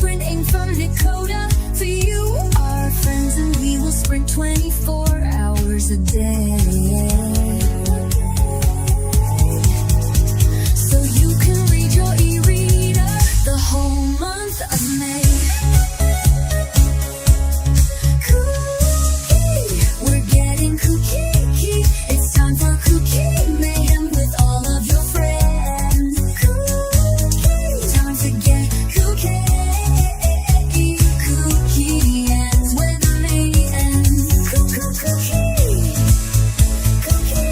printing from Dakota. For you, our friends, and we will sprint 24 hours a day. So you can read your e-reader the whole month of May. KuKi, we're getting KuKi. It's time for KuKi MAYhem with all of your friends. KuKi, time to get KuKi. KuKi ends when May ends. KuKi. KuKi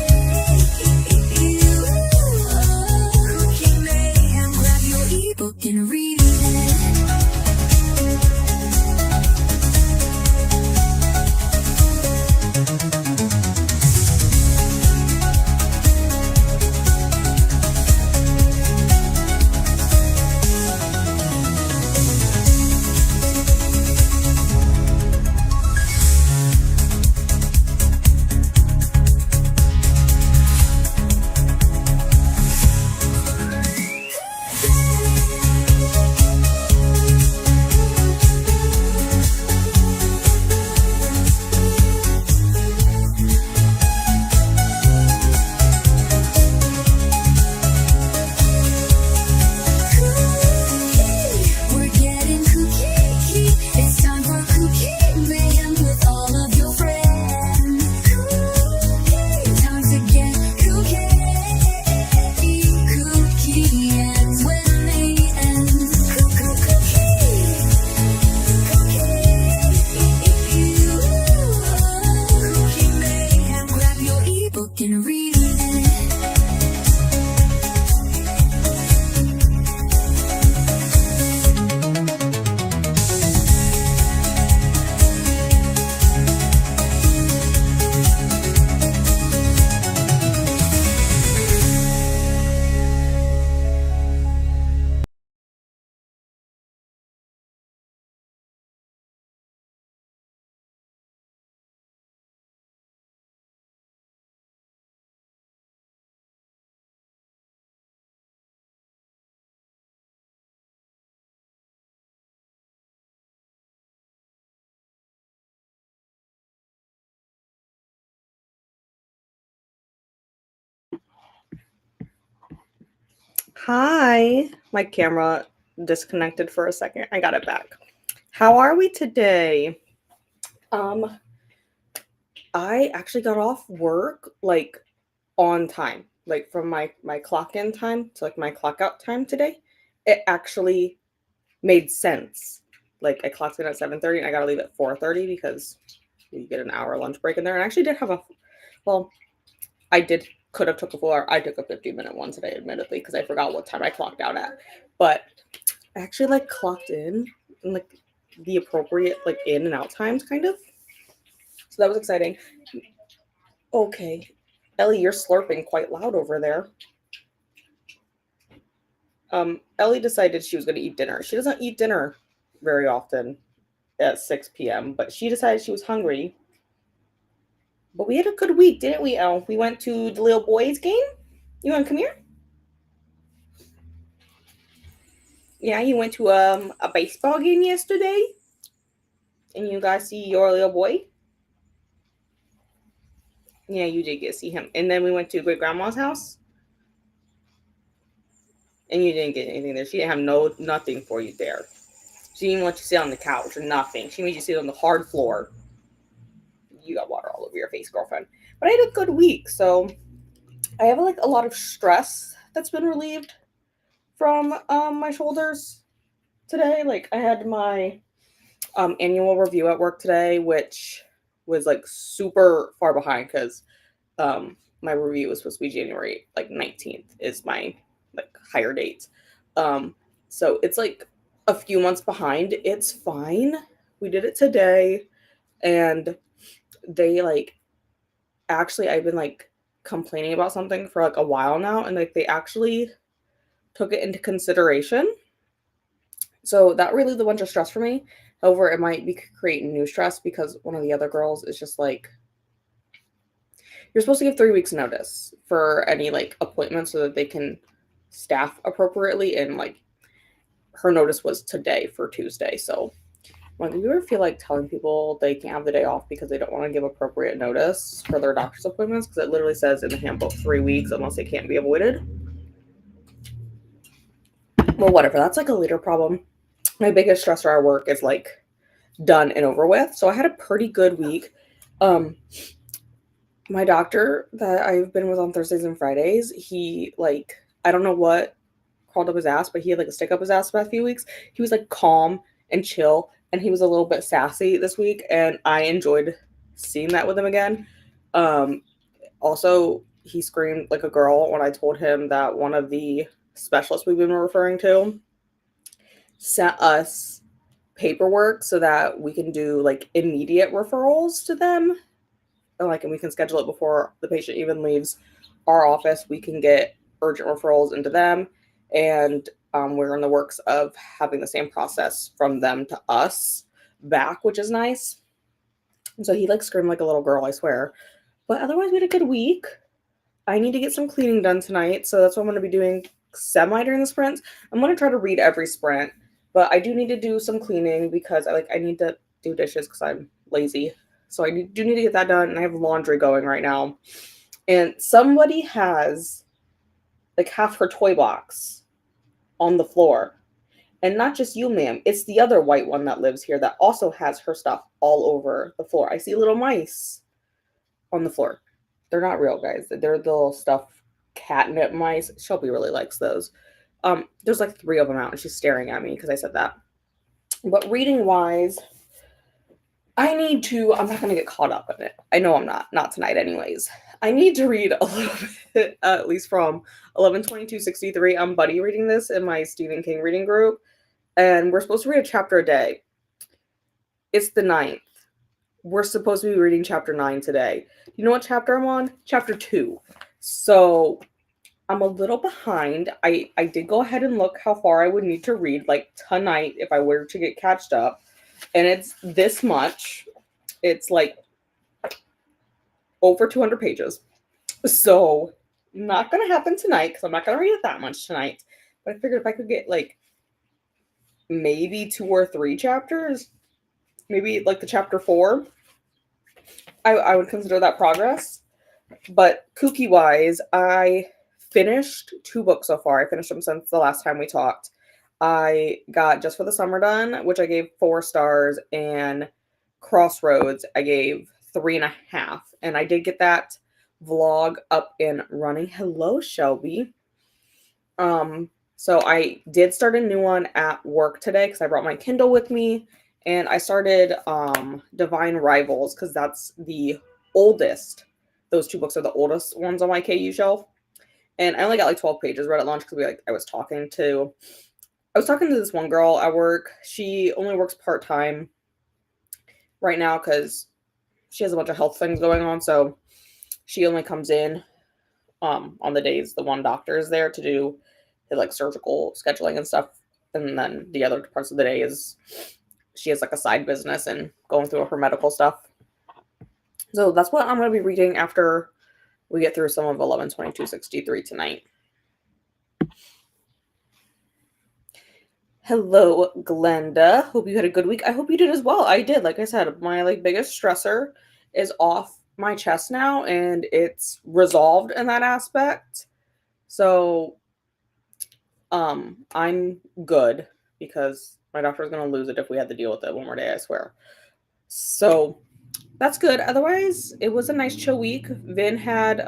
MAYhem, grab your ebook and read it. We're getting KuKi. It's time for KuKi MAYhem with all of your friends. KuKi, time to get KuKi. KuKi ends when May ends. KuKi. KuKi MAYhem, grab your ebook and read it. Hi, my camera disconnected for a second. I got it back. How are we today? I actually got off work like on time, like from my clock in time to like my clock out time today. It actually made sense. Like I clocked in at 7:30 and I gotta leave at 4:30 because you get an hour lunch break in there. And I actually did have could have took a full hour. I took a 15-minute one today, admittedly, because I forgot what time I clocked out at. But I actually like clocked in like the appropriate like in and out times, kind of. So that was exciting. Okay, Ellie, you're slurping quite loud over there. Ellie decided she was going to eat dinner. She doesn't eat dinner very often at 6 p.m., but she decided she was hungry. But we had a good week, didn't we, Elle? We went to the little boys' game. You want to come here? Yeah, you went to a baseball game yesterday, and you got to see your little boy. Yeah, you did get to see him. And then we went to great grandma's house, and you didn't get anything there. She didn't have nothing for you there. She didn't even let you sit on the couch or nothing. She made you sit on the hard floor. You got water all over your face, girlfriend. But I had a good week, so I have like a lot of stress that's been relieved from my shoulders today. Like I had my annual review at work today, which was like super far behind because my review was supposed to be January like 19th is my like hire date. So it's like a few months behind. It's fine. We did it today, and they like actually I've been like complaining about something for like a while now, and like they actually took it into consideration. So that relieved a bunch of stress for me. However, it might be creating new stress because one of the other girls is just like, you're supposed to give 3 weeks notice for any like appointments so that they can staff appropriately. And like her notice was today for Tuesday. So like, do you ever feel like telling people they can't have the day off because they don't want to give appropriate notice for their doctor's appointments? Because it literally says in the handbook 3 weeks unless they can't be avoided. Well, whatever. That's like a later problem. My biggest stressor at work is like done and over with. So I had a pretty good week. My doctor that I've been with on Thursdays and Fridays, he like, I don't know what crawled up his ass, but he had like a stick up his ass for a few weeks. He was like calm and chill, and he was a little bit sassy this week, and I enjoyed seeing that with him again. Also, he screamed like a girl when I told him that one of the specialists we've been referring to sent us paperwork so that we can do like immediate referrals to them, and we can schedule it before the patient even leaves our office. We can get urgent referrals into them, and we're in the works of having the same process from them to us back, which is nice. And so he like screamed like a little girl, I swear. But otherwise, we had a good week. I need to get some cleaning done tonight, so that's what I'm going to be doing semi during the sprints. I'm going to try to read every sprint, but I do need to do some cleaning because I need to do dishes because I'm lazy. So I do need to get that done, and I have laundry going right now. And somebody has like half her toy box on the floor. And not just you, ma'am. It's the other white one that lives here that also has her stuff all over the floor. I see little mice on the floor. They're not real, guys. They're the little stuffed catnip mice. Shelby really likes those. There's like 3 of them out, and she's staring at me because I said that. But reading wise, I'm not going to get caught up in it. I know I'm not tonight anyways. I need to read a little bit, at least from 11/22/63. I'm buddy reading this in my Stephen King reading group, and we're supposed to read a chapter a day. It's the 9th. We're supposed to be reading chapter 9 today. You know what chapter I'm on? Chapter 2. So I'm a little behind. I did go ahead and look how far I would need to read like tonight if I were to get catched up. And it's this much. It's like over 200 pages. So not going to happen tonight because I'm not going to read it that much tonight. But I figured if I could get like maybe 2 or 3 chapters, maybe like the chapter 4, I would consider that progress. But KuKi wise, I finished 2 books so far. I finished them since the last time we talked. I got Just for the Summer Done, which I gave 4 stars, and Crossroads I gave 3.5. And I did get that vlog up and running. Hello, Shelby. So I did start a new one at work today because I brought my Kindle with me, and I started Divine Rivals because that's the oldest. Those 2 books are the oldest ones on my KU shelf. And I only got like 12 pages read at lunch because I was talking to this one girl at work. She only works part-time right now because she has a bunch of health things going on. So she only comes in on the days the one doctor is there to do his like surgical scheduling and stuff. And then the other parts of the day is she has like a side business and going through her medical stuff. So that's what I'm going to be reading after we get through some of 11/22/63 tonight. Hello, Glenda. Hope you had a good week. I hope you did as well. I did. Like I said, my like biggest stressor is off my chest now, and it's resolved in that aspect. So I'm good because my doctor is going to lose it if we had to deal with it one more day, I swear. So that's good. Otherwise, it was a nice chill week. Vin had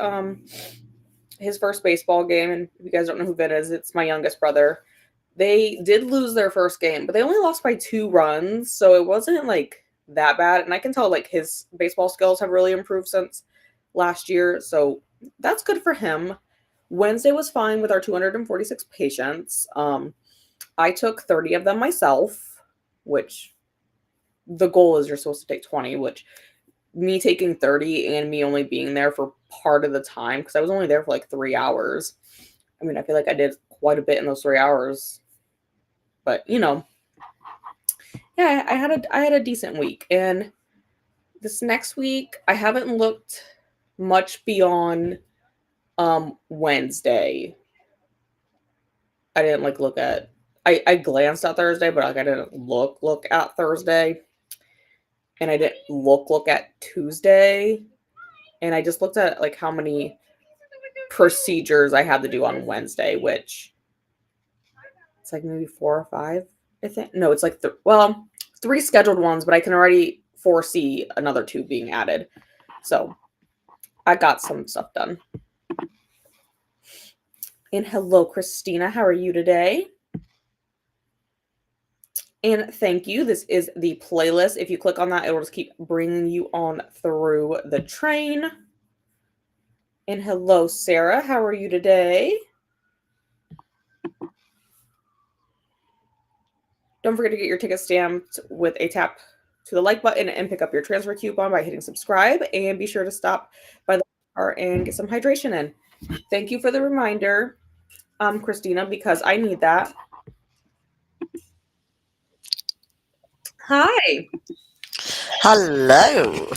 his first baseball game, and if you guys don't know who Vin is, it's my youngest brother. They did lose their first game, but they only lost by 2 runs, so it wasn't like that bad. And I can tell like his baseball skills have really improved since last year, so that's good for him. Wednesday was fine with our 246 patients. I took 30 of them myself, which the goal is you're supposed to take 20, which me taking 30 and me only being there for part of the time, because I was only there for like 3 hours. I mean, I feel like I did quite a bit in those 3 hours. But, you know, yeah, I had a decent week. And this next week, I haven't looked much beyond Wednesday. I didn't like look at I glanced at Thursday, but like I didn't look at Thursday, and I didn't look at Tuesday, and I just looked at like how many procedures I had to do on Wednesday, which it's like maybe 4 or 5. I think no, it's like well, 3 scheduled ones, but I can already foresee another 2 being added. So I got some stuff done. And hello, Christina. How are you today? And thank you. This is the playlist. If you click on that, it will just keep bringing you on through the train. And hello, Sarah. How are you today? Don't forget to get your ticket stamped with a tap to the like button and pick up your transfer coupon by hitting subscribe. And be sure to stop by the car and get some hydration in. Thank you for the reminder, Christina, because I need that. Hi. Hello.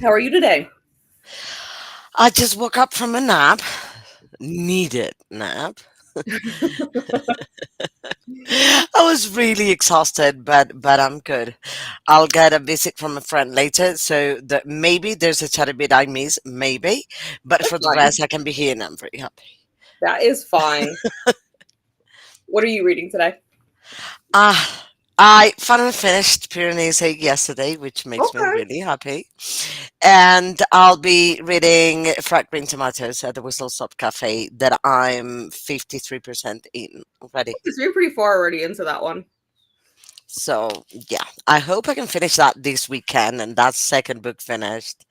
How are you today? I just woke up from a nap. Needed nap. I was really exhausted, but I'm good. I'll get a visit from a friend later, so that maybe there's a tiny bit I miss, maybe. But That's for the fine. rest, I can be here and I'm very happy. That is fine. What are you reading today? Ah, I finally finished Pyrenees yesterday, which makes me Okay. really happy. And I'll be reading Fried Green Tomatoes at the Whistle Stop Cafe that I'm 53% in already. So you're pretty far already into that one. So yeah, I hope I can finish that this weekend and that second book finished.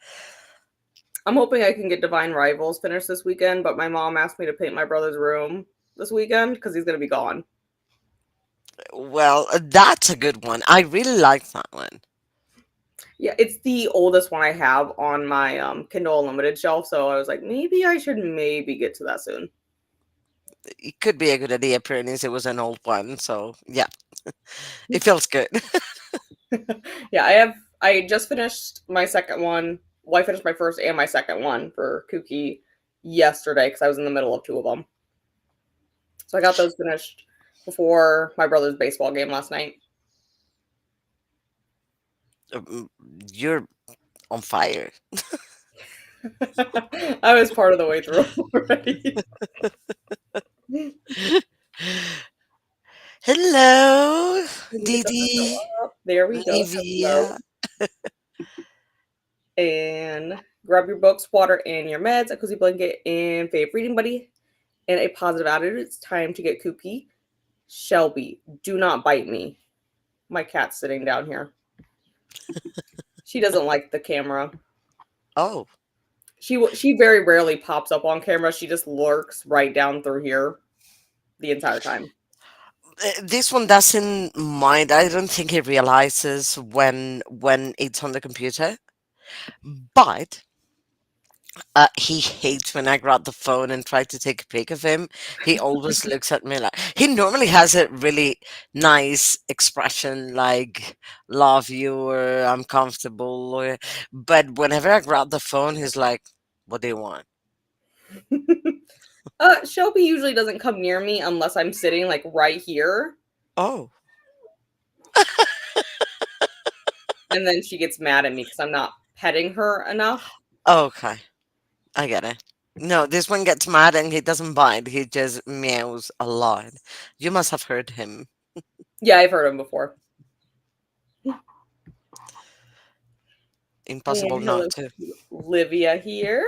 I'm hoping I can get Divine Rivals finished this weekend, but my mom asked me to paint my brother's room this weekend because he's going to be gone. Well, that's a good one. I really like that one. Yeah, it's the oldest one I have on my Kindle Unlimited shelf, so I was like, maybe I should maybe get to that soon. It could be a good idea, Pyrenees. It was an old one, so yeah, it feels good. Yeah, I just finished my second one. Well, I finished my first and my second one for KuKi yesterday because I was in the middle of 2 of them. So I got those finished before my brother's baseball game last night. Um, You're on fire. I was part of the way through already. Hello, Let me get the Didi, photo up. There we go. Hello. Livia. And grab your books, water, and your meds, a cozy blanket, and fave reading buddy, and a positive attitude. It's time to get kooky. Shelby, do not bite me. My cat's sitting down here. She doesn't like the camera. Oh, She very rarely pops up on camera. She just lurks right down through here the entire time. this one doesn't mind. I don't think he realizes when it's on the computer, but he hates when I grab the phone and try to take a pic of him. He always looks at me like he normally has a really nice expression like love you or I'm comfortable or but whenever I grab the phone he's like, what do you want? Shelby usually doesn't come near me unless I'm sitting like right here, Oh. and then she gets mad at me because I'm not petting her enough. Okay. I get it. No, this one gets mad and he doesn't bite. He just meows a lot. You must have heard him. Yeah, I've heard him before. Impossible And hello not to. to Livia here.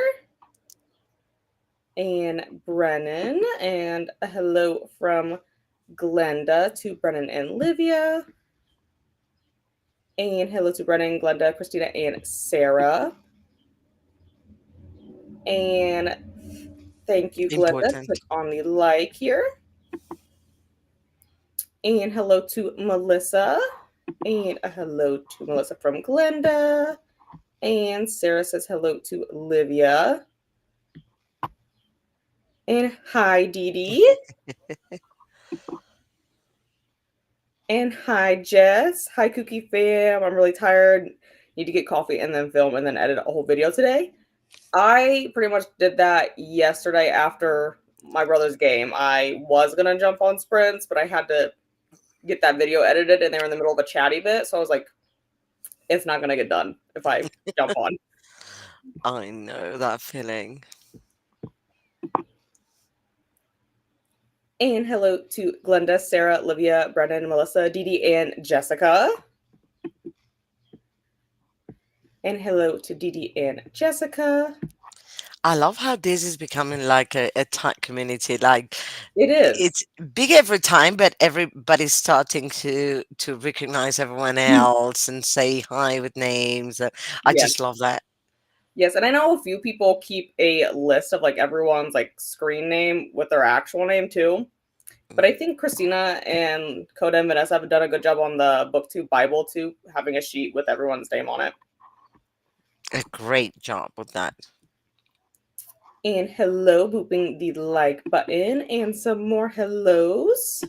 And Brennan. And a hello from Glenda to Brennan and Livia. And hello to Brennan, Glenda, Christina, and Sarah. And thank you, Glenda. Important. Click on the like here. And hello to Melissa. And a hello to Melissa from Glenda. And Sarah says hello to Livia. And hi, Dee Dee. And hi, Jess. Hi, KuKi fam. I'm really tired. Need to get coffee and then film and then edit a whole video today. I pretty much did that yesterday after my brother's game. I was gonna jump on sprints, but I had to get that video edited, and they were in the middle of a chatty bit, so I was like, it's not gonna get done if I jump on. I know that feeling. And hello to Glenda, Sarah, Livia, Brennan, Melissa, Dee Dee, and Jessica. And hello to Dee Dee and Jessica. I love how this is becoming like a tight community. Like It is. it's big every time, but everybody's starting to recognize everyone else and say hi with names. I Yeah. just love that. Yes, and I know a few people keep a list of like everyone's like screen name with their actual name too. But I think Christina and Coda and Vanessa have done a good job on the BookTube Bible too, having a sheet with everyone's name on it. A great job with that. And hello, booping the like button, and some more hellos.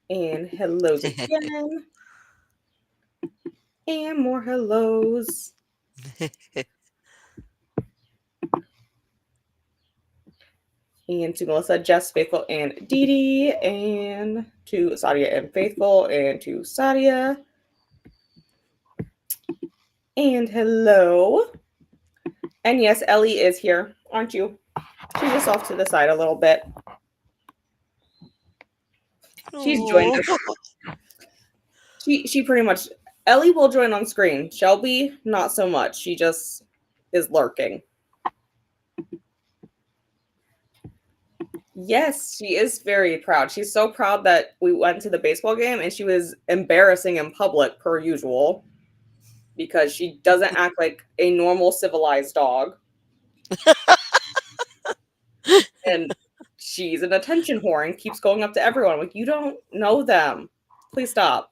And hellos again. And more hellos. And to Melissa, Jess, Faithful, and Dee Dee. And to Sadia and Faithful, and to Sadia. And hello. And yes, Ellie is here, aren't you? She's just off to the side a little bit. She's joined us. She pretty much, Ellie will join on screen. Shelby, not so much. She just is lurking. Yes, she is very proud. She's so proud that we went to the baseball game and she was embarrassing in public per usual because she doesn't act like a normal civilized dog. And she's an attention whore and keeps going up to everyone like, you don't know them. Please stop.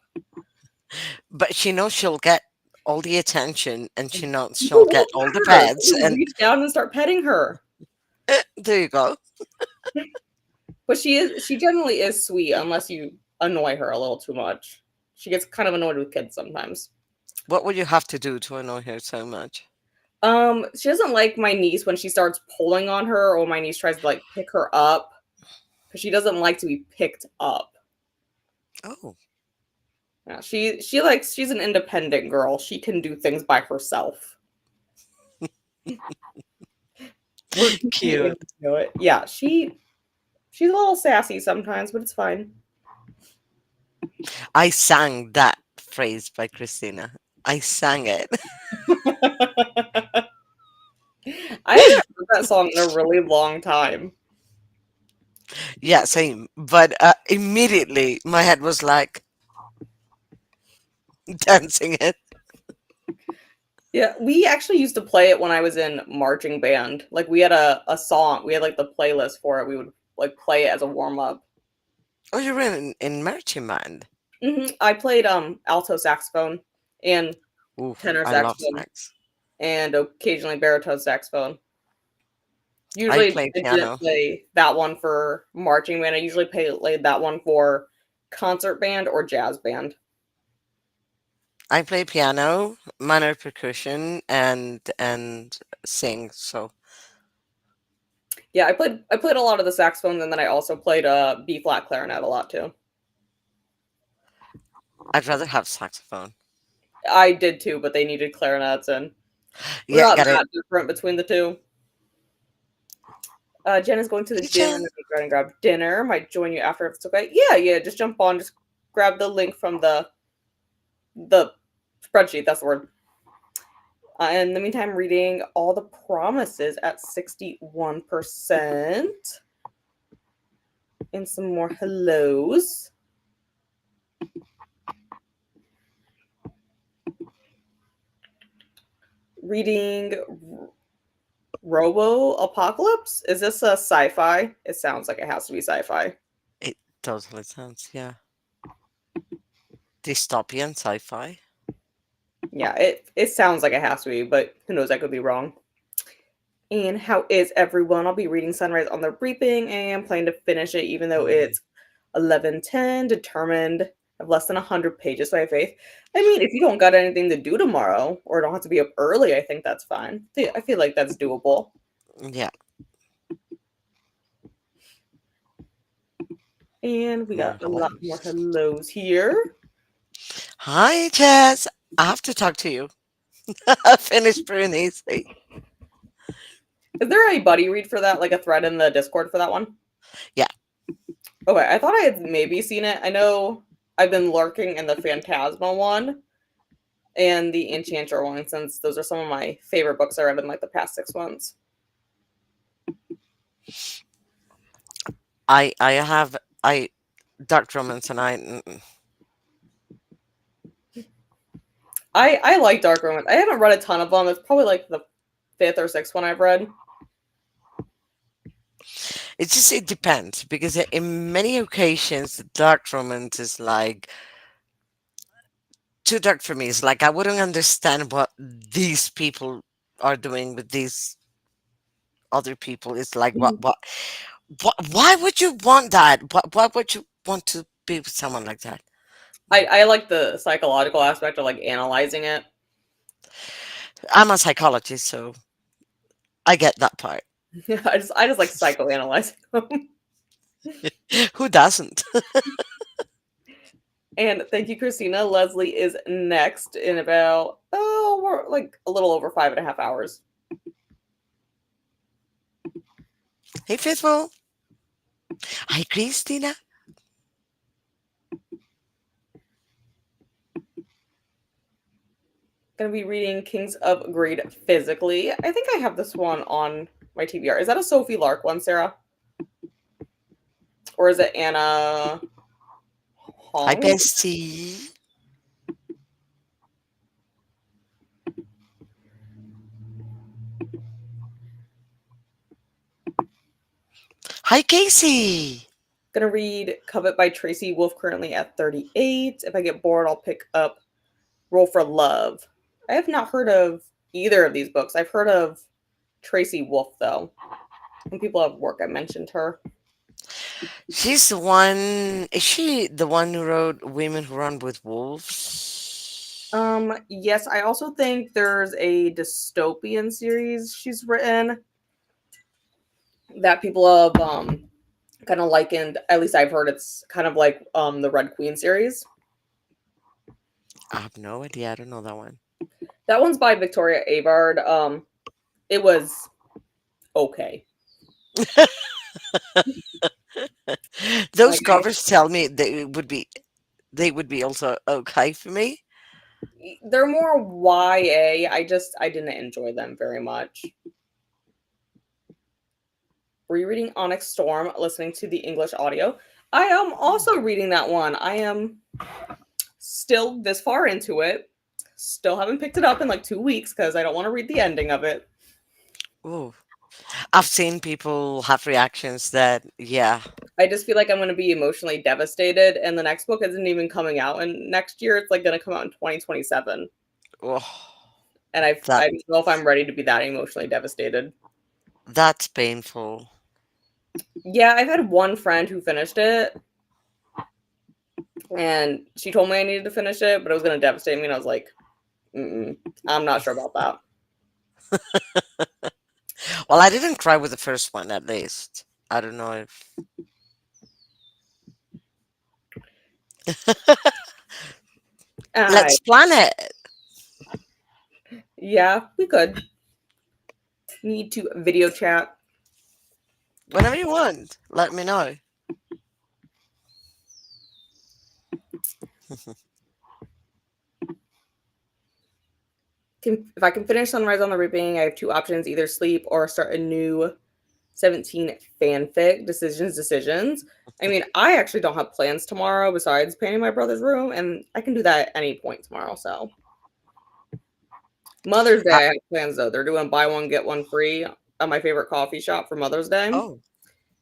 But she knows she'll get all the attention, and she knows People she'll get will all the pet her. pets. They And reach down and start petting her. there you go. But she generally is sweet unless you annoy her a little too much. She gets kind of annoyed with kids sometimes. What would you have to do to annoy her so much? She doesn't like my niece when she starts pulling on her or my niece tries to like pick her up. Because she doesn't like to be picked up. Oh, Yeah, she's an independent girl. She can do things by herself. We're cute. do it. Yeah, she's a little sassy sometimes, but it's fine. I sang that phrase by Christina. I sang it. I haven't heard that song in a really long time. Yeah, same. But immediately my head was like dancing it. Yeah, we actually used to play it when I was in marching band. Like we had a song, we had like the playlist for it. We would like play it as a warm up. Oh, you're in marching band. I played alto saxophone and Ooh, tenor I love saxophone sax. and occasionally baritone saxophone. I Usually play I didn't piano. play that one for marching band. I usually played that one for concert band or jazz band. I play piano, minor percussion, and sing. So Yeah, I played a lot of the saxophones and then I also played B flat clarinet a lot too. I'd rather have saxophone. I did too, but they needed clarinets and we're Yeah, not got it. that different between the two. Jen is going to the Hey, gym and Jen. going to grab dinner. Might join you after if it's okay. Yeah, just jump on, just grab the link from the spreadsheet. That's the word. In the meantime, reading all the promises at 61%. And some more hellos. Reading Robo Apocalypse. Is this a sci-fi? It sounds like it has to be sci-fi. It totally sounds, yeah. Dystopian sci-fi. Yeah, it sounds like it has to be, but who knows? I could be wrong. And how is everyone? I'll be reading Sunrise on the Reaping and planning to finish it, even though it's 11:10. Determined. I have less than 100 pages, so I have faith. I mean, if you don't got anything to do tomorrow or don't have to be up early, I think that's fine. I feel like that's doable. Yeah. And we More got a lot more hellos. hellos here. Hi, Jess. I have to talk to you. I finished pretty easy. Is there a buddy read for that, like a thread in the Discord for that one? Yeah. Okay, I thought I had maybe seen it. I know I've been lurking in the Phantasma one and the Enchanter one, since those are some of my favorite books I read in like the past 6 months. I have I dark romance and I like dark romance. I haven't read a ton of them. It's probably like the fifth or sixth one I've read. it depends because in many occasions the dark romance is like too dark for me. It's like I wouldn't understand what these people are doing with these other people. It's like what why would you want that? Why would you want to be with someone like that? I like the psychological aspect of like analyzing it. I'm a psychologist, so I get that part. I just like psychoanalyzing them. Who doesn't? And thank you, Christina. Leslie is next in about we're like a little over 5.5 hours. Hey, Faithful. Hi, Christina. Gonna be reading Kings of Greed physically. I think I have this one on my TBR. Is that a Sophie Lark one, Sarah? Or is it Anna Hi, Hong? Bestie. Hi, Casey. Gonna read Covet by Tracy Wolf, currently at 38. If I get bored, I'll pick up Roll for Love. I have not heard of either of these books. I've heard of Tracy Wolf though. When people have work, I mentioned her. She's the one. Is she the one who wrote Women Who Run with Wolves? Yes, I also think there's a dystopian series she's written that people have kind of likened. At least I've heard it's kind of like the Red Queen series. I have no idea. I don't know that one. That one's by Victoria Avard. It was okay. Those Like covers tell me they would be also okay for me. they're more YA. I didn't enjoy them very much. Were you reading Onyx Storm, listening to the English audio? I am also reading that one. I am still this far into it. Still haven't picked it up in like 2 weeks because I don't want to read the ending of it. Ooh. I've seen people have reactions that, yeah. I just feel like I'm going to be emotionally devastated, and the next book isn't even coming out. And next year, it's like going to come out in 2027. Oh, And that I don't know if I'm ready to be that emotionally devastated. that's painful. Yeah, I've had one friend who finished it, and she told me I needed to finish it, but it was going to devastate me. And I was like, I'm not sure about that. Well, I didn't cry with the first one, at least. I don't know if. I, Let's plan it. yeah, we could. Need to video chat. Whenever you want, let me know. If I can finish Sunrise on the Reaping, I have two options: either sleep or start a new 17 fanfic. Decisions. I mean, I actually don't have plans tomorrow besides painting my brother's room, and I can do that at any point tomorrow. So Mother's Day, I, I have plans though. They're doing buy one get one free at my favorite coffee shop for Mother's Day. oh,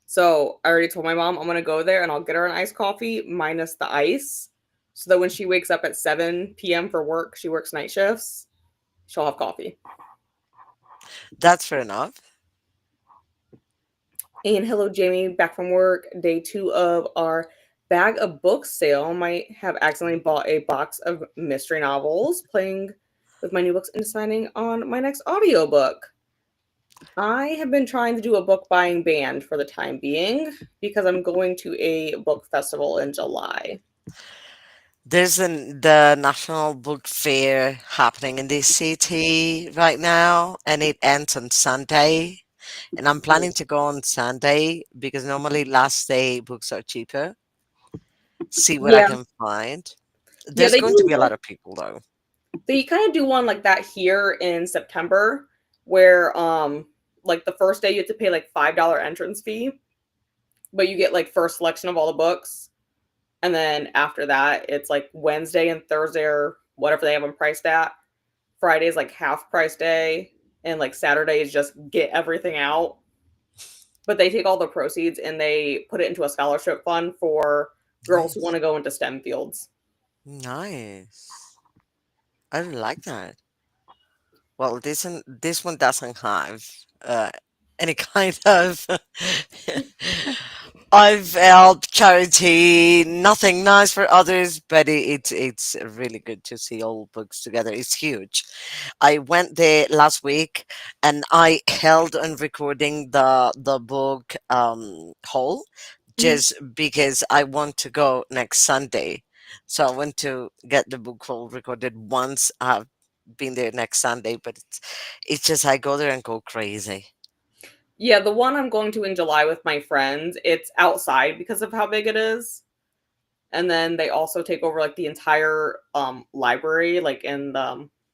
So I already told my mom I'm gonna go there and I'll get her an iced coffee minus the ice, so that when she wakes up at 7 p.m. for work, she works night shifts. She'll have coffee. that's fair enough. And hello, Jamie, back from work. Day 2 of our bag of books sale. Might have accidentally bought a box of mystery novels, playing with my new books and deciding on my next audiobook. I have been trying to do a book buying ban for the time being because I'm going to a book festival in July. The National Book Fair happening in this city right now, and it ends on Sunday. And I'm planning to go on Sunday because normally last day books are cheaper. See what I Yeah. can find. Yeah, There's they going to do be a lot of people though. they kind of do one like that here in September where like the first day you have to pay like $5 entrance fee, but you get like first selection of all the books. And then after that, it's like Wednesday and Thursday or whatever they have them priced at. Friday is like half price day, and like Saturday is just get everything out. But they take all the proceeds and they put it into a scholarship fund for girls who want Nice. to go into STEM fields. Nice. I really like that. Well, this one doesn't have uh, any kind of I've helped charity, nothing nice for others, but it's really good to see all books together. It's huge. I went there last week, and I held on recording the book haul Mhm. just because I want to go next Sunday. So I want to get the book haul recorded once I've been there next Sunday. But it's just I go there and go crazy. Yeah, the one I'm going to in July with my friends, it's outside because of how big it is. And then they also take over like the entire library, like in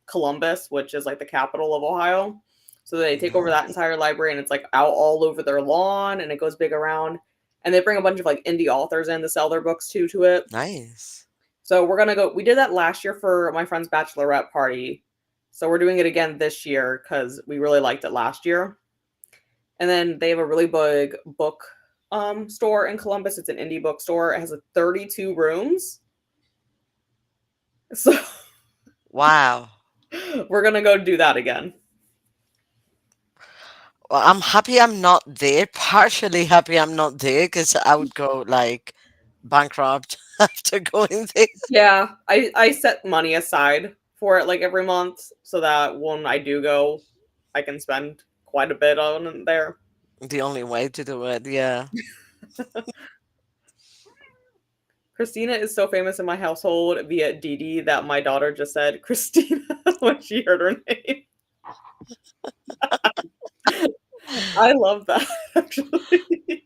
Columbus, which is like the capital of Ohio. So they take over that Nice. entire library, and it's like out all over their lawn, and it goes big around. And they bring a bunch of like indie authors in to sell their books too to it. Nice. So we're gonna go. We did that last year for my friend's bachelorette party, so we're doing it again this year because we really liked it last year. And then they have a really big book store in Columbus. It's an indie bookstore. It has 32 rooms. So Wow. we're gonna go do that again. Well, I'm happy I'm not there. Partially happy I'm not there because I would go like bankrupt after going there. Yeah, I set money aside for it like every month so that when I do go, I can spend quite a bit on it there. The only way to do it, yeah. Christina is so famous in my household via Dee Dee that my daughter just said Christina when she heard her name. I love that actually.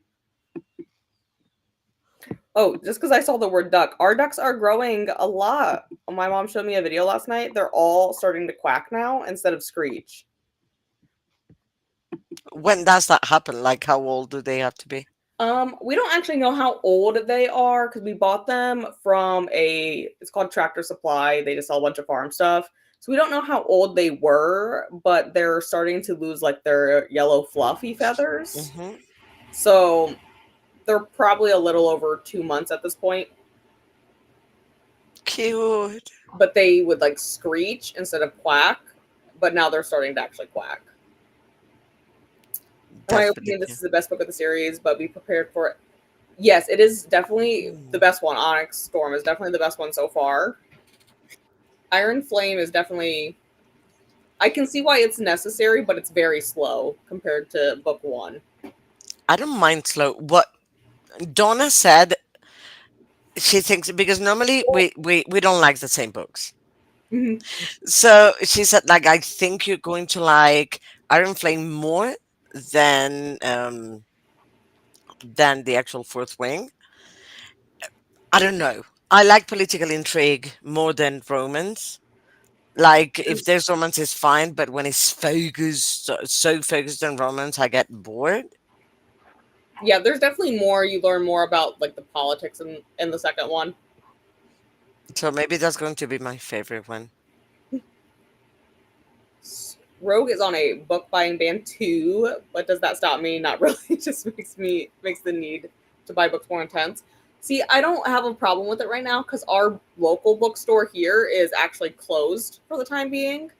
Oh, just because I saw the word duck, our ducks are growing a lot. My mom showed me a video last night. They're all starting to quack now instead of screech. When does that happen? Like, how old do they have to be? We don't actually know how old they are because we bought them from it's called Tractor Supply. They just sell a bunch of farm stuff. So we don't know how old they were, but they're starting to lose like their yellow fluffy feathers. Mm-hmm. So they're probably a little over 2 months at this point, Cute. but they would like screech instead of quack. But now they're starting to actually quack. In my That's really opinion, this cute. is the best book of the series, but be prepared for it. Yes, it is definitely the Mm. best one. Onyx Storm is definitely the best one so far. Iron Flame is definitely. I can see why it's necessary, but it's very slow compared to book one. I don't mind slow. What Donna said, she thinks because normally we don't like the same books. Mhm. So she said, like, I think you're going to like Iron Flame more than um than the actual Fourth Wing. I don't know. I like political intrigue more than romance. Like, if there's romance, it's fine, but when it's focused, so focused on romance, I get bored. Yeah, there's definitely more. You learn more about like the politics in the second one. So maybe that's going to be my favorite one. Rogue is on a book buying ban too, but does that stop me? Not really. It just makes the need to buy books more intense. See, I don't have a problem with it right now because our local bookstore here is actually closed for the time being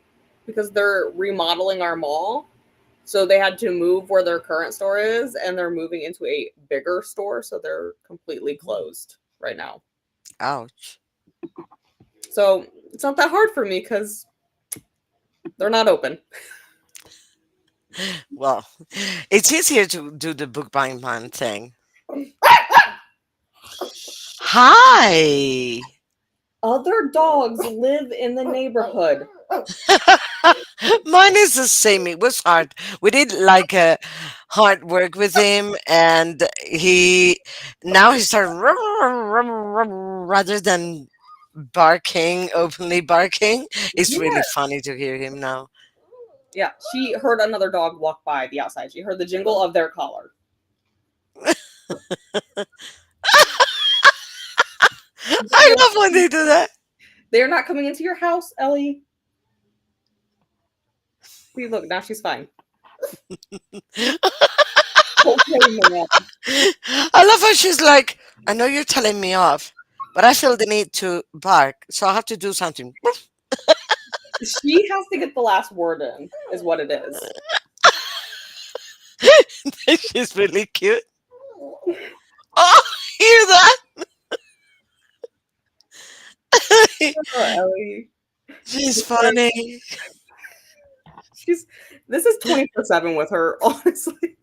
because they're remodeling our mall. So they had to move where their current store is, and they're moving into a bigger store, so they're completely Mm. closed right now. Ouch. So it's not that hard for me because they're not open. Well, it's easier to do the bookbind man thing. Hi. Other dogs live in the neighborhood. Mine is the same. It was hard. We did like a hard work with him, and he now he started rather than barking openly barking. It's really Yeah. funny to hear him now. Yeah, she heard another dog walk by the outside. She heard the jingle of their collar. I love when they do that. They're not coming into your house, Ellie. See, look, now she's fine. Okay, man. I love how she's like, I know you're telling me off, but I feel the need to bark, so I have to do something. She has to get the last word in, is what it is. She's really cute. Oh, hear that? Oh, Ellie. She's funny. She's this is 24/7 with her, honestly.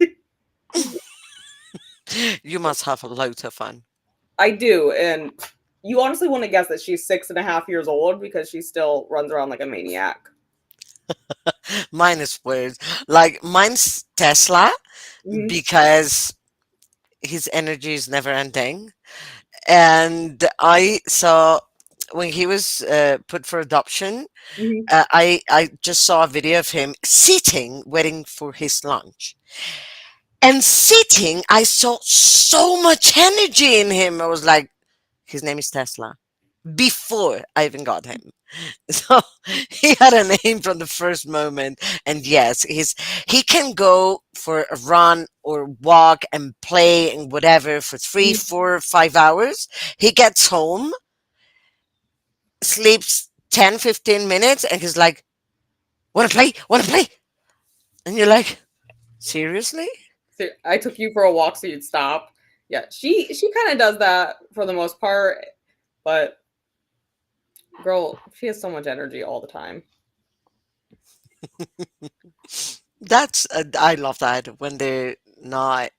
You must have a lot of fun. I do, and you honestly want to guess that she's 6.5 years old because she still runs around like a maniac. Mine is weird. Like mine's Tesla Mhm, because his energy is never ending. And I saw when he was put for adoption, mhm. I just saw a video of him sitting waiting for his lunch. And sitting, I saw so much energy in him. I was like, his name is Tesla. Before I even got him. So he had a name from the first moment. And yes, he can go for a run or walk and play and whatever for three, Mhm. 4, 5 hours. He gets home, sleeps 10, 15 minutes, and he's like, wanna play? Wanna play? And you're like, seriously? So I took you for a walk so you'd stop. Yeah, she kind of does that for the most part, but girl, she has so much energy all the time. That's I love that when they're not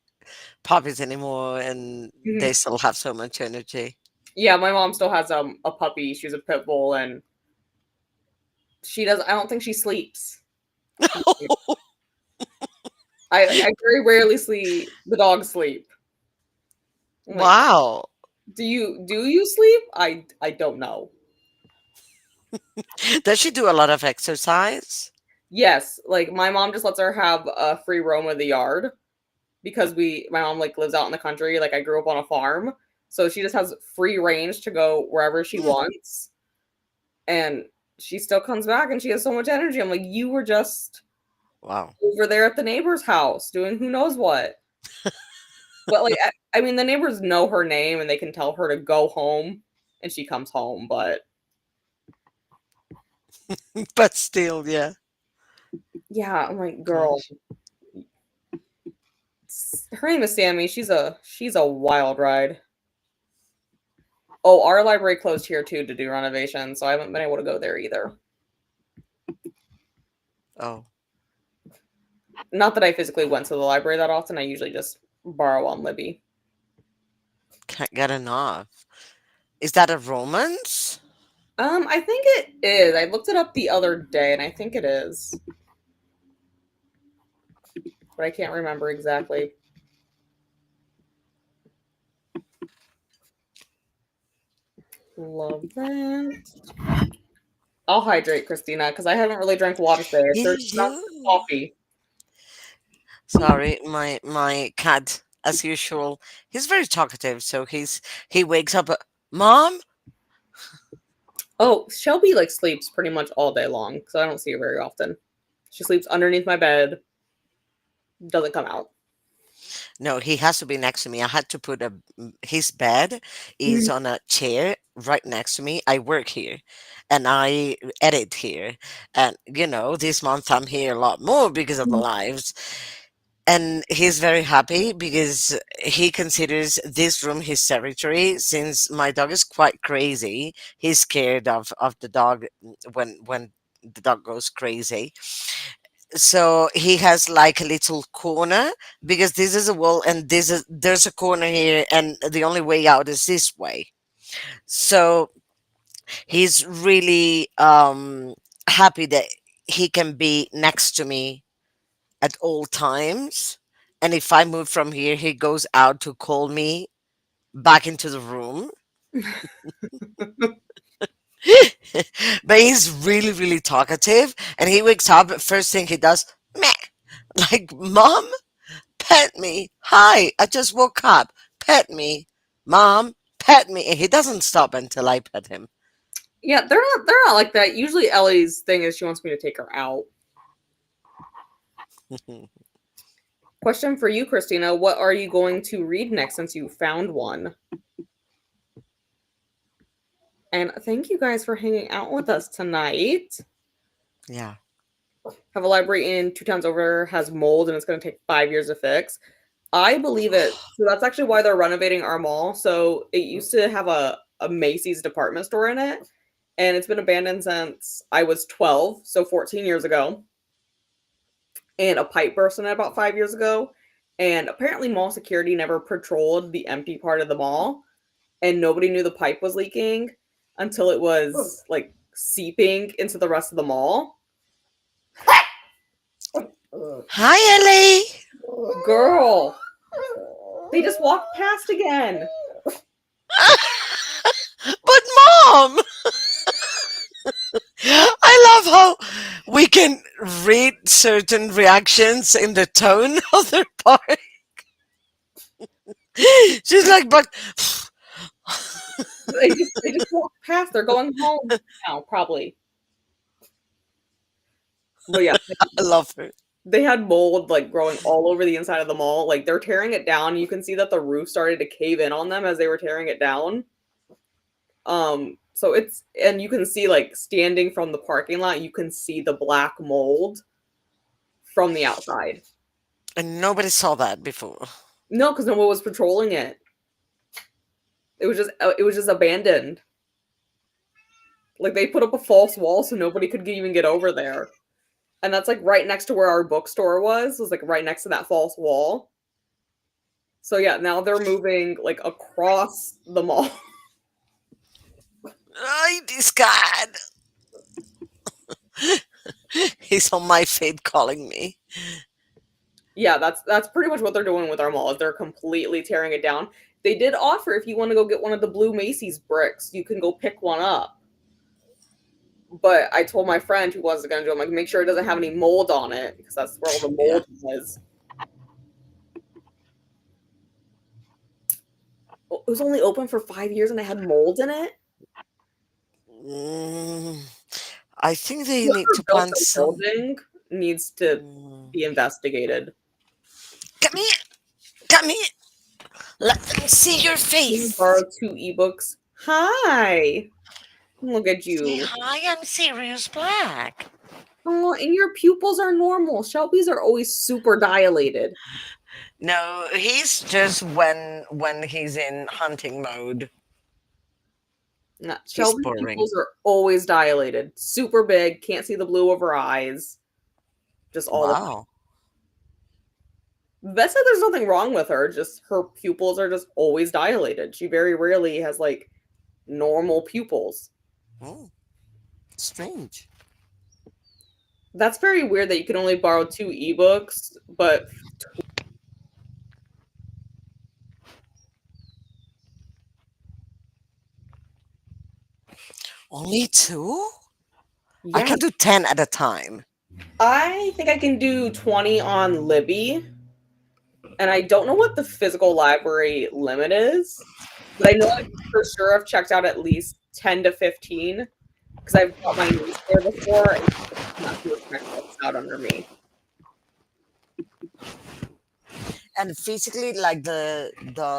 puppies anymore and Mhm. they still have so much energy. Yeah, my mom still has a puppy. She's a pit bull, and she does. I don't think she sleeps. I very rarely see the dog sleep. I'm like, Wow. do you sleep? I don't know. Does she do a lot of exercise? Yes, like my mom just lets her have a free roam of the yard because my mom like lives out in the country. Like I grew up on a farm, so she just has free range to go wherever she Hmm. wants, and she still comes back and she has so much energy. I'm like, you were just Wow. over there at the neighbor's house doing who knows what. But like, I mean, the neighbors know her name and they can tell her to go home, and she comes home. But But still, yeah. yeah, I'm like, girl, Gosh. her name is Sammy. She's a wild ride. Oh, our library closed here too to do renovations, so I haven't been able to go there either. Oh, Not that I physically went to the library that often. I usually just borrow on Libby. can't get enough. Is that a romance? I think it is. I looked it up the other day, and I think it is, but I can't remember exactly. Love that. I'll hydrate, Christina, because I haven't really drank water today. I You searched not do. coffee. Sorry, my cat, as usual, he's very talkative. So he wakes up, Mom. Oh, Shelby like sleeps pretty much all day long, so I don't see her very often. She sleeps underneath my bed, doesn't come out. No, he has to be next to me. I had to put his bed is Mhm. on a chair right next to me. I work here and I edit here. And this month I'm here a lot more because of the lives. And he's very happy because he considers this room his territory since my dog is quite crazy. He's scared of the dog when the dog goes crazy. So he has like a little corner because this is a wall and there's a corner here and the only way out is this way. So he's really happy that he can be next to me at all times. And if I move from here, he goes out to call me back into the room. But he's really, really talkative. And he wakes up, first thing he does, meh. Like, Mom, pet me. Hi, I just woke up. Pet me. Mom, pet me. And he doesn't stop until I pet him. Yeah, they're not like that. Usually Ellie's thing is she wants me to take her out. Question for you, Christina. What are you going to read next since you found one? And thank you guys for hanging out with us tonight. Yeah. Have a library in 2 towns over has mold and it's going to take 5 years to fix. I believe it. So that's actually why they're renovating our mall. So it used to have a Macy's department store in it, and it's been abandoned since I was 12, so 14 years ago. And a pipe burst in it about 5 years ago. And apparently, mall security never patrolled the empty part of the mall, and nobody knew the pipe was leaking until it was like seeping into the rest of the mall. Hi, Ellie. Girl, they just walked past again. But Mom, I love how we can read certain reactions in the tone of their part. She's like, but They just walked past. They're going home now, probably. But yeah, I love her. they had mold like growing all over the inside of the mall. Like they're tearing it down. You can see that the roof started to cave in on them as they were tearing it down. So it's and you can see like standing from the parking lot, you can see the black mold from the outside. And nobody saw that before. No, because no one was patrolling it. It was just abandoned. Like they put up a false wall so nobody could even get over there. And that's like right next to where our bookstore was like right next to that false wall. So yeah, now they're moving like across the mall. Ay, this God. He's on my feed calling me. Yeah, that's pretty much what they're doing with our mall. Is they're completely tearing it down. They did offer if you want to go get one of the blue Macy's bricks, you can go pick one up. But I told my friend who wasn't gonna do it, I'm like, make sure it doesn't have any mold on it, because that's where all the Yeah. mold is. Well, it was only open for 5 years and it had mold in it. Mm, I think they need Whoever to built plant the some. building needs to Mm. be investigated. Come here. Come here. Let them see your Can you face. borrow 2 ebooks? Hi. Look at Say you. hi, I'm Sirius Black. Oh, and your pupils are normal. Shelby's are always super dilated. No, he's just when he's in hunting mode. Nah, He's Shelby's boring. pupils are always dilated, super big, can't see the blue of her eyes, just all the time. Wow. Vet said there's nothing wrong with her, just her pupils are just always dilated. She very rarely has like normal pupils. Oh, strange. That's very weird that you can only borrow 2 ebooks, but Only two? I yeah, can do 10 at a time. I think I can do 20 on Libby, and I don't know what the physical library limit is, but I know I for sure I've checked out at least 10 to 15 because I've got my niece there before and not to check books out under me. And physically, like the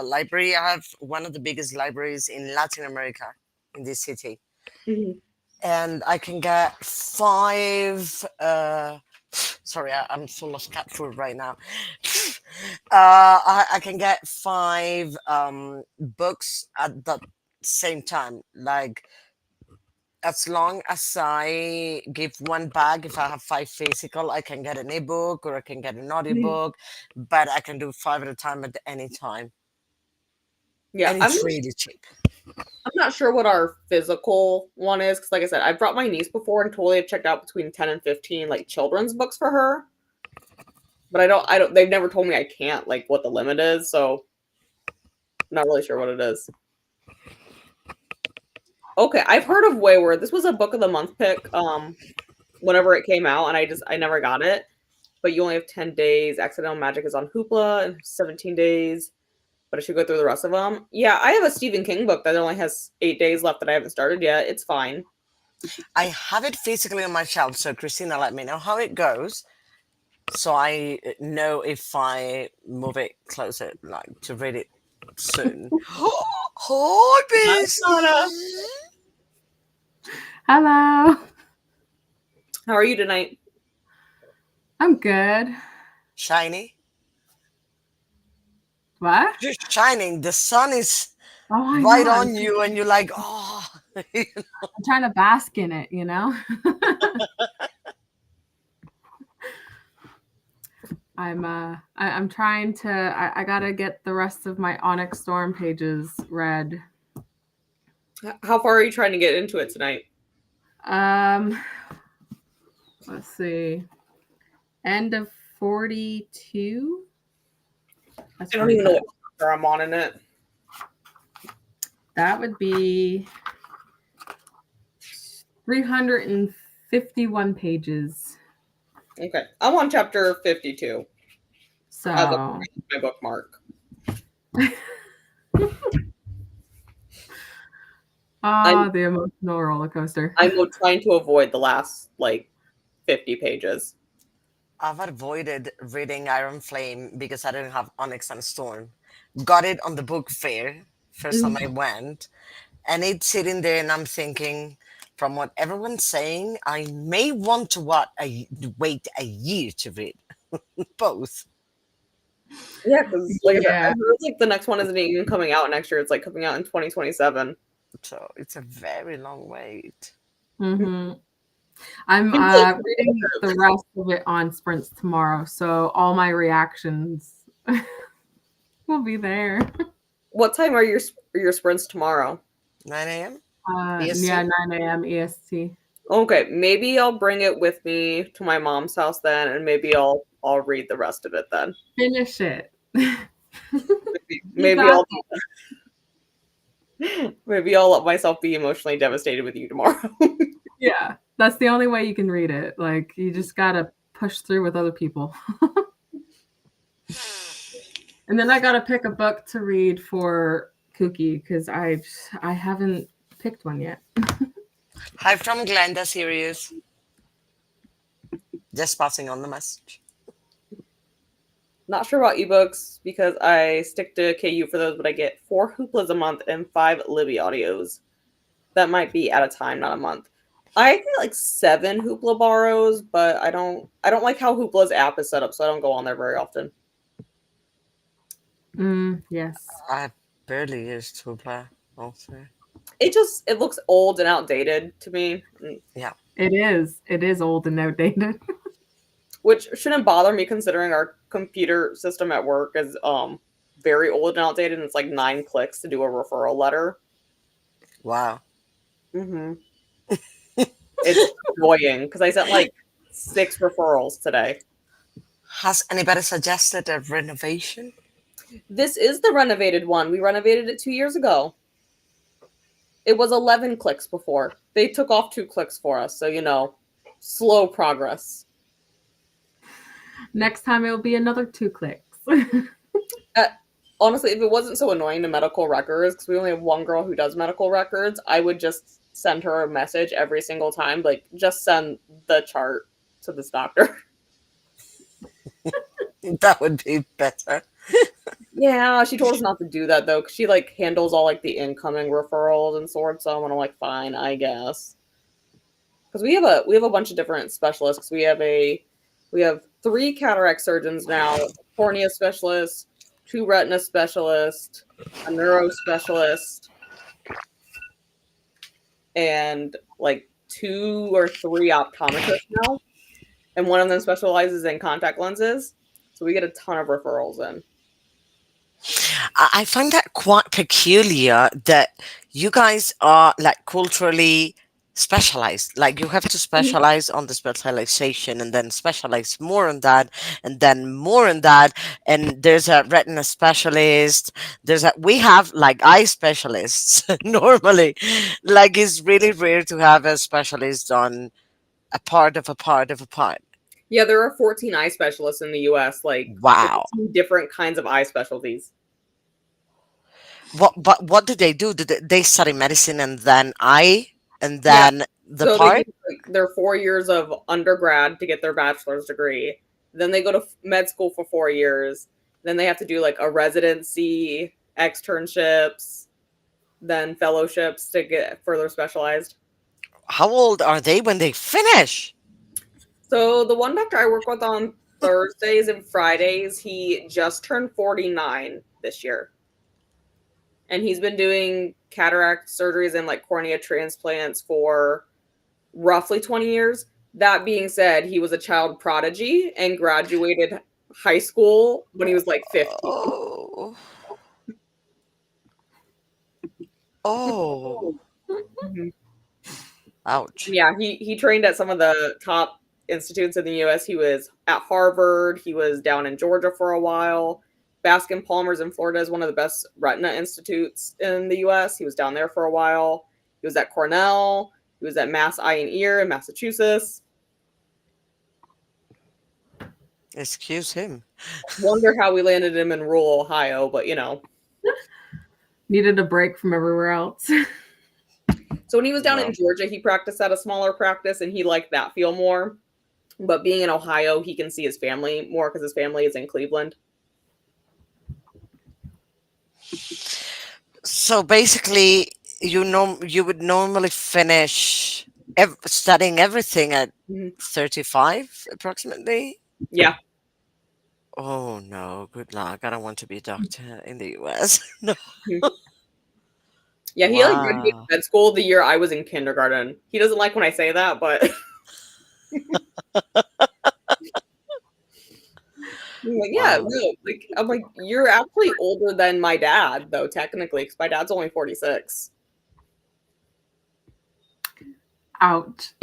library, I have one of the biggest libraries in Latin America in this city. Mhm. And I can get five sorry, I'm full of cat food right now. I can get five books at the same time. Like as long as I give one bag, if I have 5 physical, I can get an ebook or I can get an audiobook, but I can do 5 at a time at any time. Yeah, And it's really cheap. I'm not sure what our physical one is because, like I said, I've brought my niece before and totally have checked out between 10 and 15 like children's books for her. But I don't. They've never told me I can't, like, what the limit is. So, I'm not really sure what it is. Okay, I've heard of Wayward. This was a book of the month pick. Whenever it came out, and I never got it. But you only have 10 days. Accidental Magic is on Hoopla and 17 days. But I should go through the rest of them. Yeah, I have a Stephen King book that only has 8 days left that I haven't started yet. It's fine. I have it physically on my shelf, so Christina, let me know how it goes, so I know if I move it closer, like to read it soon. Hi, Donna. Bestie. Hello. How are you tonight? I'm good. Shiny. What? You're shining. The sun is Oh, I right know. on you, and you're like, oh. I'm trying to bask in it, you know? I'm trying to I gotta get the rest of my Onyx Storm pages read. How far are you trying to get into it tonight? Let's see. End of 42. That's I don't even know good. what chapter I'm on in it. That would be 351 pages. Okay, I'm on chapter 52. So As of my bookmark. the emotional roller coaster. I'm trying to avoid the last like 50 pages. I've avoided reading Iron Flame because I didn't have Onyx and Storm. Got it on the book fair first time I went, and it's sitting there, and I'm thinking, from what everyone's saying, I may want to wait a year to read both. Yeah, because like I Yeah. heard, like the next one isn't even coming out next year. It's like coming out in 2027. So it's a very long wait. Mm-hmm. I'm You look reading the rest of it on sprints tomorrow, so all my reactions will be there. What time are your sprints tomorrow? 9 a.m. Yeah, 9 a.m. EST. Okay, maybe I'll bring it with me to my mom's house then, and maybe I'll read the rest of it then. Finish it. Maybe I'll maybe I'll let myself be emotionally devastated with you tomorrow. Yeah, that's the only way you can read it. Like, you just gotta push through with other people. And then I gotta pick a book to read for KuKi because I haven't picked one yet. Hi from Glenda, Sirius. Just passing on the message. Not sure about ebooks because I stick to KU for those, but I get 4 Hooplas a month and 5 Libby audios. That might be at a time, not a month. I get like 7 Hoopla borrows, but I don't like how Hoopla's app is set up, so I don't go on there very often. Yes. I barely used Hoopla also. It looks old and outdated to me. Yeah. It is. It is old and outdated. Which shouldn't bother me considering our computer system at work is very old and outdated, and it's like 9 clicks to do a referral letter. Wow. Mm-hmm. It's annoying because I sent like 6 referrals today. Has anybody suggested a renovation? This is the renovated one. We renovated it 2 years ago. It was 11 clicks before. They took off 2 clicks for us, so slow progress. Next time it'll be another 2 clicks. Honestly, if it wasn't so annoying to medical records, because we only have one girl who does medical records, I would just send her a message every single time, like, just send the chart to this doctor. That would be better. Yeah, she told us not to do that, though, because she, like, handles all, like, the incoming referrals and sorts them, and I'm like, fine, I guess. Because we have a bunch of different specialists. We have 3 cataract surgeons now, cornea specialists, 2 retina specialists, a neuro specialist, and like 2 or 3 optometrists now, and one of them specializes in contact lenses. So we get a ton of referrals in. I find that quite peculiar that you guys are like culturally specialized. Like you have to specialize on the specialization and then specialize more on that and then more on that. And there's a retina specialist. We have like eye specialists normally. Like it's really rare to have a specialist on a part of a part of a part. Yeah, there are 14 eye specialists in the US, like Wow. 14 different kinds of eye specialties. What do they do? They study medicine and then and Yeah. then the So they do part? like their 4 years of undergrad to get their bachelor's degree. Then they go to med school for 4 years. Then they have to do like a residency, externships, then fellowships to get further specialized. How old are they when they finish? So the one doctor I work with on Thursdays and Fridays, he just turned 49 this year. And he's been doing cataract surgeries and like cornea transplants for roughly 20 years. That being said, he was a child prodigy and graduated high school when he was like 15. Oh, oh, Mhm. ouch. Yeah, he trained at some of the top institutes in the US. He was at Harvard, he was down in Georgia for a while. Baskin Palmer's in Florida is one of the best retina institutes in the US. He was down there for a while. He was at Cornell, he was at Mass Eye and Ear in Massachusetts. Excuse him. Wonder how we landed him in rural Ohio, but Needed a break from everywhere else. So when he was down Wow. in Georgia, he practiced at a smaller practice and he liked that feel more. But being in Ohio, he can see his family more because his family is in Cleveland. So basically, you would normally finish studying everything at Mhm. 35 approximately. Yeah. Oh no, good luck. I don't want to be a doctor in the US. No. Yeah, he like graduated Wow. med school the year I was in kindergarten. He doesn't like when I say that, but I'm like, yeah, Wow. no, like I'm like, you're actually older than my dad, though, technically, because my dad's only 46. Ouch.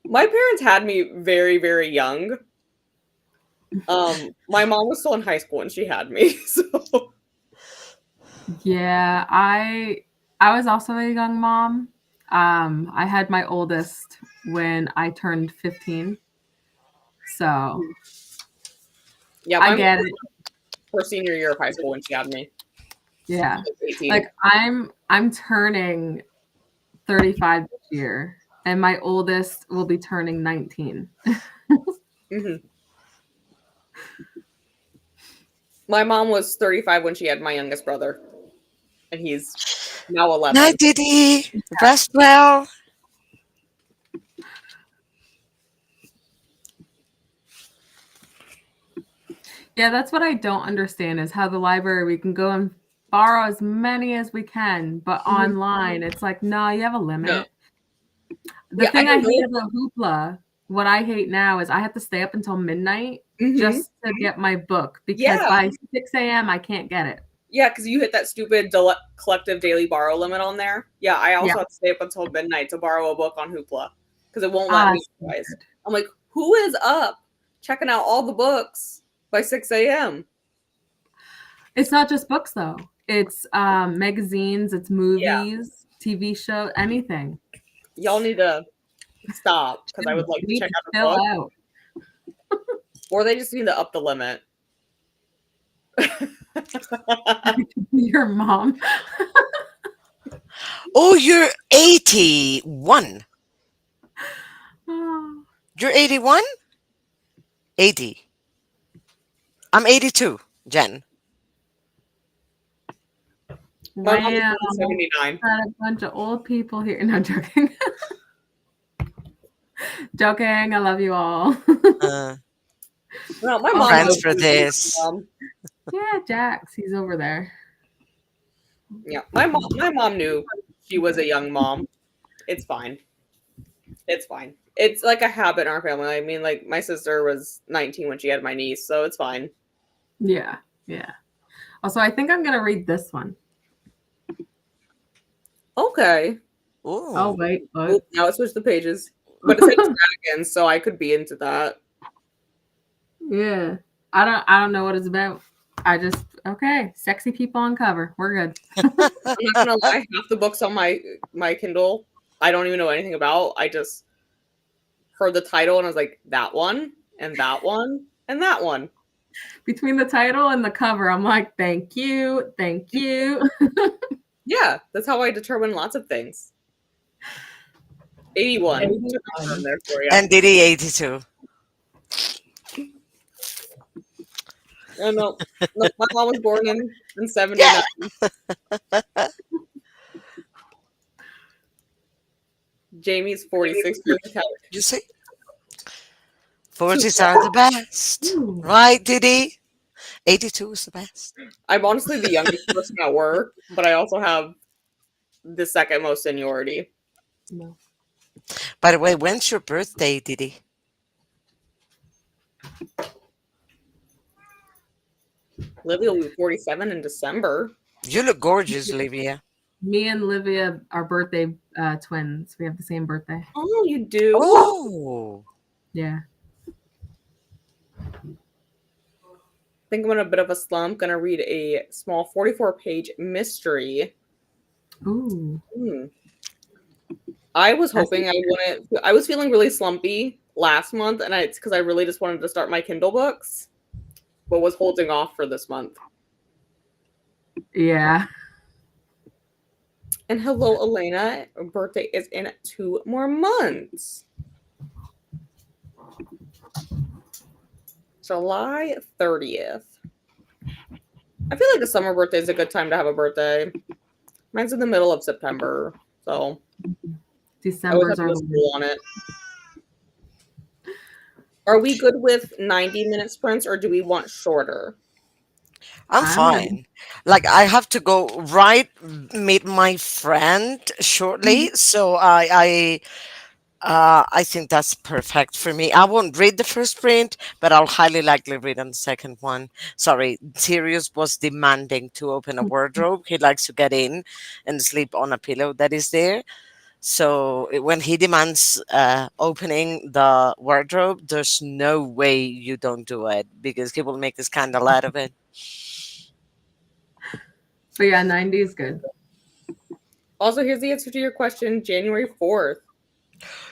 My parents had me very, very young. My mom was still in high school when she had me, so Yeah, I was also a young mom. I had my oldest when I turned 15. So yeah, my I mom get was it. her senior year of high school when she had me. Yeah. She was 18. Like I'm turning 35 this year, and my oldest will be turning 19. Mhm. My mom was 35 when she had my youngest brother, and he's now 11. Night, Diddy. Rest well. Yeah, that's what I don't understand is how the library we can go and borrow as many as we can, but online it's like, no, you have a limit. The Yeah, thing I don't hate know. about Hoopla, what I hate now is I have to stay up until midnight Mhm. just to get my book because Yeah. by 6 a.m. I can't get it. Yeah, because you hit that stupid collective daily borrow limit on there. Yeah, I also Yeah. have to stay up until midnight to borrow a book on Hoopla because it won't let me otherwise. Stupid. I'm like, who is up checking out all the books by 6 a.m.? It's not just books though. It's magazines, it's movies, TV show, anything. Y'all need to stop because I would like to Need check to out a fill book, out. or they just need to up the limit. Your mom. Oh, you're 81. You're 81? 80. I'm 82, Jen. My mom Wow. is 79. Got a bunch of old people here. No, joking. Joking. I love you all. Uh, No, my Oh, mom Friends knows for who this. I'm. Yeah, Jax. He's over there. Yeah, my mom knew she was a young mom. It's fine. It's fine. It's like a habit in our family. I mean, like my sister was 19 when she had my niece, so it's fine. Yeah, yeah. Also, I think I'm gonna read this one. Okay. Oh Oh, wait, Oop, what? now it switched the pages, but it said dragons, so I could be into that. Yeah. I don't know what it's about. I just okay, sexy people on cover. We're good. I'm not gonna lie, half the books on my Kindle, I don't even know anything about. I just heard the title and I was like, that one and that one and that one. Between the title and the cover, I'm like, thank you, thank you. Yeah, that's how I determine lots of things. 81 to confirm 81. there for you. and Diddy 82. Oh no, no, my mom was born in Yeah. 79. Jamie's 46 years old. You see? Too 40s are far. the best. Ooh. Right, Diddy? 82 is the best. I'm honestly the youngest person at work, but I also have the second most seniority. No. By the way, when's your birthday, Diddy? Livy will be 47 in December. You look gorgeous, Livia. Me and Livia are birthday twins. We have the same birthday. Oh, you do? Oh, Yeah. Think I'm in a bit of a slump. Gonna read a small 44-page mystery. Ooh. Hmm. I was That's hoping I wouldn't. I was feeling really slumpy last month, and it's because I really just wanted to start my Kindle books, but was holding off for this month. yeah. And hello, Elena. Her birthday is in 2 more months. July 30th. I feel like a summer birthday is a good time to have a birthday. Mine's in the middle of September, so I always have December's to our go school on it. Are we good with 90-minute sprints or do we want shorter? I'm I'm ready. fine. Like I have to go right meet my friend shortly, so I think that's perfect for me. I won't read the first print, but I'll highly likely read on the second one. Sorry, Sirius was demanding to open a wardrobe. He likes to get in and sleep on a pillow that is there. So when he demands opening the wardrobe, there's no way you don't do it because he will make a scandal out of it. But yeah, 90 is good. Also, here's the answer to your question, January 4th.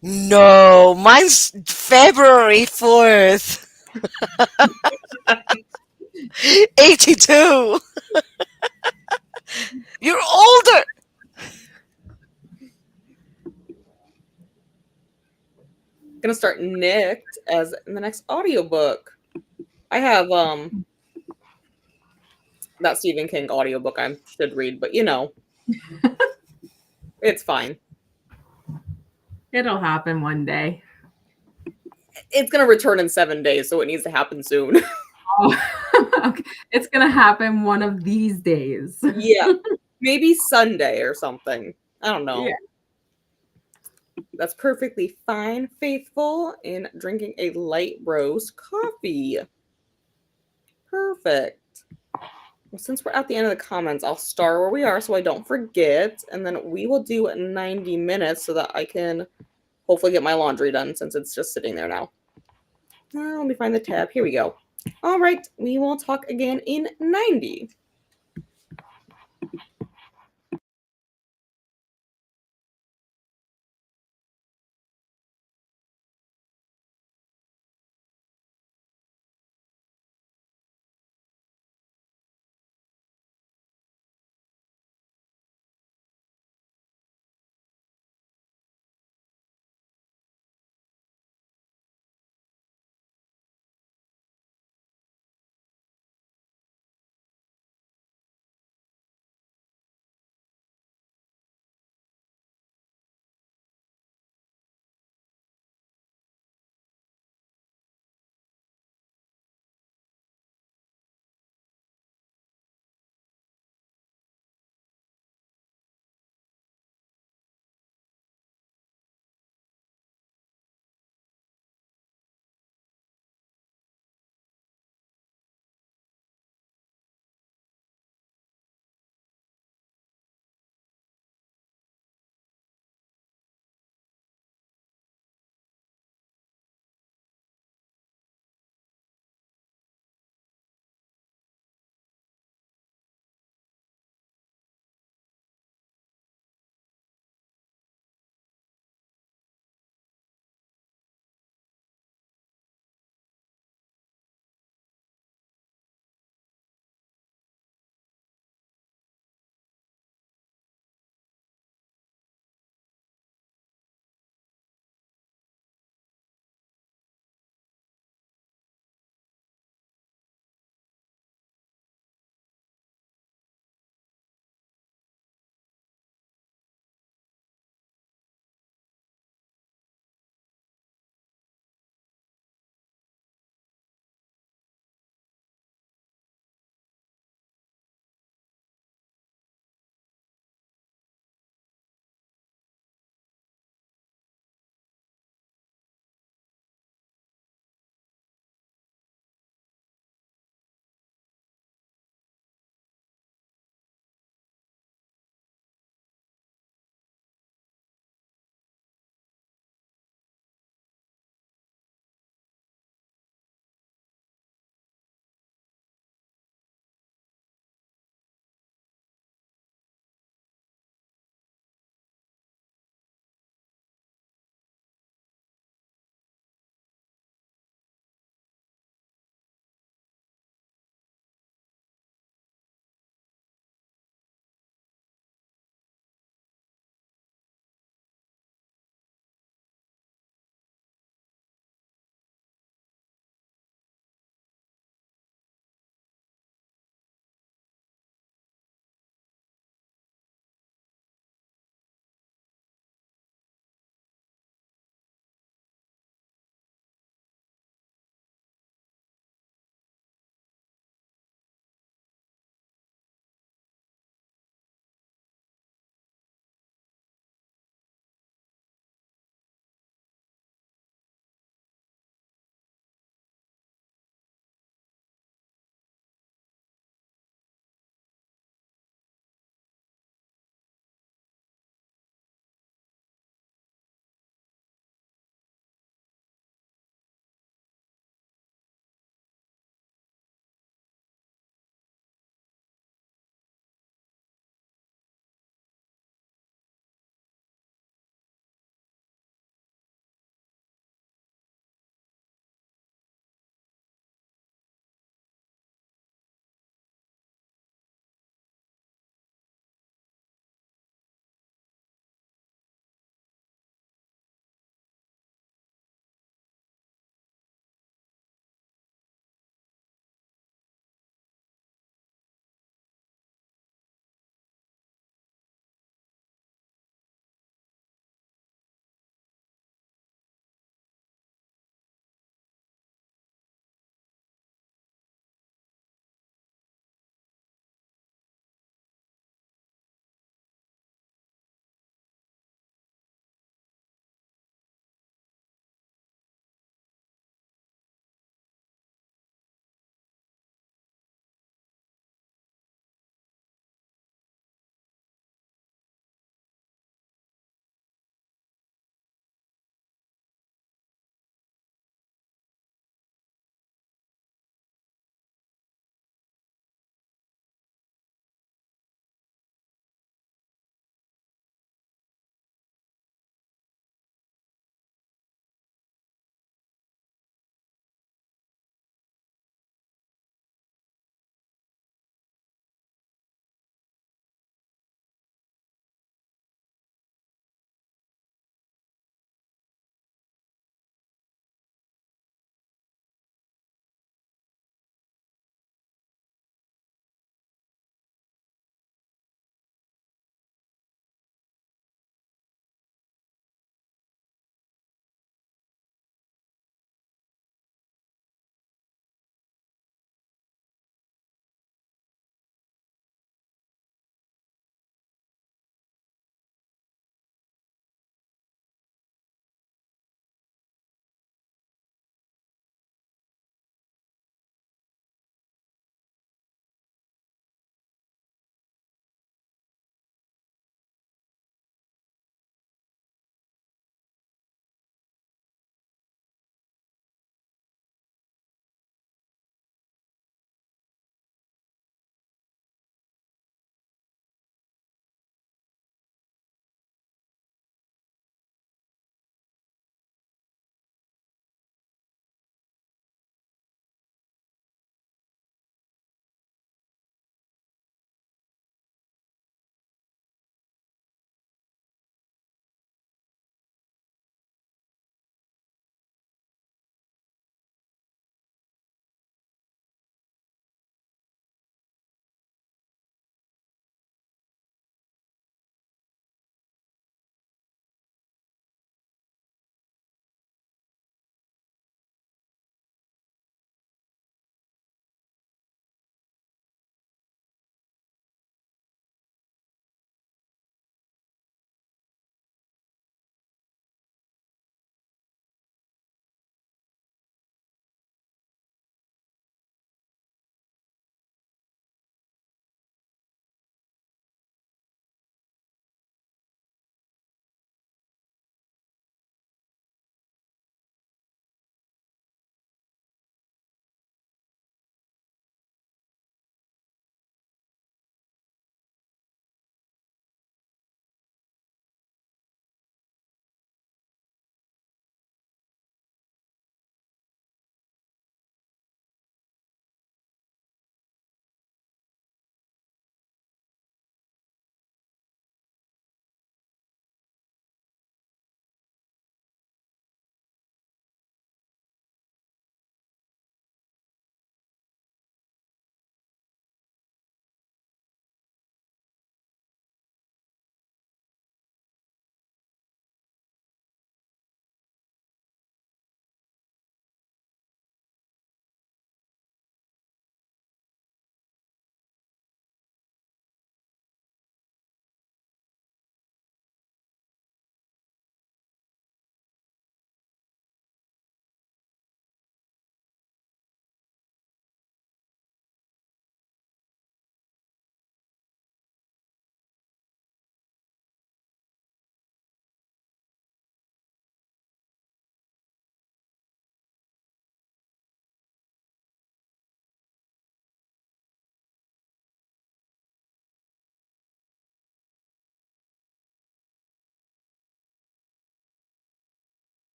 No, mine's February 4th. 82. You're older. Gonna start Nicked as in the next audiobook. I have that Stephen King audiobook I should read, but it's fine. It'll happen one day. It's gonna return in 7 days, so it needs to happen soon. Oh, okay. It's gonna happen one of these days. Yeah. Maybe Sunday or something. I don't know. Yeah. That's perfectly fine, faithful, in drinking a light roast coffee. Perfect. Well, since we're at the end of the comments, I'll start where we are so I don't forget, and then we will do 90 minutes so that I can hopefully get my laundry done since it's just sitting there now. Let me find the tab. Here we go. All right, we will talk again in 90.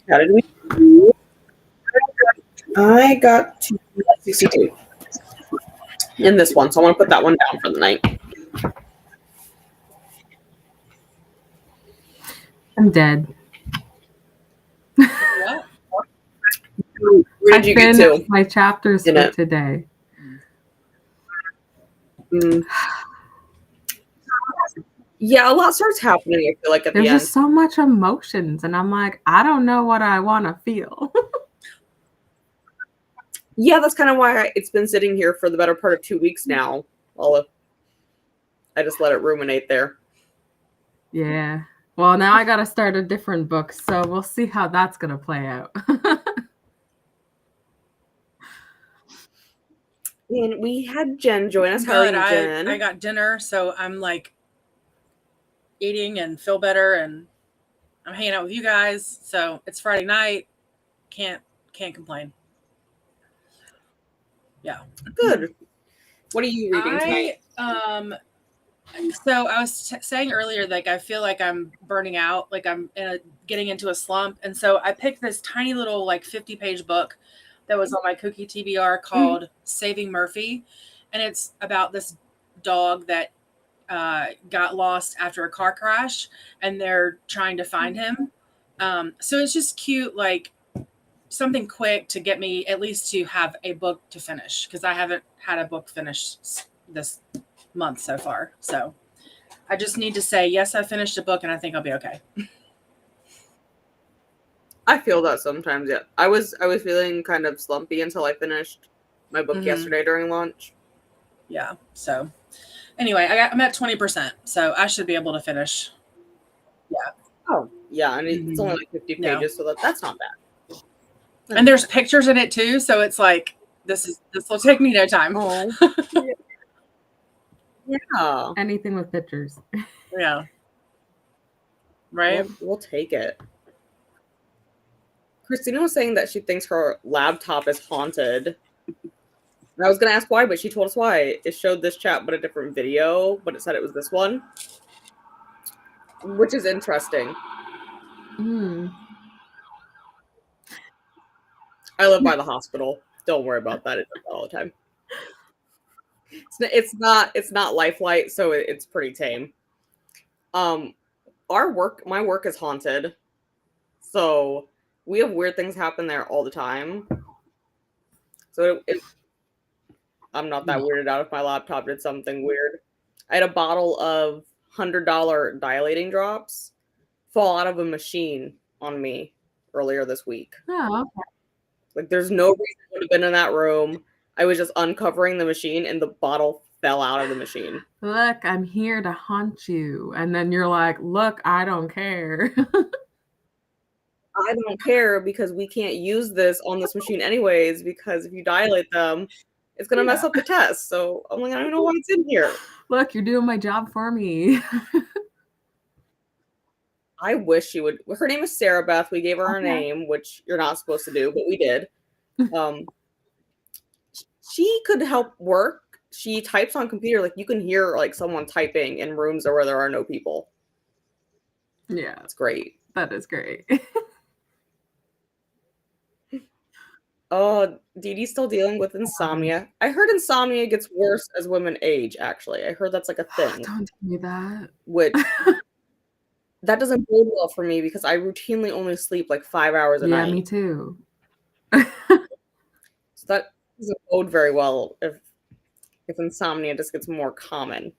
How did we do? I got to 62 in this one, so I want to put that one down for the night. I'm dead. What? Where did you get finished to? my chapters In for it. today. Yeah, a lot starts happening, I feel like, at There's the end. just so much emotions, and I'm like, I don't know what I want to feel. Yeah, that's kind of why it's been sitting here for the better part of 2 weeks now. I just let it ruminate there. Yeah. Well, now I got to start a different book, so we'll see how that's going to play out. And we had Jen join us. How are Good. you, Jen? I got dinner, so I'm like eating and feel better, and I'm hanging out with you guys. So it's Friday night. Can't complain. Yeah. Good. What are you reading tonight? So I was saying earlier, like I feel like I'm burning out, like I'm getting into a slump, and so I picked this tiny little like 50-page book that was on my KuKi TBR called Saving Murphy, and it's about this dog that got lost after a car crash, and they're trying to find him. So it's just cute, like something quick to get me at least to have a book to finish, because I haven't had a book finished this month so far. So I just need to say, yes, I finished a book, and I think I'll be okay. I feel that sometimes, yeah. I was feeling kind of slumpy until I finished my book yesterday during lunch. Yeah. So anyway, I'm at 20%, so I should be able to finish. Yeah. Oh, yeah, and it's only like 50 pages, so that's not bad. And there's pictures in it too, so it's like this will take me no time. Oh. Yeah. Anything with pictures. Yeah. Right? We'll take it. Christina was saying that she thinks her laptop is haunted. And I was going to ask why, but she told us why. It showed this chat, but a different video, but it said it was this one. Which is interesting. I live by the hospital. Don't worry about that. It does that all the time. It's not Lifelight, so it's pretty tame. My work is haunted. So we have weird things happen there all the time. So I'm not that weirded out if my laptop did something weird. I had a bottle of $100 dilating drops fall out of a machine on me earlier this week. Oh, okay. Like, there's no reason I would have been in that room. I was just uncovering the machine, and the bottle fell out of the machine. Look, I'm here to haunt you. And then you're like, look, I don't care. I don't care because we can't use this on this machine anyways, because if you dilate them, it's going to mess up the test. So I'm like, I don't know why it's in here. Look, you're doing my job for me. I wish she would. Her name is Sarah Beth. We gave her her name, which you're not supposed to do, but we did. She could help work. She types on computer. Like, you can hear like someone typing in rooms where there are no people. Yeah. That's great. That is great. Oh, Dee Dee's still dealing with insomnia. I heard insomnia gets worse as women age, actually. I heard that's like a thing. Don't tell me that. Which, that doesn't bode well for me because I routinely only sleep like 5 hours a night. Yeah, me too. So that doesn't bode very well if insomnia just gets more common.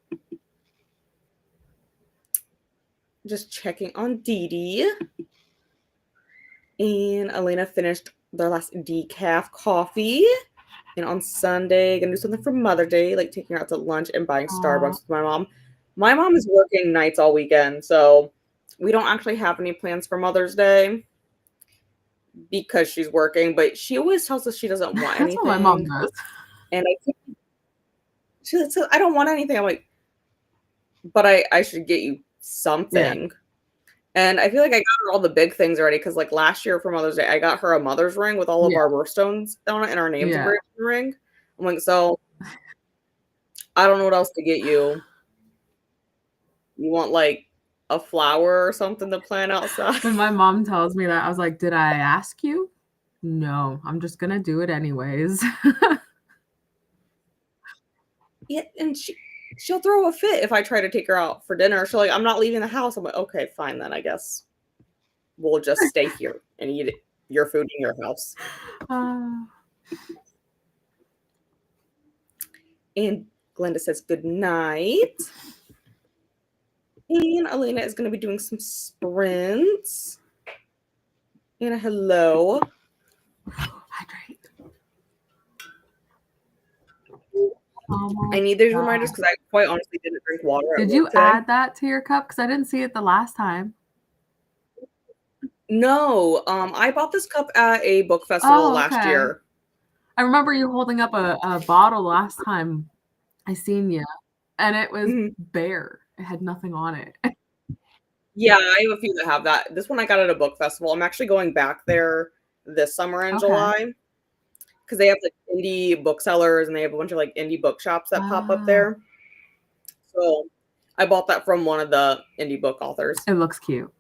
Just checking on Dee Dee. And Elena finished their last decaf coffee. And on Sunday, gonna do something for Mother's Day, like taking her out to lunch and buying Starbucks with my mom. My mom is working nights all weekend, so we don't actually have any plans for Mother's Day because she's working, but she always tells us she doesn't want anything. That's what my mom does. And she says, I don't want anything. I'm like, but I should get you something. Yeah. And I feel like I got her all the big things already because, like, last year for Mother's Day, I got her a mother's ring with all of our birthstones on it and our names engraved in the ring. I'm like, so I don't know what else to get you. You want, like, a flower or something to plant outside. When my mom tells me that, I was like, did I ask you? No, I'm just gonna do it anyways. Yeah, and she'll throw a fit if I try to take her out for dinner. She'll like, I'm not leaving the house. I'm like, okay, fine then, I guess. We'll just stay here and eat your food in your house. And Glenda says good night. And Elena is going to be doing some sprints. And a hello. Hydrate. I need these reminders because I quite honestly didn't drink water. Did you add that to your cup? Because I didn't see it the last time. No, I bought this cup at a book festival last year. I remember you holding up a bottle last time I seen you, and it was bare. It had nothing on it. Yeah, I have a few that have that. This one I got at a book festival. I'm actually going back there this summer in July because they have like indie booksellers and they have a bunch of like indie bookshops that pop up there. So I bought that from one of the indie book authors. It looks cute.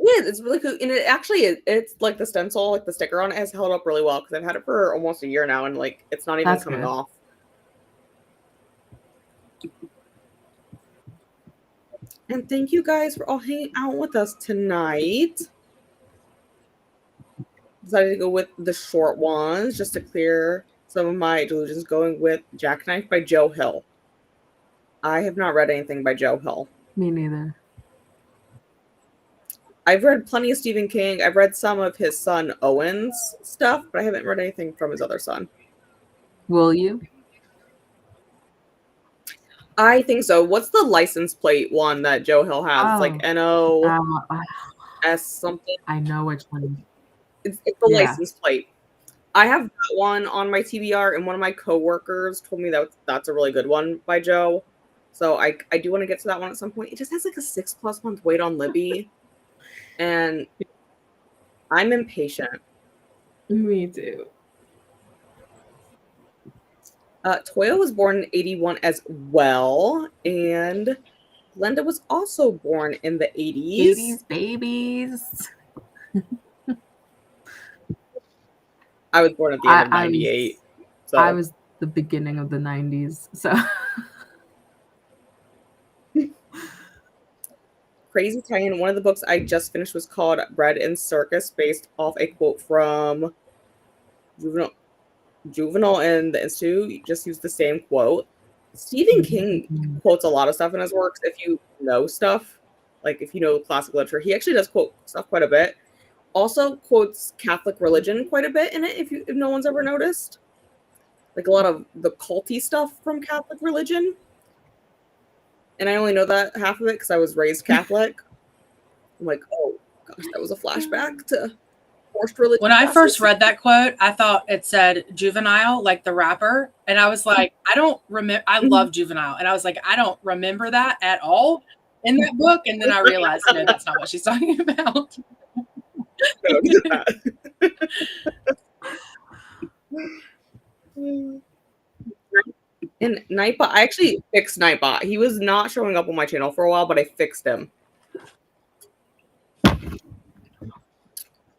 Yeah, it's really cool. And it actually it's like the stencil, like the sticker on it has held up really well because I've had it for almost a year now and like it's not even coming off. And thank you guys for all hanging out with us tonight. Decided to go with the short ones just to clear some of my delusions, going with Jackknife by Joe Hill. I have not read anything by Joe Hill. Me neither. I've read plenty of Stephen King. I've read some of his son Owen's stuff, but I haven't read anything from his other son. Will you? I think so. What's the license plate one that Joe Hill has? It's like NOS something. I know which one. It's the license plate. I have that one on my TBR, and one of my coworkers told me that that's a really good one by Joe. So I do want to get to that one at some point. It just has like a 6+ month wait on Libby. And I'm impatient. Me too. Toya was born in 81 as well. And Glenda was also born in the 80s. 80s babies. I was born at the end of 98. So I was the beginning of the 90s. So crazy tie-in. One of the books I just finished was called Bread and Circus, based off a quote from Juvenile and the Institute. Just used the same quote. Stephen King quotes a lot of stuff in his works. If you know stuff, like if you know classic literature, he actually does quote stuff quite a bit. Also quotes Catholic religion quite a bit in it, if no one's ever noticed. Like a lot of the culty stuff from Catholic religion. And I only know that half of it because I was raised Catholic. I'm like, oh gosh, that was a flashback to forced religion. When I first read that quote, I thought it said Juvenile, like the rapper. And I was like, I don't remember. I love Juvenile. And I was like, I don't remember that at all in that book. And then I realized, no, that's not what she's talking about. And Nightbot, I actually fixed Nightbot. He was not showing up on my channel for a while, but I fixed him.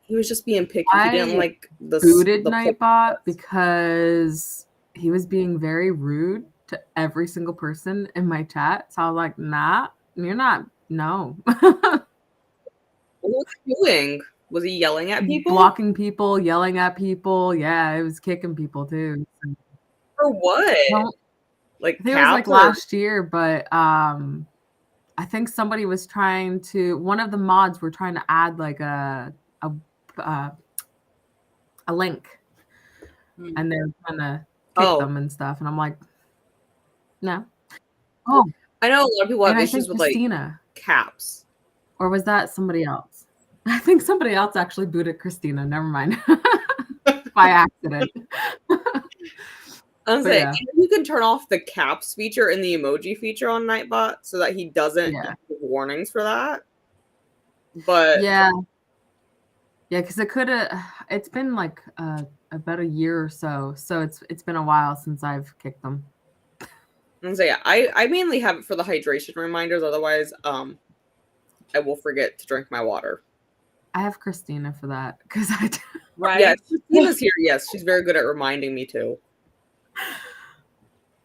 He was just being picky. He didn't like the booted Nightbot because he was being very rude to every single person in my chat. So I was like, nah, you're not. No. What was he doing? Was he yelling at people? Blocking people, yelling at people. Yeah, it was kicking people too. For what? Well, like it was like last year, but I think somebody was trying to. One of the mods were trying to add like a link, and they're trying to kick them and stuff. And I'm like, no. Oh, I know a lot of people have issues with Christina. Like caps. Or was that somebody else? I think somebody else actually booted Christina. Never mind. By accident. I was saying, you can turn off the caps feature and the emoji feature on Nightbot so that he doesn't give warnings for that. But yeah, because it could have. It's been like about a year or so. So it's been a while since I've kicked them. And so yeah, I mainly have it for the hydration reminders. Otherwise, I will forget to drink my water. I have Christina for that because Right? Yeah, Christina's here. Yes, she's very good at reminding me too.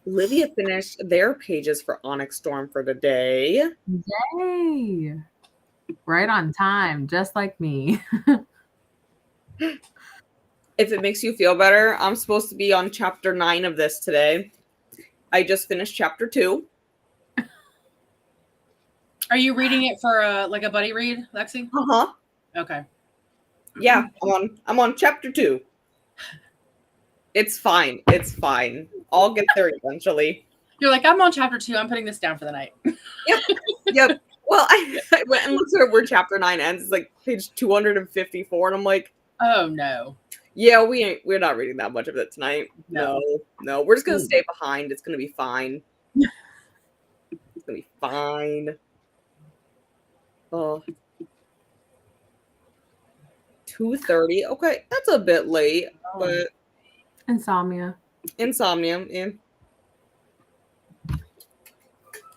Livia finished their pages for Onyx Storm for the day. Yay! Right on time, just like me. If it makes you feel better, I'm supposed to be on chapter 9 of this today. I just finished chapter 2. Are you reading it for like a buddy read, Lexi? Uh-huh. Okay. Yeah, I'm on chapter 2. It's fine. It's fine. I'll get there eventually. You're like, I'm on chapter 2. I'm putting this down for the night. Yep. Well, I went and looked at where chapter 9 ends. It's like page 254, and I'm like, Oh no. yeah, we're not reading that much of it tonight. No. No. We're just gonna stay behind. It's gonna be fine. It's gonna be fine. Oh. 2:30. Okay, that's a bit late, but Insomnia. insomnia. Yeah.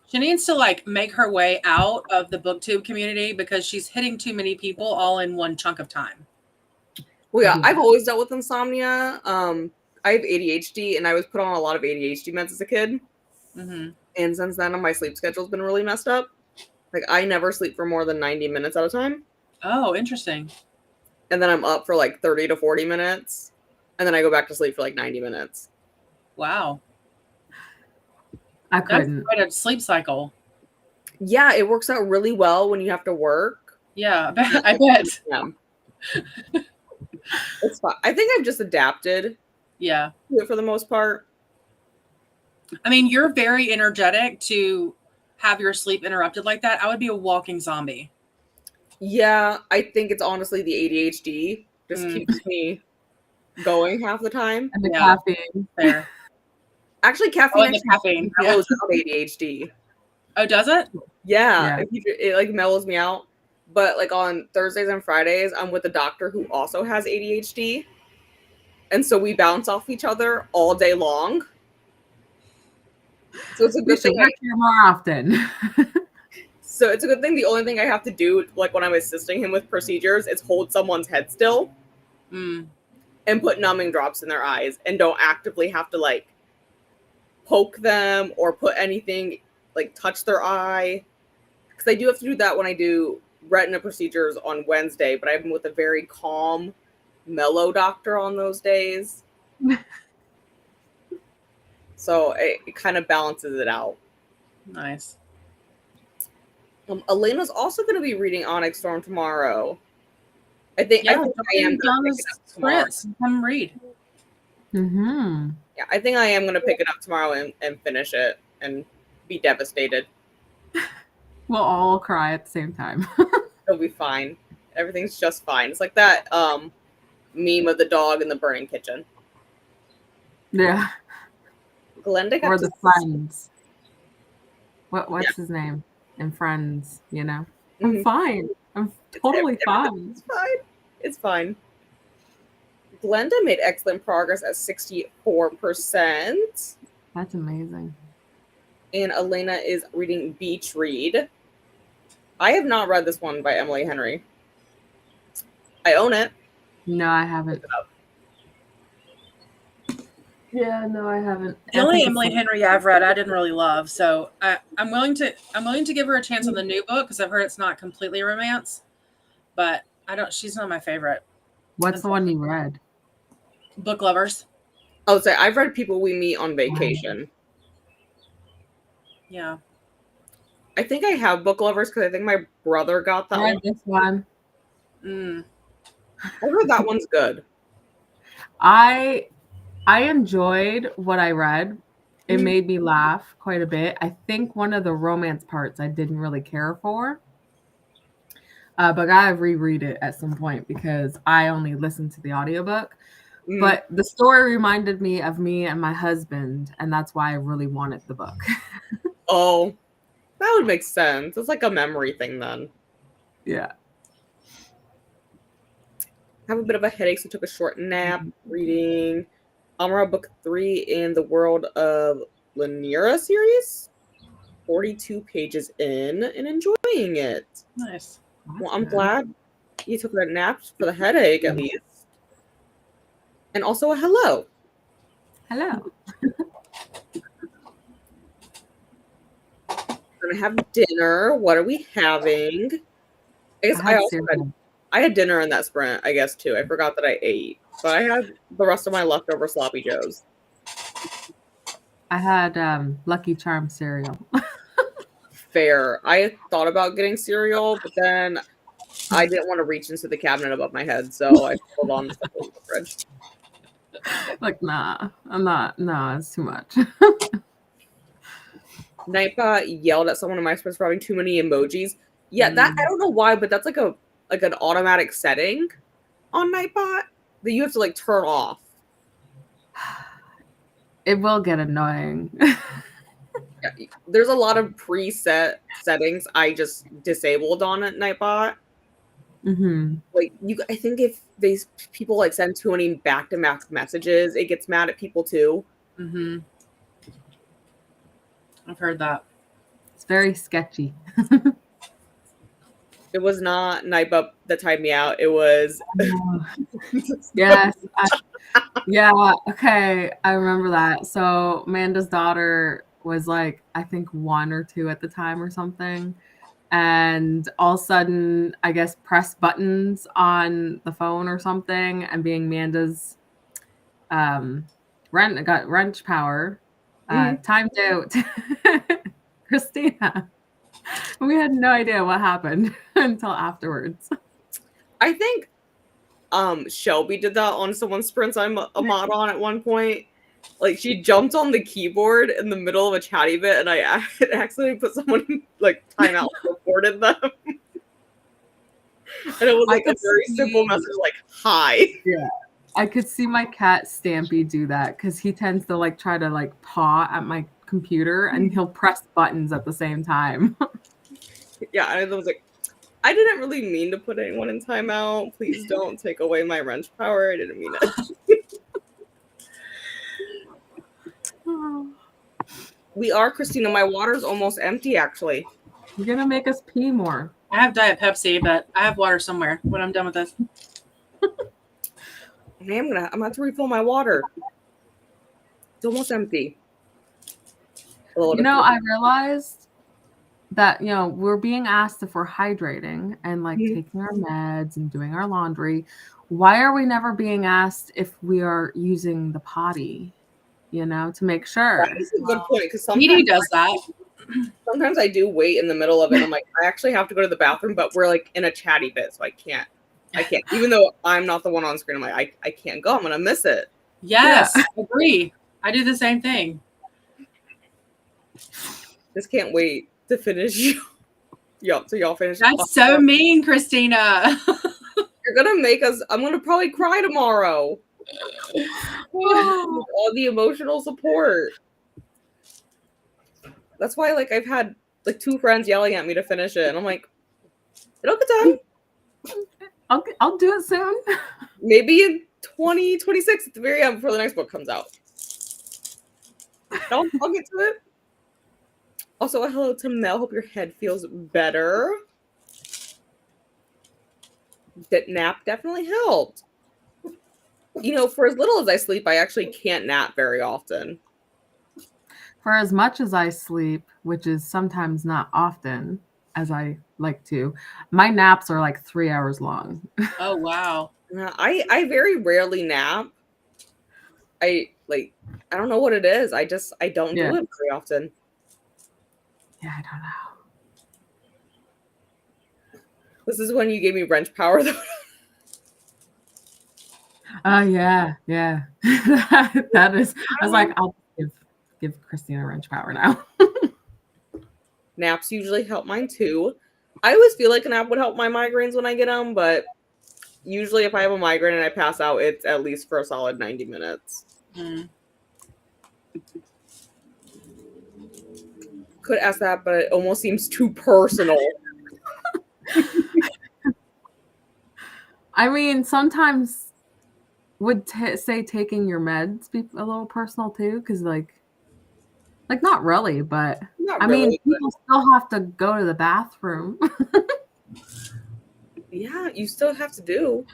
She needs to like make her way out of the booktube community because she's hitting too many people all in one chunk of time. Well, yeah, Yeah. I've always dealt with insomnia. I have ADHD, and I was put on a lot of ADHD meds as a kid. Mm-hmm. And since then, my sleep schedule's been really messed up. Like, I never sleep for more than 90 minutes at a time. Oh, interesting. And then I'm up for like 30 to 40 minutes. And then I go back to sleep for like 90 minutes. Wow. I That's couldn't. quite a sleep cycle. Yeah, it works out really well when you have to work. Yeah, I bet. Yeah. It's fine. I think I've just adapted Yeah. to it for the most part. I mean, you're very energetic to have your sleep interrupted like that. I would be a walking zombie. Yeah, I think it's honestly the ADHD just keeps me going half the time. And the Yeah. caffeine. Fair. Actually, Oh, caffeine and the actually caffeine. Yeah. mellows out ADHD. Oh, does it? Yeah, Yeah. it like mellows me out. But like on Thursdays and Fridays, I'm with a doctor who also has ADHD. And so we bounce off each other all day long. So it's a We good should thing. work here more often. So it's a good thing. The only thing I have to do, like when I'm assisting him with procedures, is hold someone's head still Mm. and put numbing drops in their eyes, and don't actively have to like poke them or put anything like touch their eye. Because I do have to do that when I do retina procedures on Wednesday, but I'm with a very calm, mellow doctor on those days. So it kind of balances it out. Nice. Elena's also going to be reading Onyx Storm tomorrow. I think Yeah, I am going to pick it up tomorrow. Come read. Mm-hmm. Yeah, I think I am going to pick it up tomorrow and finish it and be devastated. We'll all cry at the same time. It'll be fine. Everything's just fine. It's like that meme of the dog in the burning kitchen. Yeah. Glenda got Or to the Friends. What's his name? In Friends, you know? I'm Mhm. fine. I'm totally fine. It's fine. It's fine. Glenda made excellent progress at 64%. That's amazing. And Elena is reading Beach Read. I have not read this one by Emily Henry. I own it. No, I haven't. Yeah, no, I haven't. The only Emily Henry I've read, I didn't really love, so I'm willing to give her a chance on the new book because I've heard it's not completely romance, but she's not my favorite. What's the one you read? Book Lovers. Oh, sorry. I've read People We Meet on Vacation. Yeah. I think I have Book Lovers because I think my brother got that I read one. this one. Mm. I heard that one's good. I enjoyed what I read. It Mhm. made me laugh quite a bit. I think one of the romance parts I didn't really care for. But I gotta reread it at some point because I only listened to the audiobook. Mhm. But the story reminded me of me and my husband, and that's why I really wanted the book. Oh, that would make sense. It's like a memory thing then. Yeah. I have a bit of a headache, so I took a short nap reading Amara Book 3 in the World of Lanira series. 42 pages in and enjoying it. Nice. Well, I'm glad you took a nap for the headache at least. And also a hello. Hello. We're gonna have dinner. What are we having? I guess I had cereal. I had dinner in that sprint, I guess too. I forgot that I ate. But I had the rest of my leftover sloppy joes. I had Lucky Charm cereal. Fair. I thought about getting cereal, but then I didn't want to reach into the cabinet above my head, so I pulled on the stuff in the fridge. Like, nah, I'm not. No, it's too much. Nightbot yelled at someone in my space for having too many emojis. Yeah, that I don't know why, but that's like an automatic setting on Nightbot that you have to like turn off. It will get annoying. Yeah, there's a lot of preset settings I just disabled on at Nightbot. Mm-hmm. Like I think if people like send too many back-to-back messages, it gets mad at people too. Mm-hmm. I've heard that. It's very sketchy. It was not Nightbot that timed me out. It was Yes. Yeah. Okay. I remember that. So Amanda's daughter was like, I think 1 or 2 at the time or something. And all of a sudden, I guess, press buttons on the phone or something, and being Amanda's wrench power, timed out Christina. We had no idea what happened until afterwards. I think Shelby did that on someone's sprints I'm a mod on at one point. Like she jumped on the keyboard in the middle of a chatty bit, and I accidentally put someone in, like timeout and reported them. And it was like a very simple message, like "Hi." Yeah, I could see my cat Stampy do that because he tends to like try to like paw at my computer, and he'll press buttons at the same time. Yeah, and I was like, I didn't really mean to put anyone in timeout. Please don't take away my wrench power. I didn't mean it. We are, Christina. My water's almost empty, actually. You're gonna make us pee more. I have Diet Pepsi, but I have water somewhere when I'm done with this. Hey, I'm gonna have to refill my water. It's almost empty. I realized that we're being asked if we're hydrating and like taking our meds and doing our laundry. Why are we never being asked if we are using the potty? To make sure. That is a good point because Edie does that. Sometimes I do wait in the middle of it. And I'm like, I actually have to go to the bathroom, but we're like in a chatty bit, so I can't. Even though I'm not the one on screen, I'm like, I can't go. I'm gonna miss it. Yes, agree. I do the same thing. Just can't wait to finish. So y'all finish. That's so mean, Christina. You're gonna make us. I'm gonna probably cry tomorrow. All the emotional support. That's why, like, I've had like 2 friends yelling at me to finish it, and I'm like, it'll get done. I'll do it soon. Maybe in 2026 at the very end before the next book comes out. I'll get to it. Also, a hello to Mel. Hope your head feels better. That nap definitely helped. For as little as I sleep, I actually can't nap very often. For as much as I sleep, which is sometimes not often as I like to, my naps are like 3 hours long. Oh, wow. I very rarely nap. I don't know what it is. I don't do it very often. Yeah, I don't know. This is when you gave me wrench power, though. Oh, yeah. That is. I was like, I'll give Christina wrench power now. Naps usually help mine too. I always feel like a nap would help my migraines when I get them, but usually if I have a migraine and I pass out, it's at least for a solid 90 minutes. Could ask that, but it almost seems too personal. I mean, sometimes would say taking your meds be a little personal too, because like Like, not really, but Not I mean, really, but people still have to go to the bathroom. yeah, you still have to do.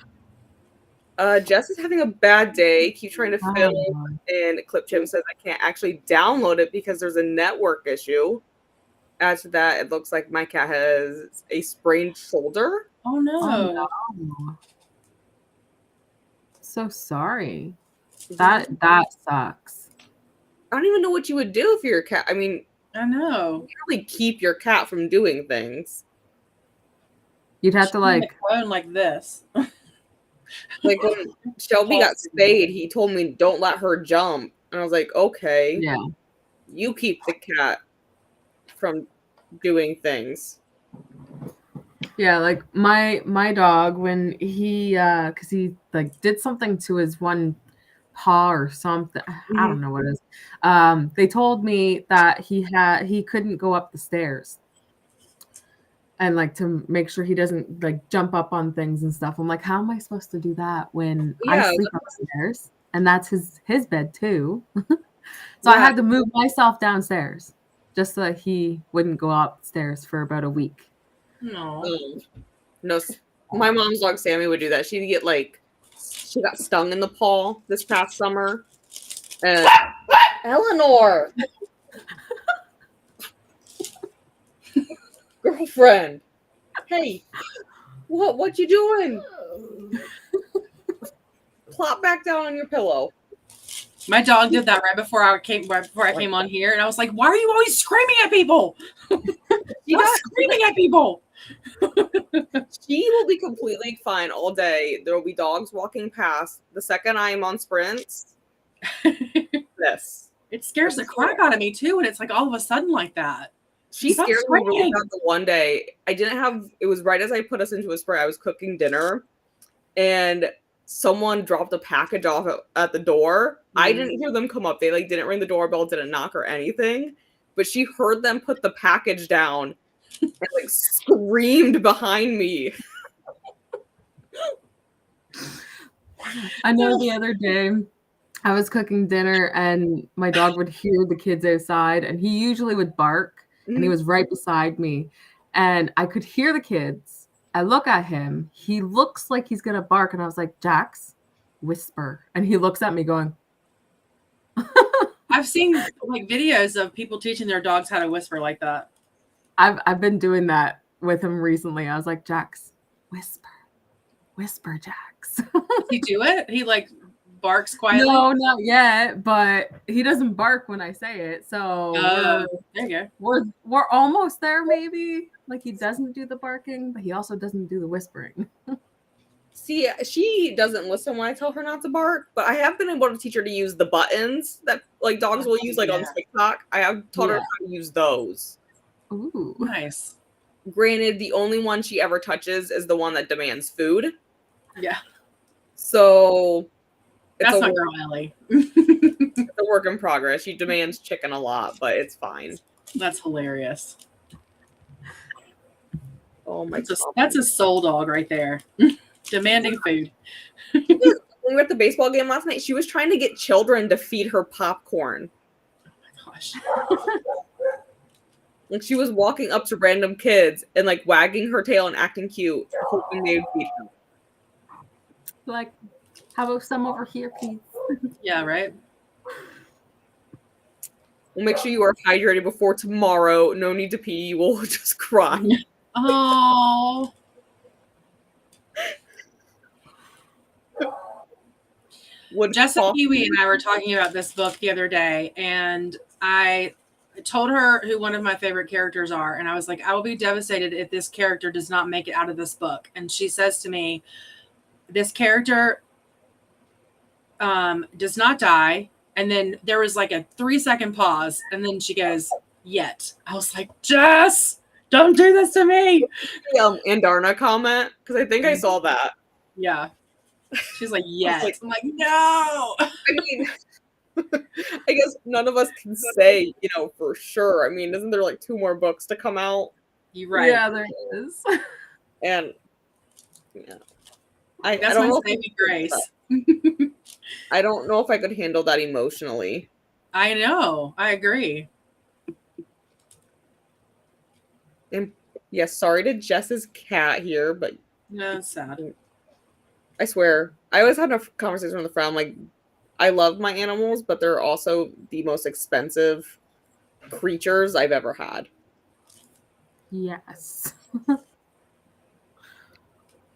Jess is having a bad day. Keep trying to film, Oh, and Clip Chim says I can't actually download it because there's a network issue. Add to that, it looks like my cat has a sprained shoulder. Oh oh no. no. So sorry. Yeah. That sucks. I don't even know what you would do if you're a cat. I mean, I know. you can't really keep your cat from doing things. You'd have to like, Phone like this. Like when Shelby got spayed, he told me don't let her jump, and I was like, okay, yeah. you keep the cat from doing things. Yeah, like my dog when he cuz he like did something to his one paw or something. I don't know what it is. They told me that he couldn't go up the stairs. And like to make sure he doesn't like jump up on things and stuff. I'm like, how am I supposed to do that when I Yeah, sleep upstairs and that's his bed too? So I yeah. had to move myself downstairs just so that he wouldn't go upstairs for about a week. No. No, my mom's dog Sammy would do that. She'd get like, she got stung in the paw this past summer, and Eleanor, girlfriend, hey, what you doing? Plop back down on your pillow. My dog did that right before I came on here, and I was like, "Why are you always screaming at people? Stop screaming at people!" She will be completely fine all day. There will be dogs walking past. The second I am on sprints, this. It scares the crap out of me too, and it's like all of a sudden like that. She Stop scared me really screaming. bad the one day. I didn't have, it was right as I put us into a spray. I was cooking dinner and someone dropped a package off at the door. I didn't hear them come up. They like didn't ring the doorbell, didn't knock or anything. But she heard them put the package down and like screamed behind me. I know the other day I was cooking dinner and my dog would hear the kids outside and he usually would bark and he was right beside me and I could hear the kids. I look at him. He looks like he's going to bark and I was like, "Jax, whisper." And he looks at me going, I've seen like videos of people teaching their dogs how to whisper like that. I've been doing that with him recently. I was like, "Jax, whisper. Whisper, Jax." Does he do it? He like barks quietly. No, not yet, but he doesn't bark when I say it. So there you go. we're almost there, maybe. Like he doesn't do the barking, but he also doesn't do the whispering. See, she doesn't listen when I tell her not to bark, but I have been able to teach her to use the buttons that like dogs will use like on TikTok. I have taught her how to use those. Ooh. Nice. Granted, the only one she ever touches is the one that demands food. Yeah. So That's not girl Ellie. it's a work in progress. She demands chicken a lot, but it's fine. That's hilarious. Oh my god. That's a soul dog right there. Demanding food. When we were at the baseball game last night, she was trying to get children to feed her popcorn. Oh my gosh. Like she was walking up to random kids and like wagging her tail and acting cute, hoping they would feed her. Like, how about some over here, please? Yeah, right? We'll make sure you are hydrated before tomorrow. No need to pee. You will just cry. Oh. Jessica Kiwi and I were talking about this book the other day, and I told her who one of my favorite characters are, and I was like, I will be devastated if this character does not make it out of this book. And she says to me, this character does not die. And then there was like a 3-second pause, and then she goes, "Yet." I was like, Jess, don't do this to me. Andarna comment, because I think I saw that. Yeah. She's like, "Yet." I'm like, no. I mean, I guess none of us can say, for sure. I mean, isn't there like 2 more books to come out? You're right. Yeah, there is. And I That's don't my know saving grace. I don't know if I could handle that emotionally. I know. I agree. And yes, sorry to Jess's cat here, but No, it's sad. I swear, I always had a conversation with a friend. Like, I love my animals, but they're also the most expensive creatures I've ever had. Yes.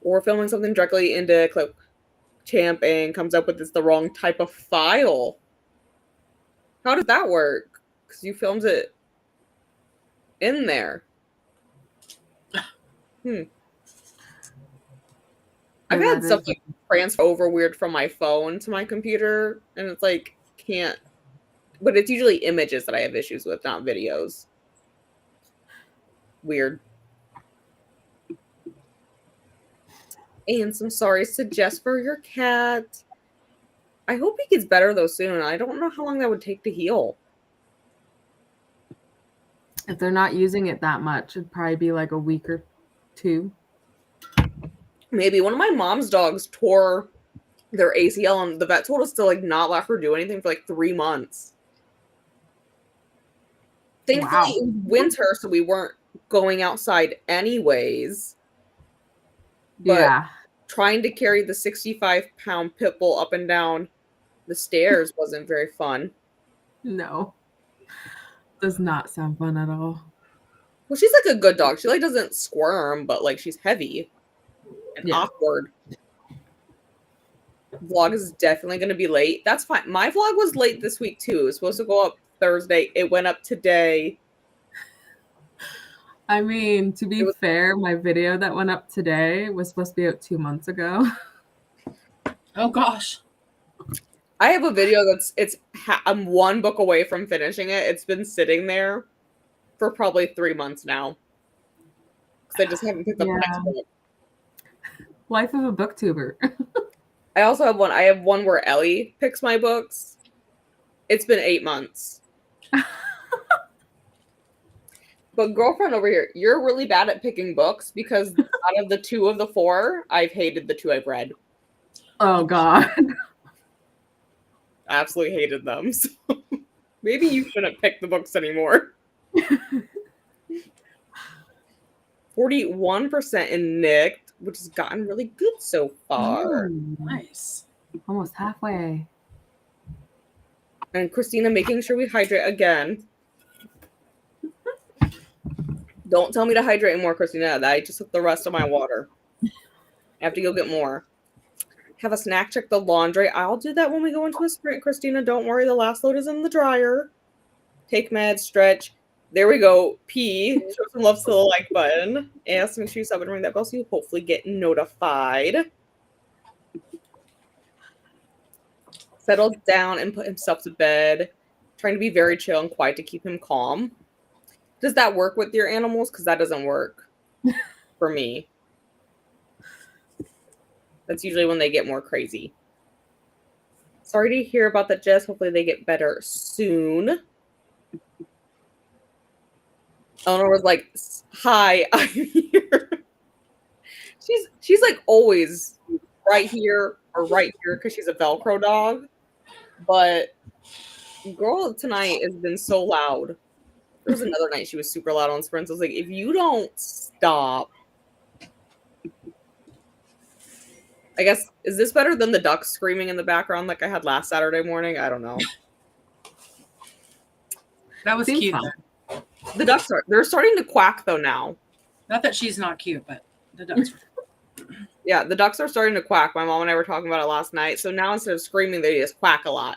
Or filming something directly into ClipChamp and comes up with the wrong type of file. How does that work? Because you filmed it in there. I've had stuff like transfer over weird from my phone to my computer, and it's like, can't. But it's usually images that I have issues with, not videos. Weird. And some sorries to Jess for your cat. I hope he gets better though soon. I don't know how long that would take to heal. If they're not using it that much, it'd probably be like a week or two. Maybe one of my mom's dogs tore their ACL, and the vet told us to like not let her do anything for like 3 months. Thankfully, Wow. it was winter, so we weren't going outside anyways. But Yeah. trying to carry the 65-pound pit bull up and down the stairs wasn't very fun. No. Does not sound fun at all. Well, she's like a good dog. She like doesn't squirm, but like she's heavy and Yeah. awkward. Vlog is definitely going to be late. That's fine. My vlog was late this week too. It was supposed to go up Thursday. It went up today. I mean, to be was- fair, my video that went up today was supposed to be out 2 months ago. Oh gosh. I have a video I'm one book away from finishing it. It's been sitting there for probably 3 months now. Because I just haven't picked up the next book. Life of a booktuber. I also have one. I have one where Ellie picks my books. It's been 8 months. But girlfriend over here, you're really bad at picking books because out of the 2 of the 4, I've hated the 2 I've read. Oh God. Absolutely hated them. So maybe you shouldn't pick the books anymore. 41% in Nicked, which has gotten really good so far. Nice. Almost halfway. And Christina making sure we hydrate again. Don't tell me to hydrate more, Christina. I just took the rest of my water. I have to go get more. Have a snack, check the laundry. I'll do that when we go into a sprint, Christina. Don't worry, the last load is in the dryer. Take meds, stretch. There we go. P. Show some love to the like button. And make sure you sub and ring that bell so you hopefully get notified. Settle down and put himself to bed. Trying to be very chill and quiet to keep him calm. Does that work with your animals? Because that doesn't work for me. That's usually when they get more crazy. Sorry to hear about that, Jess. Hopefully they get better soon. Eleanor was like, hi, I'm here. She's like always right here or right here because she's a Velcro dog. But girl tonight has been so loud. There was another night she was super loud on sprints. I was like, if you don't stop. I guess, is this better than the ducks screaming in the background like I had last Saturday morning? I don't know. That was Seems cute. fun. The ducks they're starting to quack though now. Not that she's not cute, but the ducks. Yeah, the ducks are starting to quack. My mom and I were talking about it last night. So now instead of screaming, they just quack a lot.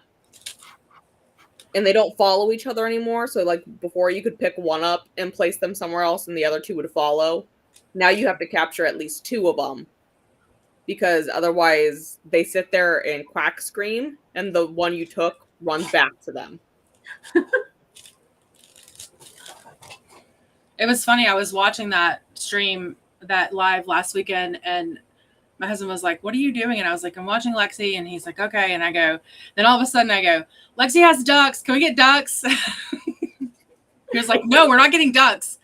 And they don't follow each other anymore. So like before you could pick one up and place them somewhere else and the other 2 would follow. Now you have to capture at least 2 of them. Because otherwise they sit there and quack scream and the one you took runs back to them. It was funny. I was watching that stream, that live last weekend, and my husband was like, "What are you doing?" And I was like, "I'm watching Lexi." And he's like, "Okay." And I go, then all of a sudden I go, "Lexi has ducks. Can we get ducks?" He was like, "No, we're not getting ducks."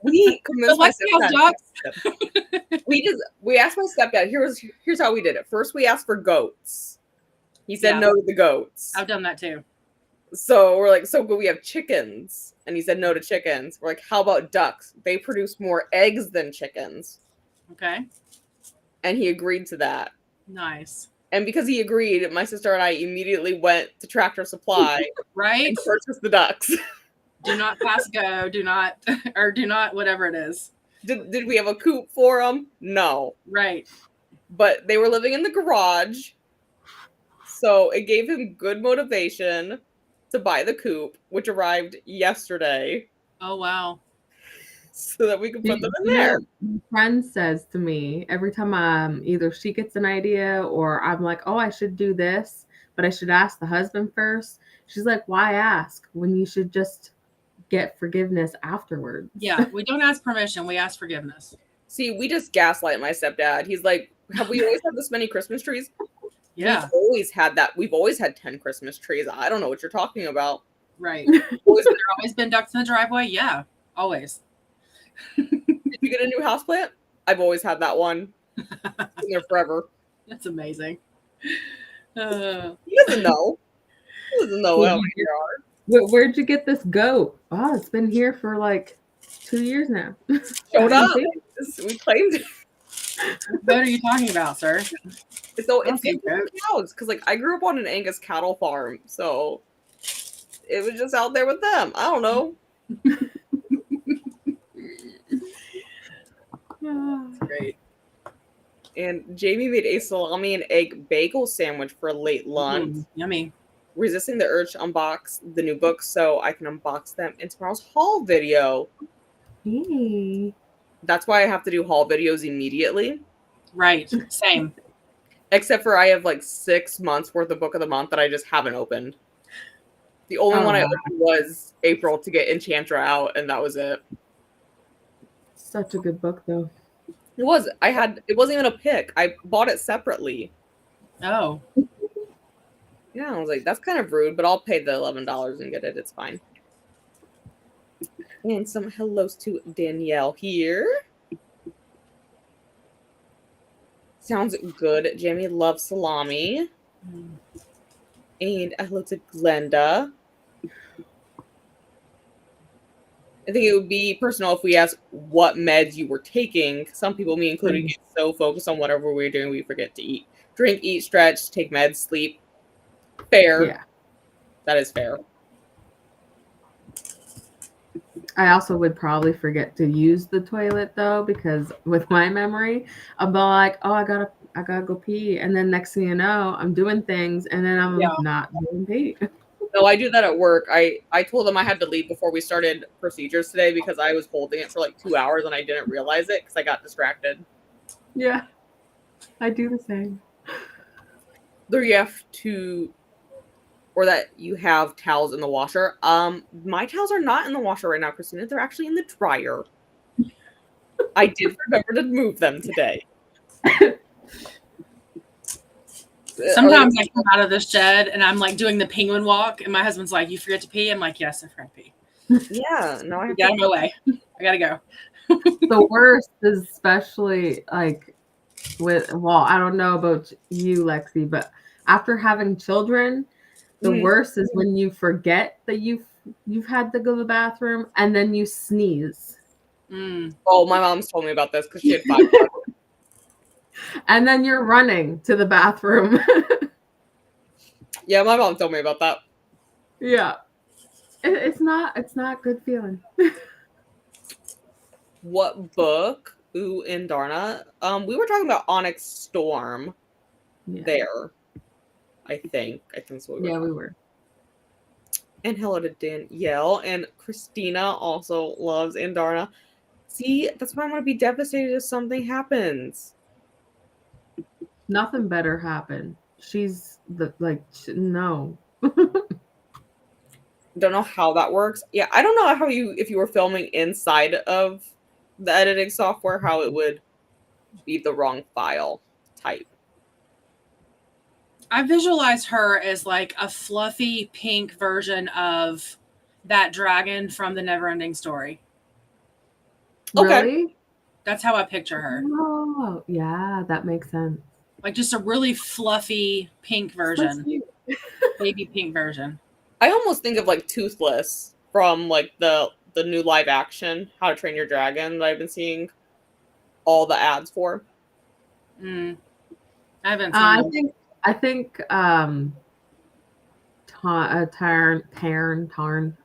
We convinced my Lexi has stepdad. ducks. We asked my stepdad. Here's how we did it. First, we asked for goats. He said Yeah. no to the goats. I've done that too. So we're like, so could we have chickens? And he said no to chickens. We're like, how about ducks? They produce more eggs than chickens. Okay. And he agreed to that. Nice. And because he agreed, my sister and I immediately went to Tractor Supply Right? and purchased the ducks. Do not pass go. Do not, or do not, whatever it is. Did we have a coop for them? No. Right. But they were living in the garage. So it gave him good motivation to buy the coop, which arrived yesterday, Oh, wow. so that we could put them in You know, there. my friend says to me every time either she gets an idea or I'm like, oh, I should do this, but I should ask the husband first. She's like, why ask when you should just get forgiveness afterwards? Yeah. We don't ask permission. We ask forgiveness. See, we just gaslight my stepdad. He's like, have we always had this many Christmas trees? Yeah. We've always had that. We've always had 10 Christmas trees. I don't know what you're talking about. Right. Has there always been ducks in the driveway? Yeah. Always. Did you get a new houseplant? I've always had that one. It's been there forever. That's amazing. He doesn't know. He doesn't know how many there are. Where'd you get this goat? Oh, it's been here for like 2 years now. Showed up. We claimed it. What are you talking about, sir? So it's Okay, cows, because like I grew up on an Angus cattle farm, so it was just out there with them. I don't know. Great. And Jamie made a salami and egg bagel sandwich for a late lunch, Yummy. resisting the urge to unbox the new books so I can unbox them in tomorrow's haul video. Hey. That's why I have to do haul videos immediately. Right. Same. Except for I have like 6 months worth of book of the month that I just haven't opened. The only one I opened was April to get Enchantra out, and that was it. Such a good book, though. It was. It wasn't even a pick. I bought it separately. Oh. Yeah, I was like, that's kind of rude, but I'll pay the $11 and get it. It's fine. And some hellos to Danielle here. Sounds good. Jamie loves salami. And a hello to Glenda. I think it would be personal if we asked what meds you were taking. Some people, me included, get so focused on whatever we're doing, we forget to eat. Drink, eat, stretch, take meds, sleep. Fair. Yeah. That is fair. I also would probably forget to use the toilet though, because with my memory, I'll be like, oh, I gotta go pee. And then next thing you know, I'm doing things and then I'm not doing pee. No, I do that at work. I told them I had to leave before we started procedures today because I was holding it for like 2 hours and I didn't realize it because I got distracted. Yeah. I do the same. There you have to, or that you have towels in the washer. My towels are not in the washer right now, Christina. They're actually in the dryer. I did remember to move them today. Sometimes I come out of this shed and I'm like doing the penguin walk, and my husband's like, "You forget to pee?" I'm like, "Yes, I forgot to pee." Yeah, no, I have Get out of my way. I gotta go. The worst is especially like I don't know about you, Lexi, but after having children, the worst is when you forget that you've had to go to the bathroom and then you sneeze. Oh, my mom's told me about this because she had 5 dogs. And then you're running to the bathroom. Yeah, my mom told me about that. Yeah. It's not a good feeling. What book? Ooh, in Darna. We were talking about Onyx Storm there. I think that's what we were. Yeah, we were. And hello to Danielle. And Christina also loves Indarna. See, that's why I'm going to be devastated if something happens. Nothing better happened. She's no. Don't know how that works. Yeah, I don't know how if you were filming inside of the editing software, how it would be the wrong file type. I visualize her as like a fluffy pink version of that dragon from the Neverending Story. Okay. Really? That's how I picture her. Oh, yeah, that makes sense. Like just a really fluffy pink version. Baby pink version. I almost think of like Toothless from like the new live action How to Train Your Dragon that I've been seeing all the ads for. I haven't seen I them. think Tarn.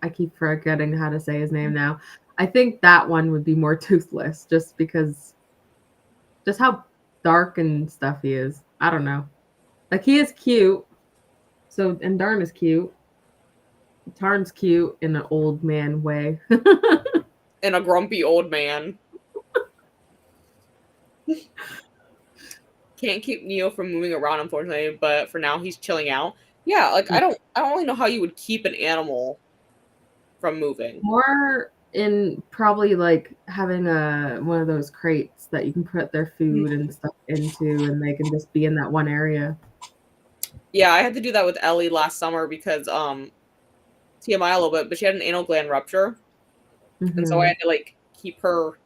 I keep forgetting how to say his name now. I think that one would be more Toothless, just because, just how dark and stuff he is. I don't know. Like, he is cute. So, and Darn is cute. Tarn's cute in an old man way. And a grumpy old man. Can't keep Neo from moving around, unfortunately, but for now he's chilling out. Yeah, like I don't really know how you would keep an animal from moving. More in probably like having one of those crates that you can put their food and stuff into, and they can just be in that one area. Yeah, I had to do that with Ellie last summer because TMI a little bit, but she had an anal gland rupture. And so I had to like keep her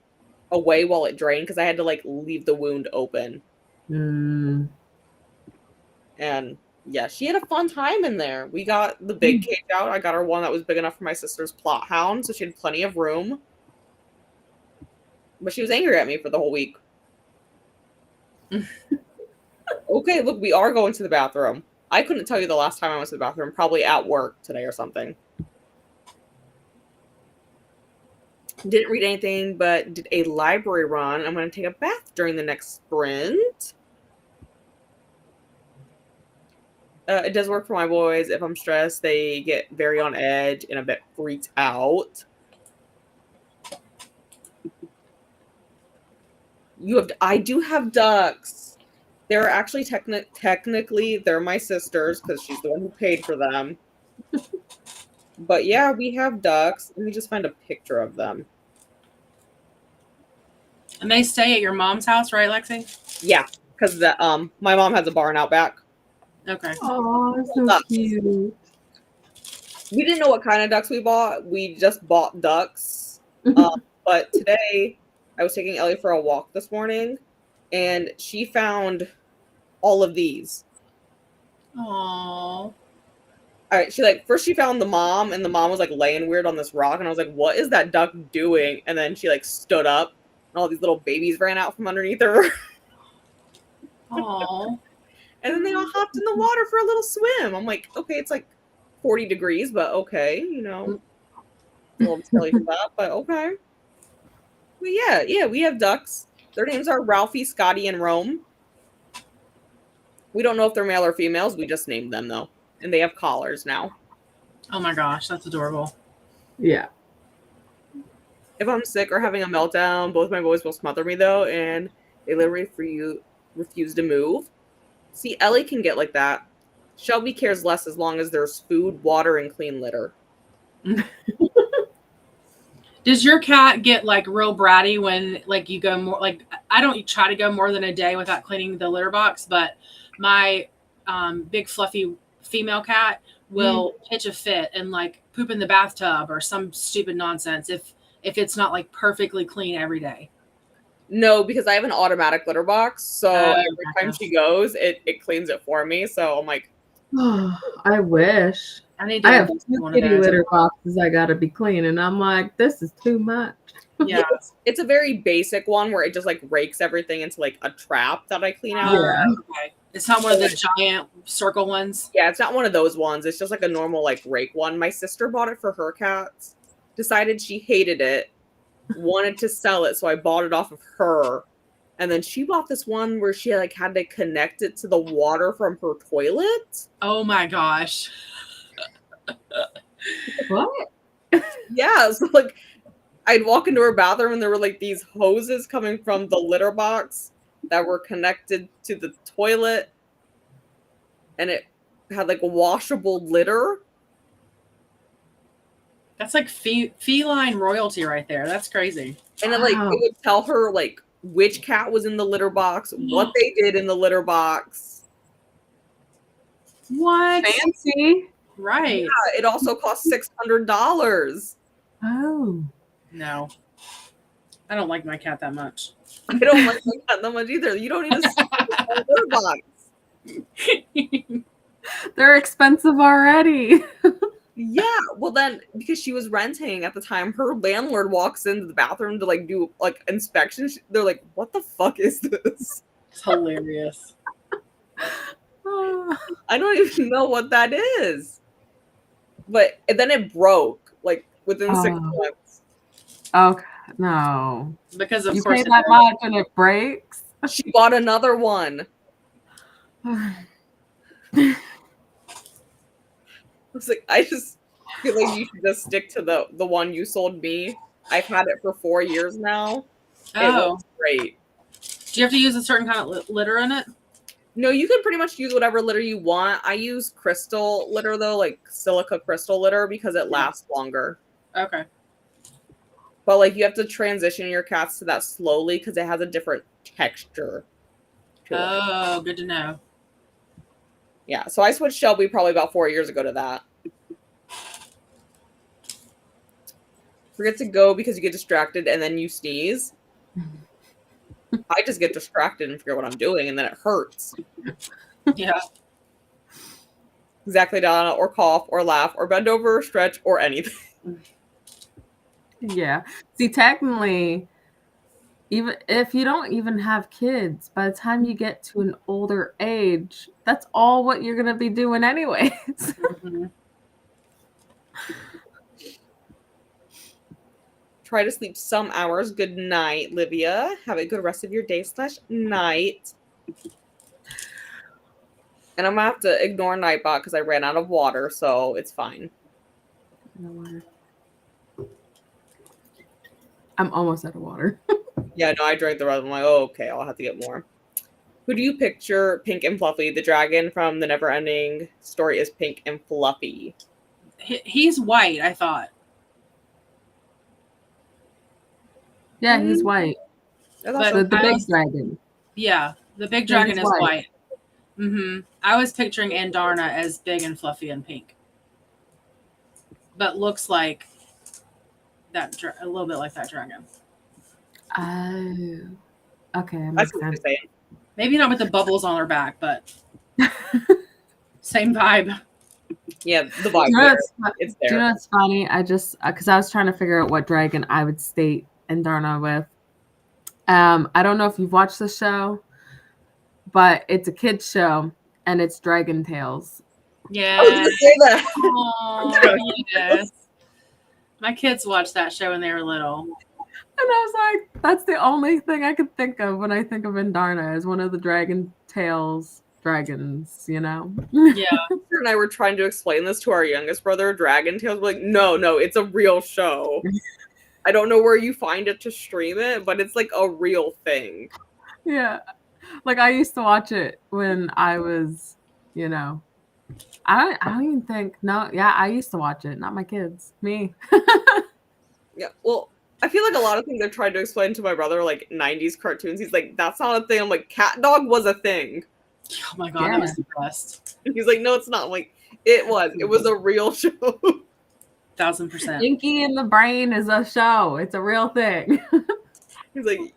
away while it drained because I had to like leave the wound open. Mm. And yeah, she had a fun time in there. We got the big cage out. I got her one that was big enough for my sister's plot hound, so she had plenty of room. But she was angry at me for the whole week. Okay, look, we are going to the bathroom. I couldn't tell you the last time I went to the bathroom, probably at work today or something. Didn't read anything, but did a library run. I'm going to take a bath during the next sprint. It does work for my boys. If I'm stressed, they get very on edge and a bit freaked out. I do have ducks. They're actually technically they're my sisters because she's the one who paid for them. But yeah, we have ducks. Let me just find a picture of them. And they stay at your mom's house, right, Lexi? Yeah, because my mom has a barn out back. Okay. Oh, so Ducks. cute. We didn't know what kind of ducks we bought. We just bought ducks. But today, I was taking Ellie for a walk this morning, and she found all of these. Aww. All right, she found the mom, and the mom was like laying weird on this rock, and I was like, "What is that duck doing?" And then she like stood up, and all these little babies ran out from underneath her. Aww. And then they all hopped in the water for a little swim. I'm like, okay, it's like 40 degrees, but okay, you know, a little chilly for that, but okay. But yeah, we have ducks. Their names are Ralphie, Scotty, and Rome. We don't know if they're male or females. We just named them though, and they have collars now. Oh my gosh, that's adorable. Yeah. If I'm sick or having a meltdown, both my boys will smother me though, and they literally refuse to move. See, Ellie can get like that. Shelby cares less as long as there's food, water, and clean litter. Does your cat get like real bratty when like you go more? Like, I don't try to go more than a day without cleaning the litter box, but my big fluffy female cat will pitch a fit and like poop in the bathtub or some stupid nonsense if it's not like perfectly clean every day. No, because I have an automatic litter box, so every time she goes, it cleans it for me. So I'm like, I wish. I have 2 kitty litter boxes I gotta be clean, and I'm like, this is too much. Yeah. It's a very basic one where it just like rakes everything into like a trap that I clean out. Yeah. Okay. It's not one of the giant circle ones. Yeah, it's not one of those ones. It's just like a normal like rake one. My sister bought it for her cats, decided she hated it, wanted to sell it, so I bought it off of her. And then she bought this one where she like had to connect it to the water from her toilet. Oh my gosh. What? Yeah, so like I'd walk into her bathroom and there were like these hoses coming from the litter box that were connected to the toilet, and it had like a washable litter. That's like feline royalty right there. That's crazy. And then like it would tell her like which cat was in the litter box, what they did in the litter box. What? Fancy. Right. Yeah, it also cost $600. Oh. No. I don't like my cat that much. I don't like my cat that much either. You don't need a litter box. They're expensive already. Yeah, well then because she was renting at the time, her landlord walks into the bathroom to like do like inspections. They're like, "What the fuck is this?" It's hilarious. I don't even know what that is. But then it broke like within 6 months. Okay, no. Because of You course pay it that did. much and it breaks. She bought another one. I was like, I just feel like you should just stick to the one you sold me. I've had it for 4 years now. It Oh, works great. do you have to use a certain kind of litter in it? No, you can pretty much use whatever litter you want. I use crystal litter though, like silica crystal litter because it lasts longer. Okay. But like you have to transition your cats to that slowly because it has a different texture to it. Oh, good to know. Yeah, so I switched Shelby probably about 4 years ago to that. Forget to go because you get distracted and then you sneeze. I just get distracted and forget what I'm doing and then it hurts. Yeah. Exactly, Donna, or cough, or laugh, or bend over, or stretch, or anything. Yeah. See, technically, even if you don't even have kids, by the time you get to an older age, that's all what you're gonna be doing anyways. Mhm. Try to sleep some hours. Good night, Livia. Have a good rest of your day / night. And I'm gonna have to ignore Nightbot because I ran out of water, so it's fine. I'm almost out of water. Yeah, no, I drank the rest. I'm like, oh, okay, I'll have to get more. Who do you picture pink and fluffy? The dragon from the never ending story is pink and fluffy. He's white, I thought. Yeah, he's white. But The I big was- dragon. Yeah, the big Yeah, dragon he's is white. white. Mm-hmm. I was picturing Andarna as big and fluffy and pink, but looks like that a little bit like that dragon. Oh, okay, that That's makes what you're sense. saying. Maybe not with the bubbles on her back, but same vibe. Yeah, the vibe Do you know there. what's- It's Do you there. know what's funny? I just because I was trying to figure out what dragon I would state Andarna with. I don't know if you've watched the show, but it's a kids show and it's Dragon Tales. Yeah. I was gonna say that. Oh, yes. My kids watched that show when they were little. And I was like, that's the only thing I could think of when I think of Andarna as one of the Dragon Tales dragons, you know? Yeah. Sister and I were trying to explain this to our youngest brother, Dragon Tales. We're like, no, it's a real show. I don't know where you find it to stream it, but it's like a real thing. Yeah. Like I used to watch it when I was, you know, I don't even think I used to watch it, not my kids. Me. Yeah, well, I feel like a lot of things I've tried to explain to my brother, like 90s cartoons. He's like, that's not a thing. I'm like, Cat Dog was a thing. Oh my god, that was the best. He's like, no, it's not. I'm like, it was. It was a real show. 1000%. Inky in the Brain is a show. It's a real thing. He's like,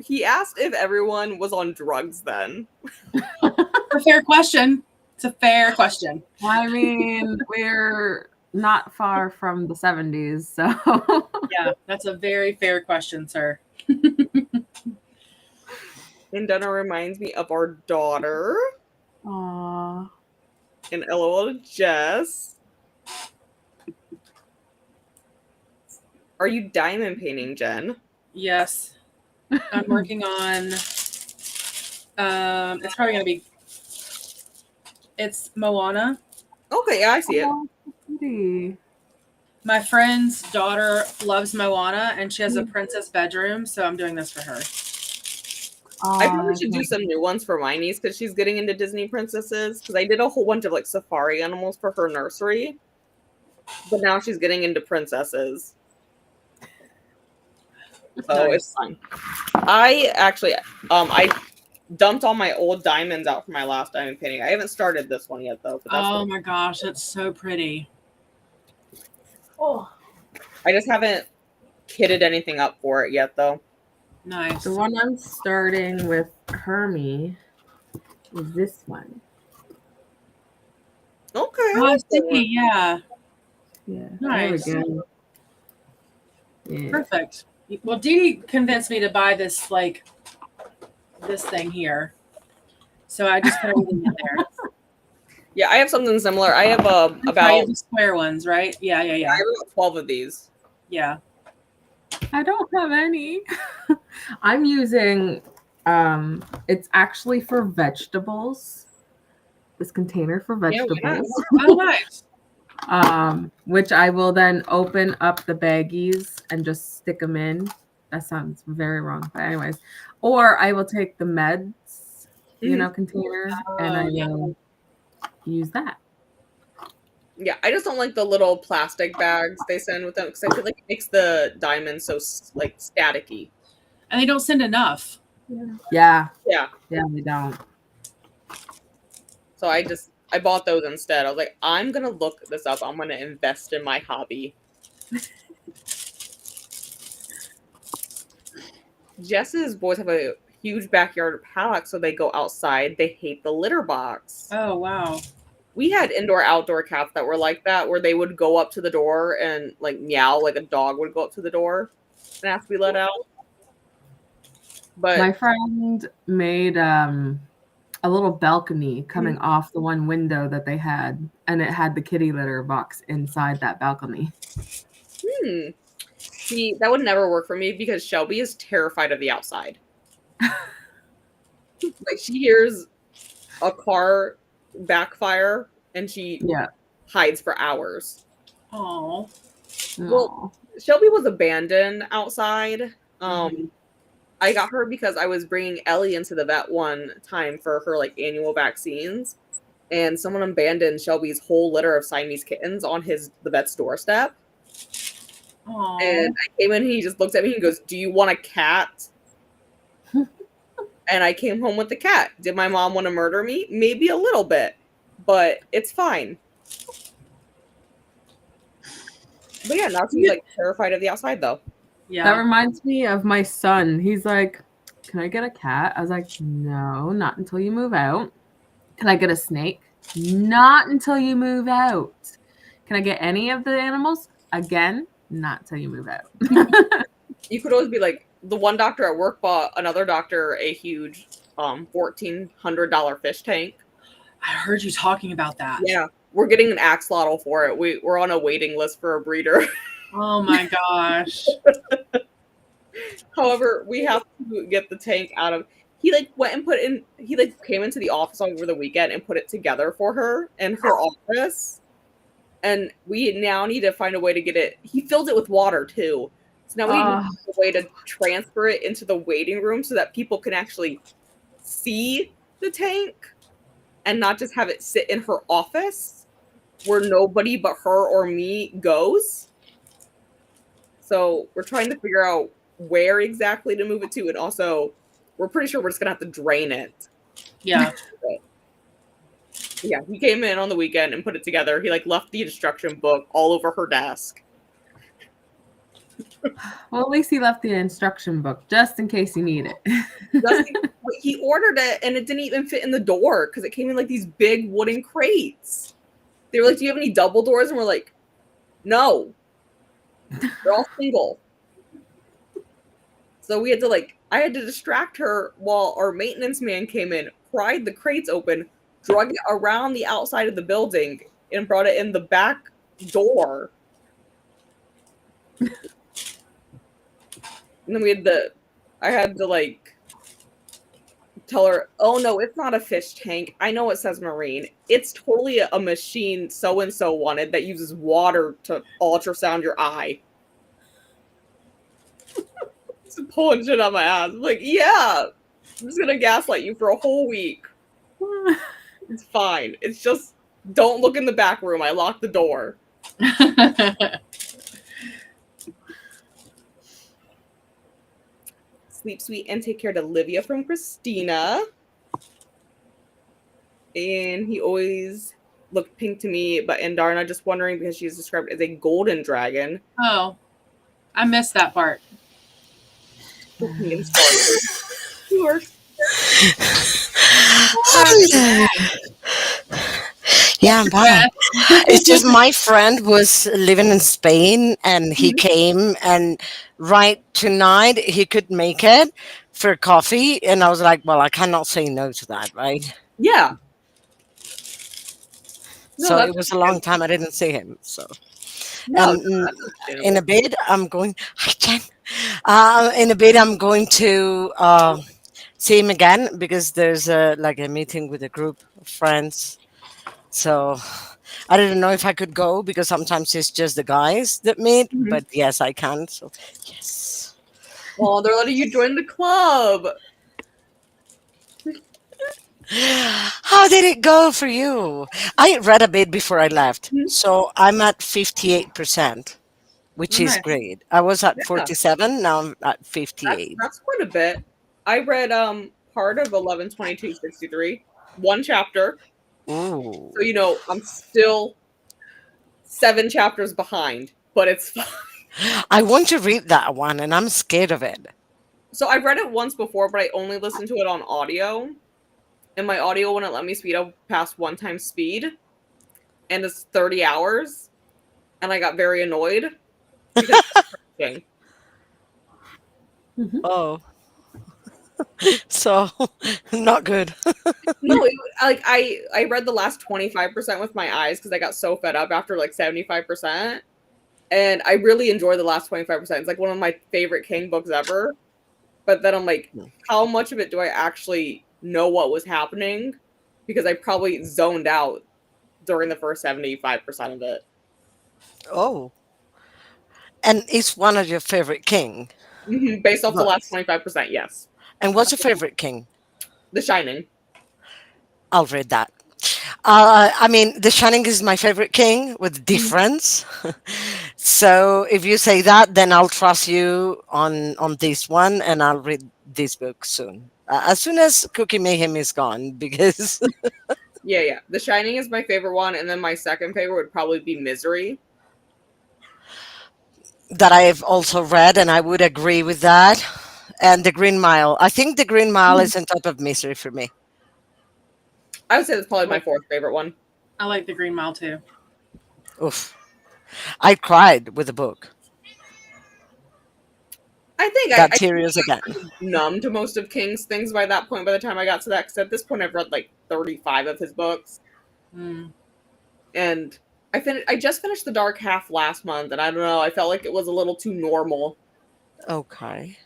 he asked if everyone was on drugs then. A fair question. It's a fair question. I mean, we're not far from the 70s, so Yeah, that's a very fair question, sir. And Donna reminds me of our daughter. Aww. And LOL to Jess. Are you diamond painting, Jen? Yes. I'm working on it's probably gonna be it's Moana. Okay, yeah, I see it. Oh, pretty. My friend's daughter loves Moana and she has a princess bedroom, so I'm doing this for her. I probably should do nice. some new ones for my niece because she's getting into Disney princesses. Because I did a whole bunch of like safari animals for her nursery, but now she's getting into princesses. So Nice. it's fun. I actually, I dumped all my old diamonds out for my last diamond painting. I haven't started this one yet though. But that's Oh my gosh, that's so pretty. Oh. I just haven't kitted anything up for it yet though. Nice. The one I'm starting with Hermie is this one. Okay. Oh, I see, yeah. Yeah. Nice. There we go. Yeah. Perfect. Well, Dee Dee convinced me to buy this this thing here, so I just put everything in there. Yeah, I have something similar. I have About about the square ones, right? Yeah. I have about 12 of these. Yeah. I don't have any. I'm using it's actually for vegetables. This container for Yeah, why not? vegetables. Oh, nice. Which I will then open up the baggies and just stick them in. That sounds very wrong, but anyways. Or I will take the meds, container, and I yeah. will use that. Yeah, I just don't like the little plastic bags they send with them because I feel like it makes the diamonds so like staticky. And they don't send enough. Yeah. Yeah, Yeah, we don't. so I bought those instead. I was like, I'm gonna look this up. I'm gonna invest in my hobby. Jess's boys have a huge backyard paddock, so they go outside. They hate the litter box. Oh, wow. We had indoor-outdoor cats that were like that, where they would go up to the door and like meow, like a dog would go up to the door and ask to be let out. But My friend made a little balcony coming off the one window that they had, and it had the kitty litter box inside that balcony. see, that would never work for me because Shelby is terrified of the outside. Like she hears a car backfire and she hides for hours. Oh. Well, Shelby was abandoned outside. I got her because I was bringing Ellie into the vet one time for her like annual vaccines, and someone abandoned Shelby's whole litter of Siamese kittens on the vet's doorstep. Aww. And I came in and he just looks at me and goes, "Do you want a cat?" And I came home with the cat. Did my mom want to murder me? Maybe a little bit, but it's fine. But yeah, now she's like terrified of the outside though. Yeah. That reminds me of my son. He's like, "Can I get a cat?" I was like, "No, not until you move out." "Can I get a snake?" "Not until you move out." "Can I get any of the animals?" Again, not until you move out. You could always be like, the one doctor at work bought another doctor a huge $1,400 fish tank. I heard you talking about that. Yeah, we're getting an axolotl for it. We're on a waiting list for a breeder. Oh my gosh. However, we have to get the tank out of. He like went and put in. He like came into the office over the weekend and put it together for her in her office. And we now need to find a way to get it. He filled it with water too. So now we need to find a way to transfer it into the waiting room so that people can actually see the tank and not just have it sit in her office where nobody but her or me goes. So we're trying to figure out where exactly to move it to. And also, we're pretty sure we're just going to have to drain it. Yeah. Yeah, he came in on the weekend and put it together. He like left the instruction book all over her desk. Well, at least he left the instruction book just in case you need it. He ordered it and it didn't even fit in the door because it came in like these big wooden crates. They were like, "Do you have any double doors?" And we're like, "No, they're all single." So we had to I had to distract her while our maintenance man came in, pried the crates open, drug it around the outside of the building, and brought it in the back door. And then I had to tell her, "Oh no, it's not a fish tank. I know it says marine. It's totally a machine so-and-so wanted that uses water to ultrasound your eye." Just pulling shit on my ass. I'm like, yeah, I'm just gonna gaslight you for a whole week. It's fine. It's just, don't look in the back room. I locked the door. Sleep sweet and take care to Livia from Christina. And he always looked pink to me, but Darna just wondering because she's described as a golden dragon. Oh, I missed that part. Sure. Yeah, I'm back. It's just my friend was living in Spain and he Mhm. came and right tonight he could make it for coffee and I was like, well, I cannot say no to that, right? Yeah. No, So that's it was a long time I didn't see him. So no, and that's in a understandable. bit I'm going hi Jen. In a bit I'm going to see him again because there's a like a meeting with a group of friends. So I didn't know if I could go because sometimes it's just the guys that meet, Mhm. but yes, I can. So yes. Well, they're letting you join the club. How did it go for you? I read a bit before I left. Mhm. So I'm at 58%, which is Nice. great. I was at Yeah, 47, now I'm at 58. that's quite a bit. I read part of 11/22/63, one chapter. So Ooh. I'm still 7 chapters behind, but it's fine. I want to read that one and I'm scared of it. So I've read it once before, but I only listened to it on audio, and my audio wouldn't let me speed up past one time speed, and it's 30 hours, and I got very annoyed because it's crashing. Mhm. Oh, so not good. No, I read the last 25% with my eyes because I got so fed up after like 75%. And I really enjoy the last 25%. It's like one of my favorite King books ever. But then I'm like, how much of it do I actually know what was happening? Because I probably zoned out during the first 75% of it. Oh, and it's one of your favorite king Based off the last books. 25%, yes. And what's your favorite king? The Shining. I'll read that. I mean, The Shining is my favorite king with Mhm. difference. So if you say that, then I'll trust you on this one, and I'll read this book soon. As soon as KuKi MAYhem is gone, because Yeah, yeah. The Shining is my favorite one, and then my second favorite would probably be Misery. that I've also read, and I would agree with that. And The Green Mile. I think The Green Mile Mhm. is on top of Misery for me. I would say that's probably I my like fourth favorite one. I like the Green Mile too. Oof. I cried with the book. I think I Got think tears I again. got kind of numb to most of King's things by that point. By the time I got to that, because at this point I've read like 35 of his books, Mm. and I just finished The Dark Half last month, and I don't know. I felt like it was a little too normal. Okay.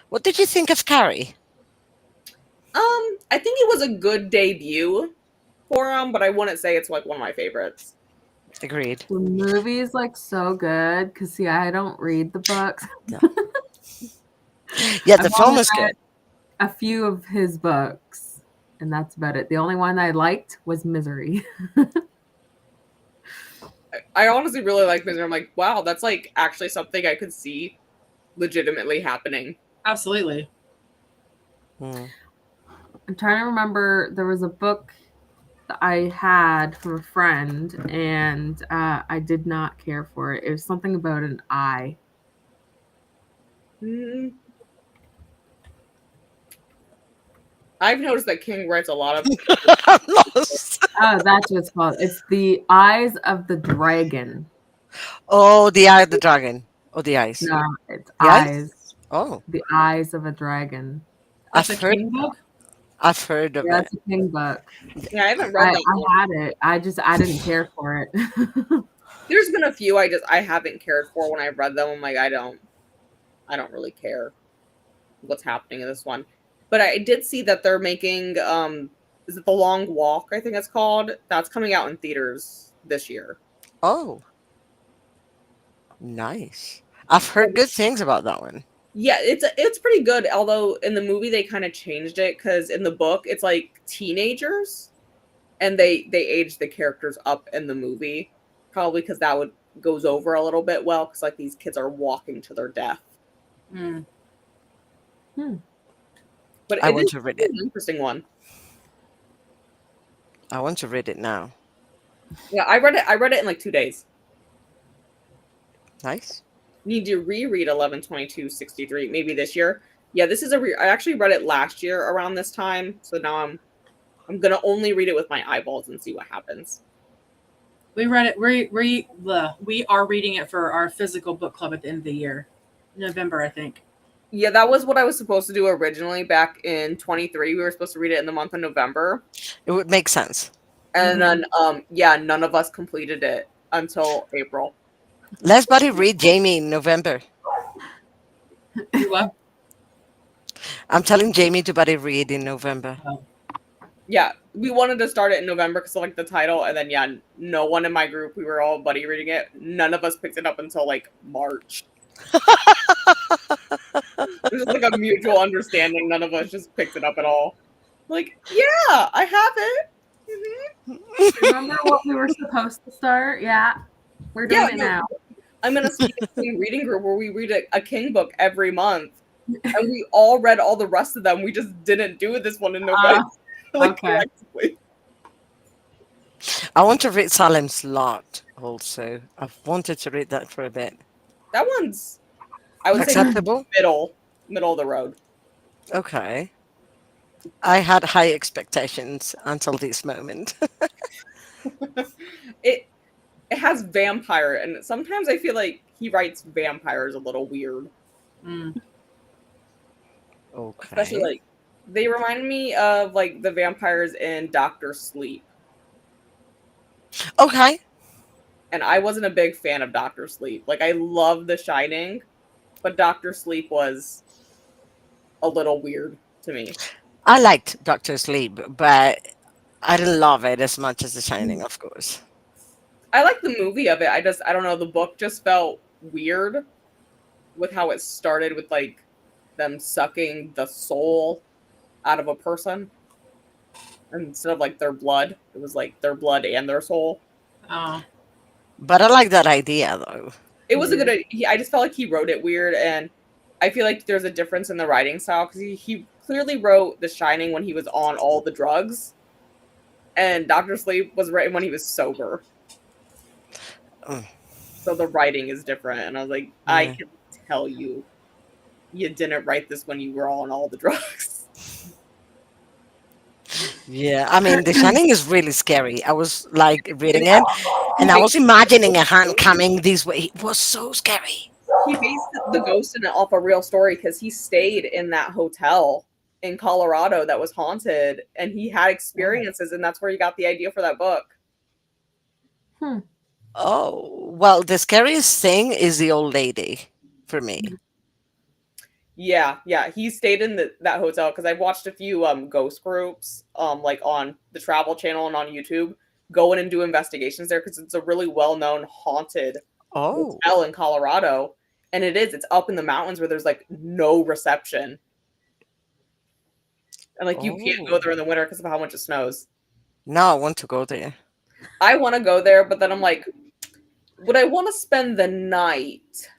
What did you think of Carrie? I think it was a good debut for him, but I wouldn't say it's like one of my favorites. Agreed. The movie's like so good because see, I don't read the books. Yeah, yeah, I've the film only is good. read a few of his books, and that's about it. The only one I liked was Misery. I honestly really like Misery. I'm like, wow, that's like actually something I could see legitimately happening. Absolutely. Mm. I'm trying to remember there was a book that I had from a friend, and I did not care for it. It was something about an eye. Mm, I've noticed that King writes a lot of. I'm lost. Oh, that's what it's called. It's The Eyes of the Dragon. Oh, the eye of the dragon. Oh, the eyes. No, it's The eyes. Eyes. Oh, The Eyes of a Dragon. That's I've a heard. King book? I've heard of Yeah, it. it's a King book. Yeah, I haven't read I, that one. I had it. I didn't care for it. There's been a few I haven't cared for when I've read them. I'm like, I don't really care what's happening in this one. But I did see that they're making is it The Long Walk, I think it's called. That's coming out in theaters this year. Oh, nice. I've heard good things about that one. Yeah, it's pretty good. Although in the movie they kind of changed it because in the book it's like teenagers, and they aged the characters up in the movie, probably because that would goes over a little bit well because like these kids are walking to their death. Mm. Hmm. But I it want is to read an it. interesting one. I want to read it now. Yeah, I read it in like 2 days. Nice. Need to reread 11/22/63 maybe this year. Yeah, this is I actually read it last year around this time, so now I'm gonna only read it with my eyeballs and see what happens. We read it. We are reading it for our physical book club at the end of the year, November, I think. Yeah, that was what I was supposed to do originally back in 23. We were supposed to read it in the month of November. It would make sense. And then yeah, none of us completed it until April. Let's buddy read Jamie in November. You what? I'm telling Jamie to buddy read in November. Oh. Yeah, we wanted to start it in November because of like the title, and then yeah, no one in my group, we were all buddy reading it. None of us picked it up until like March. It was like a mutual understanding. None of us just picked it up at all. Like, yeah, I have it. Remember what we were supposed to start? Yeah, we're doing it now. I'm in a speaking reading group where we read a King book every month, and we all read all the rest of them. We just didn't do this one in November. Okay. Collectively. I want to read Salem's Lot also. I've wanted to read that for a bit. That one's, I would say, Acceptable? middle of the road. Okay. I had high expectations until this moment. It has vampire, and sometimes I feel like he writes vampires a little weird. Mm. Okay. Especially like they remind me of like the vampires in Doctor Sleep. Okay. And I wasn't a big fan of Doctor Sleep. Like I love The Shining, but Doctor Sleep was a little weird to me. I liked Doctor Sleep, but I didn't love it as much as The Shining, of course. I like the movie of it. I don't know, the book just felt weird with how it started with like them sucking the soul out of a person instead of like their blood. It was like their blood and their soul. Oh. But I like that idea, though. It was a good idea. I just felt like he wrote it weird, and I feel like there's a difference in the writing style because he clearly wrote The Shining when he was on all the drugs, and Doctor Sleep was written when he was sober. So the writing is different, and I was like, I can tell you didn't write this when you were on all the drugs. Yeah, I mean, The Shining is really scary. I was like reading it, and I was imagining a hand coming this way. It was so scary. He based the ghost in it off a real story because he stayed in that hotel in Colorado that was haunted, and he had experiences, and that's where he got the idea for that book. Oh, well, the scariest thing is the old lady for me. Yeah, he stayed in that hotel because I've watched a few ghost groups like on the Travel Channel and on YouTube go in and do investigations there because it's a really well-known haunted hotel in Colorado, and it's up in the mountains where there's like no reception, and like you can't go there in the winter because of how much it snows. Now I want to go there. I want to go there, but then I'm like, would I want to spend the night?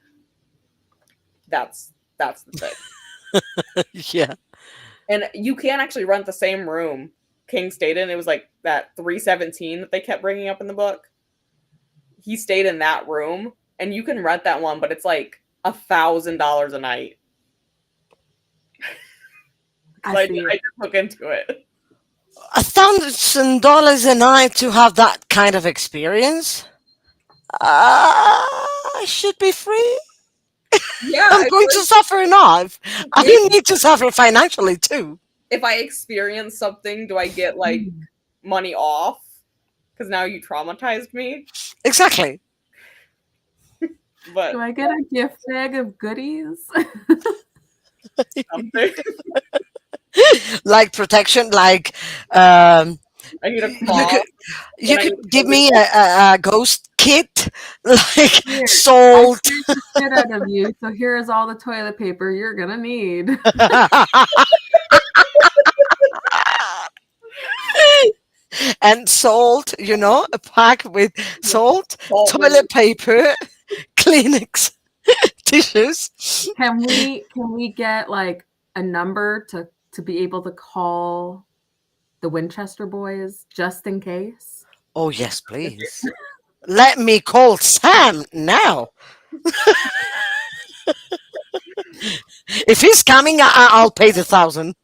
That's the thing. Yeah. And you can't actually rent the same room King stayed in. It was like that 317 that they kept bringing up in the book. He stayed in that room, and you can rent that one, but it's like $1,000 a night. I just look into it. $1,000 a night to have that kind of experience? Should be free. Yeah, I'm going to suffer enough. I need to suffer financially too. If I experience something, do I get like money off? Because now you traumatized me. Exactly. But do I get a gift bag of goodies? something. Like protection, like I need a claw. you could give me a ghost kit, like salt. I scared the shit out of you, so here's all the toilet paper you're gonna need. And salt, a pack with salt, toilet paper, Kleenex, tissues. Can we get like a number to be able to call the Winchester boys just in case? Oh yes, please. Let me call Sam now. If he's coming, I'll pay the 1,000.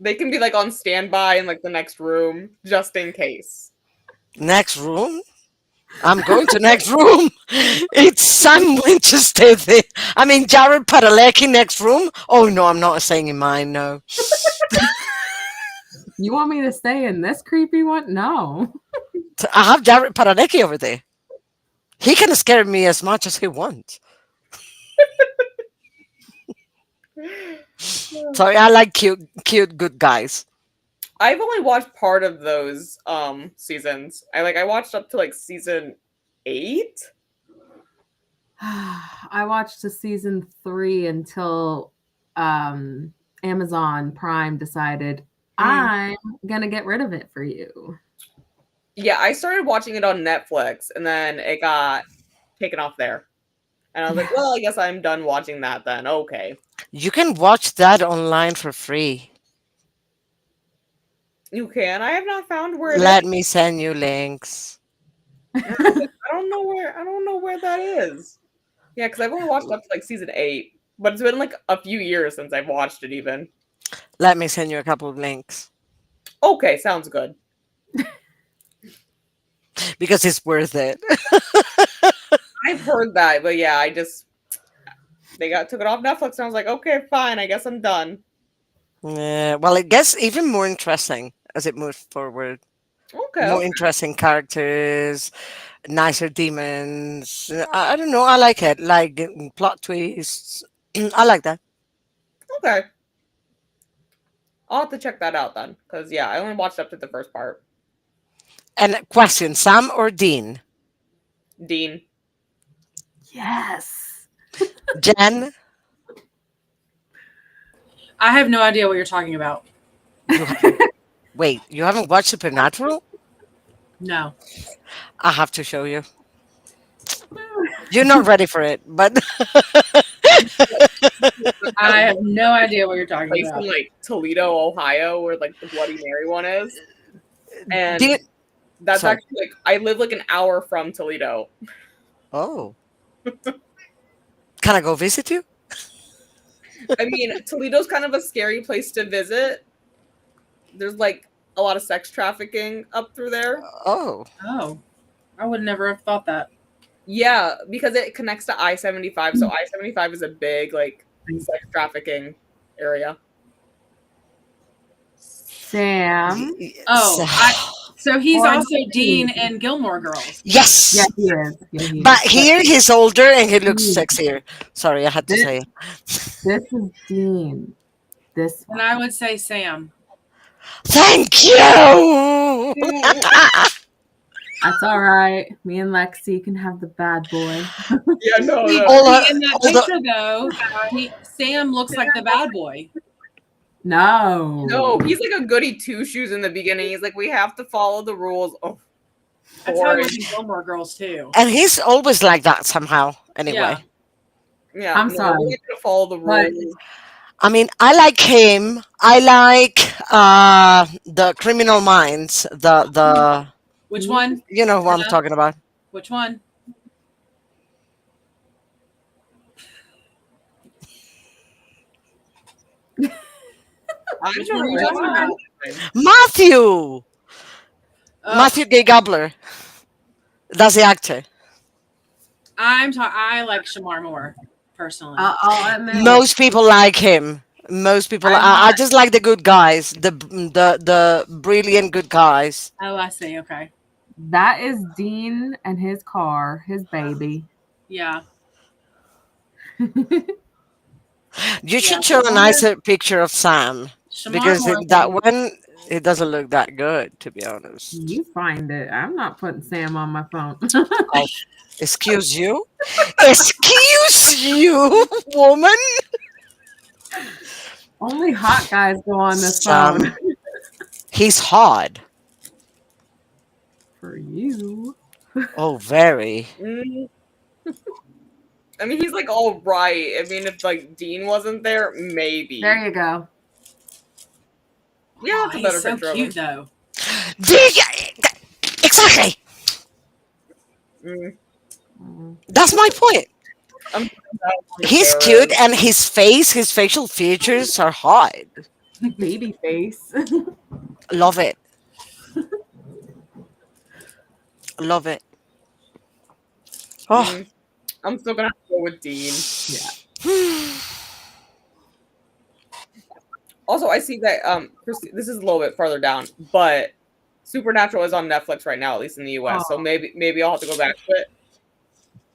They can be like on standby in like the next room just in case. Next room? I'm going to next room. It's Sam Winchester. I mean, Jared Padalecki next room. Oh no, I'm not staying in mine. No. You want me to stay in this creepy one? No. I have Jared Padalecki over there. He can scare me as much as he wants. Sorry, I like cute, good guys. I've only watched part of those seasons. I watched up to like season 8. I watched the season 3 until Amazon Prime decided I'm gonna get rid of it for you. Yeah, I started watching it on Netflix and then it got taken off there. And I was like, well, I guess I'm done watching that then. Okay. You can watch that online for free. You can. I have not found where it is. Let me send you links. I don't know where that is. Yeah, because I've only watched up to like season 8. But it's been like a few years since I've watched it even. Let me send you a couple of links. Okay, sounds good. Because it's worth it. I've heard that, but yeah, they took it off Netflix and I was like, okay, fine, I guess I'm done. Yeah, well, it gets even more interesting as it moves forward. Okay. More interesting characters, nicer demons. I don't know. I like it. Like plot twists. I like that. Okay. I'll have to check that out then. Because yeah, I only watched up to the first part. And question, Sam or Dean? Dean. Yes. Jen? I have no idea what you're talking about. Wait, you haven't watched Supernatural? No. I have to show you. You're not ready for it, but I have no idea what you're talking Place about. in like Toledo, Ohio, where like the Bloody Mary one is. And Did- that's Sorry. actually like I live like an hour from Toledo. Oh. Can I go visit you? I mean, Toledo's kind of a scary place to visit. There's like a lot of sex trafficking up through there. Oh. Oh, I would never have thought that. Yeah, because it connects to I-75. So I-75 is a big like sex trafficking area. Sam. Oh, so he's Or also Dean. Dean in Gilmore Girls. Yes. Yeah, he is. Yeah, he is. But here he's older and he looks Dean. sexier. Sorry, I had to say it. This is Dean. This And I would say Sam. Thank you. That's all right. Me and Lexi can have the bad boy. Yeah, no, See, no. Hold in that hold on. picture, though, Sam looks like the bad boy. No. No, he's like a goody two shoes in the beginning. He's like, we have to follow the rules. Oh, That's how he boring. was in Gilmore Girls, too. And he's always like that somehow. Anyway. Yeah. Yeah, I'm no, sorry. we have to follow the But- rules. I mean, I like him. I like the Criminal Minds. The Which one? you know what I'm Yeah. talking about. Which one? I'm Which sure one are you we talking have about? Matthew. Oh, Matthew Gay Gobler. That's the actor. I like Shamar Moore personally. I'll admit. Most people like him. Most people. I'm I not- just like the good guys. The brilliant good guys. Oh, I see. Okay. That is Dean and his car, his baby. Yeah. You should Yeah, show a Shamar- nicer picture of Sam Shamar because Moore. that one it doesn't look that good, to be honest. You find it. I'm not putting Sam on my phone. Excuse you? Excuse you, woman? Only hot guys go on this Sam. phone. He's hard. For you. Oh, very. Mm. I mean, he's like all right. I mean, if like Dean wasn't there, maybe. There you go. Yeah, it's a He's better so picture of cute, him. though. Exactly. Mm. That's my point. I'm He's cute, and his face, his facial features are hard. Baby face. Love it. Love it. Oh, I'm still gonna have to go with Dean. Yeah. Also, I see that this is a little bit further down, but Supernatural is on Netflix right now, at least in the US. So Oh. maybe I'll have to go back to it.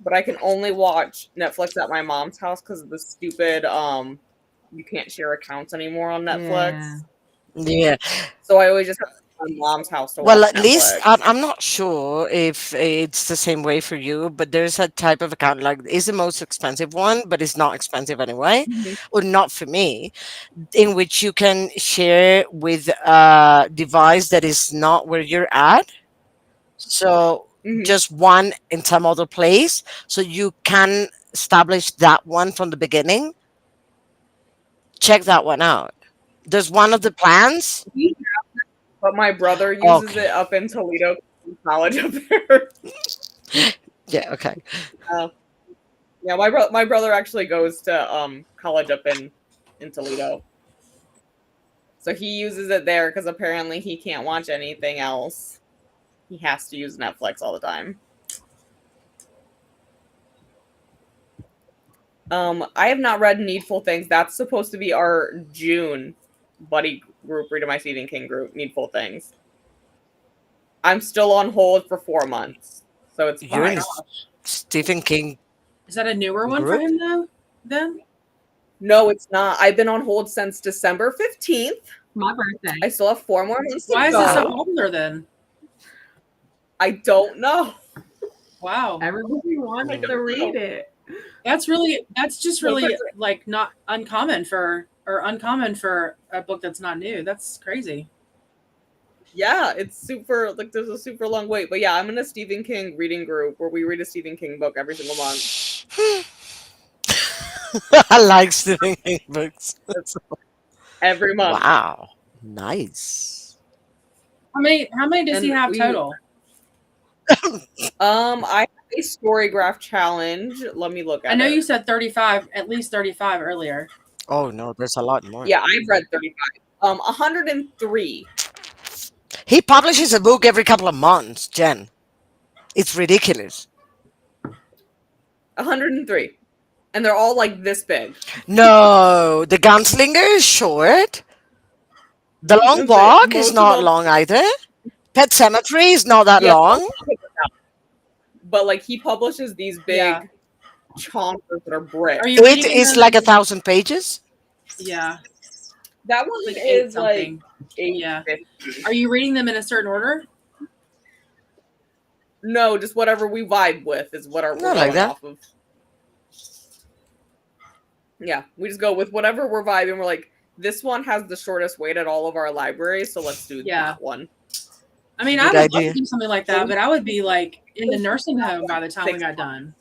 But I can only watch Netflix at my mom's house because of the stupid you can't share accounts anymore on Netflix. yeah. So I always just have to go to my mom's house to Well, watch at least Netflix. I'm not sure if it's the same way for you, but there's a type of account like it's the most expensive one, but it's not expensive anyway, or not for me, in which you can share with a device that is not where you're at. So just one in some other place, so you can establish that one from the beginning. Check that one out. There's one of the plans. But my brother uses Okay. it up in Toledo college up there. Yeah. Okay. Yeah, my brother actually goes to college up in Toledo. So he uses it there because apparently he can't watch anything else. He has to use Netflix all the time. I have not read Needful Things. That's supposed to be our June buddy group, Read My Stephen King group, Needful Things. I'm still on hold for 4 months, so it's You're in fine. a Stephen King. Is that a newer one for Group? him though? Then No, it's not. I've been on hold since December 15th. My birthday. I still have 4 more months to why is go. it so popular then? I don't know. Wow, Everybody wanted to read it. that's just really like not uncommon for a book that's not new. That's crazy. Yeah, it's super, like, there's a super long wait. But yeah, I'm in a Stephen King reading group where we read a Stephen King book every single month. I like Stephen King books. Every month. Wow. Nice. How many does he And have we- total? I have a story graph challenge. Let me look at it. I know you said 35, at least 35 earlier. Oh no, there's a lot more. Yeah, I've read 35. 103. He publishes a book every couple of months, Jen. It's ridiculous. 103. And they're all like this big. No, The Gunslinger is short. The Long Okay, Walk most is of not them- long either. Pet Cemetery is not that Yeah, long. But like he publishes these big Yeah. chompers that are brick. Are you It reading is them? like 1,000 pages. Yeah, That one like is like something. 850. Are you reading them in a certain order? No, just whatever we vibe with is what we're Not going like that. off of. Yeah, we just go with whatever we're vibing. We're like, this one has the shortest wait at all of our libraries, so let's do Yeah. that one. I mean, Good I would love idea. to do something like that, but I would be like in the nursing home by the time we got done.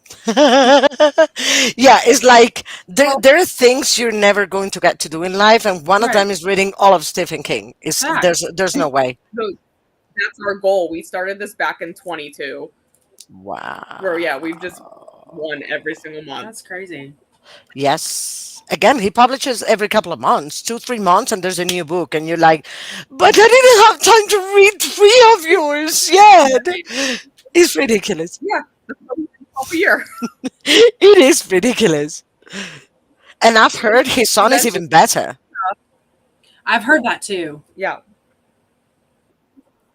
Yeah, it's like there are things you're never going to get to do in life, and one of Right. them is reading all of Stephen King. It's Facts. there's no way. So that's our goal. We started this back in 22. Wow. Where yeah, we've just won every single month. That's crazy. Yes. Again, he publishes every couple of months, 2-3 months, and there's a new book, and you're like, but I didn't have time to read 3 of yours yet. It's ridiculous. Yeah, that's what we did all year. It is ridiculous. And I've heard his son is even better. I've heard that too. Yeah.